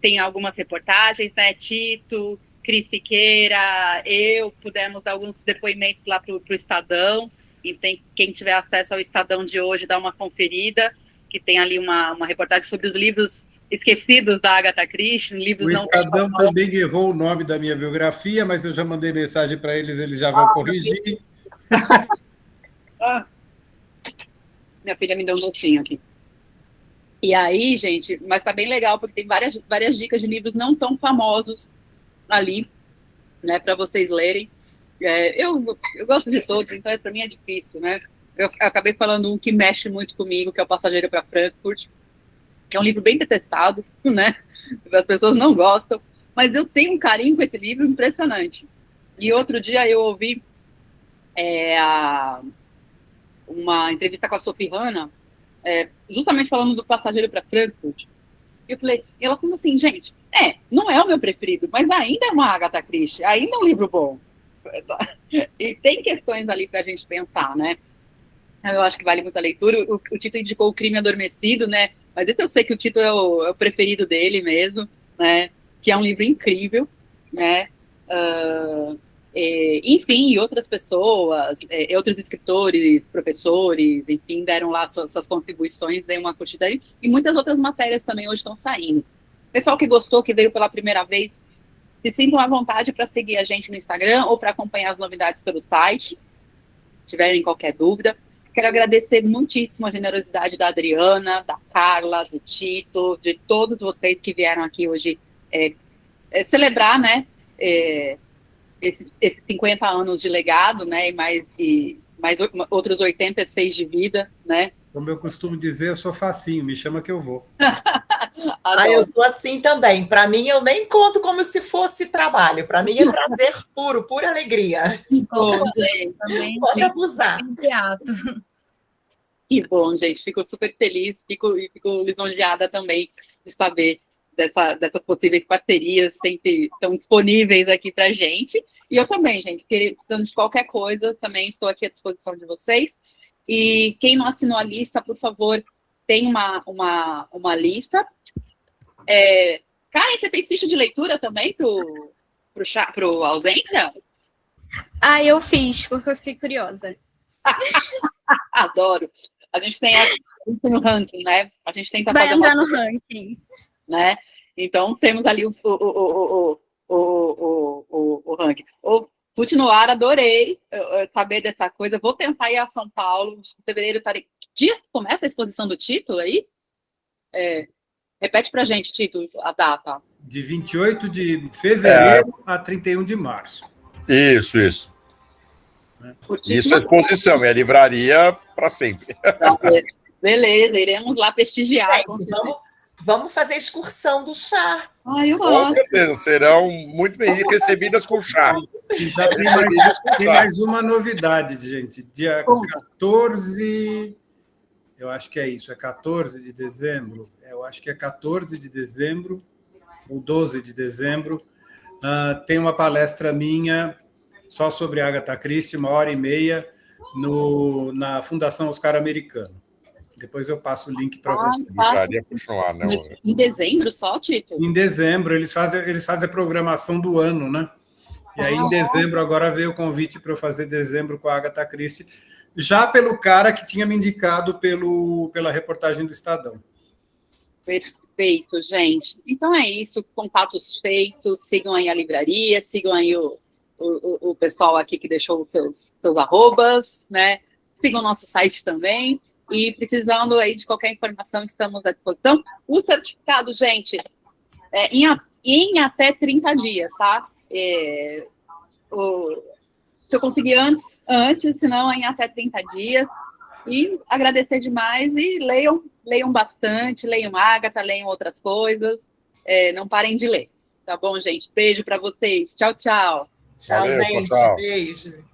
Tem algumas reportagens, né? Tito, Cris Siqueira, pudemos dar alguns depoimentos lá para o Estadão, e quem tiver acesso ao Estadão de hoje, dá uma conferida, que tem ali uma reportagem sobre os livros esquecidos da Agatha Christie. O Estadão também errou o nome da minha biografia, mas eu já mandei mensagem para eles já vão corrigir. Minha filha me deu um docinho aqui. E aí, gente, mas tá bem legal, porque tem várias dicas de livros não tão famosos ali, né, para vocês lerem. Eu gosto de todos, então para mim é difícil, né? Eu acabei falando um que mexe muito comigo, que é O Passageiro para Frankfurt, que é um livro bem detestado, né? As pessoas não gostam, mas eu tenho um carinho com esse livro impressionante. E outro dia eu ouvi uma entrevista com a Sophie Hannah, justamente falando do Passageiro para Frankfurt. Ela falou assim, gente, não é o meu preferido, mas ainda é uma Agatha Christie, ainda é um livro bom. E tem questões ali para a gente pensar, né? Eu acho que vale muito a leitura. O Tito indicou O Crime Adormecido, né? Mas esse eu sei que o Tito é o preferido dele mesmo, né? Que é um livro incrível, né? Enfim, e outras pessoas, outros escritores, professores, enfim, deram lá suas contribuições, deram uma curtida aí, e muitas outras matérias também hoje estão saindo. Pessoal que gostou, que veio pela primeira vez, se sintam à vontade para seguir a gente no Instagram ou para acompanhar as novidades pelo site, se tiverem qualquer dúvida. Quero agradecer muitíssimo a generosidade da Adriana, da Carla, do Tito, de todos vocês que vieram aqui hoje celebrar, né, esses 50 anos de legado, né, e mais outros 86 de vida, né? Como eu costumo dizer, eu sou facinho, me chama que eu vou. Eu sou assim também. Para mim, eu nem conto como se fosse trabalho. Para mim, é prazer puro, pura alegria. Bom, gente, também pode abusar. Que bom, gente. Fico super feliz, fico lisonjeada também de saber dessas possíveis parcerias sempre estão disponíveis aqui para a gente. E eu também, gente, precisando de qualquer coisa, também estou aqui à disposição de vocês. E quem não assinou a lista, por favor, tem uma lista. Karen, você fez ficha de leitura também pro ausência? Ah, eu fiz, porque eu fiquei curiosa. Adoro. A gente tem no ranking, né? A gente tenta Vai fazer entrar no ranking. né? Então, temos ali o ranking. O Fute no Ar, adorei saber dessa coisa. Vou tentar ir a São Paulo. Em fevereiro, que dias começa a exposição do Tito aí? Repete pra gente, Tito, a data. De 28 de fevereiro a 31 de março. Isso. Isso é exposição, é a livraria para sempre. Beleza, iremos lá prestigiar. Gente, vamos fazer a excursão do chá. Ai, eu Com gosto. certeza, serão muito bem recebidas com chá. E já tem mais uma novidade, gente. Dia 14, eu acho que é isso, é 14 de dezembro. Eu acho que é 14 de dezembro, ou 12 de dezembro. Tem uma palestra minha só sobre Agatha Christie, 1h30, na Fundação Oscar Americano. Depois eu passo o link para vocês. Livraria Puxoar, né? Em dezembro só, Tito? Em dezembro, eles fazem a programação do ano, né? E aí, em dezembro, agora veio o convite para eu fazer dezembro com a Agatha Christie, já pelo cara que tinha me indicado pela reportagem do Estadão. Perfeito, gente. Então é isso, contatos feitos, sigam aí a livraria, sigam aí o pessoal aqui que deixou os seus arrobas, né? Sigam o nosso site também. E precisando aí de qualquer informação, estamos à disposição. O certificado, gente, em até 30 dias, tá? Se eu conseguir antes, senão em até 30 dias. E agradecer demais e leiam bastante, leiam Agatha, leiam outras coisas. Não parem de ler. Tá bom, gente? Beijo para vocês. Tchau, tchau. Tchau, Valeu, gente. tchau. Beijo.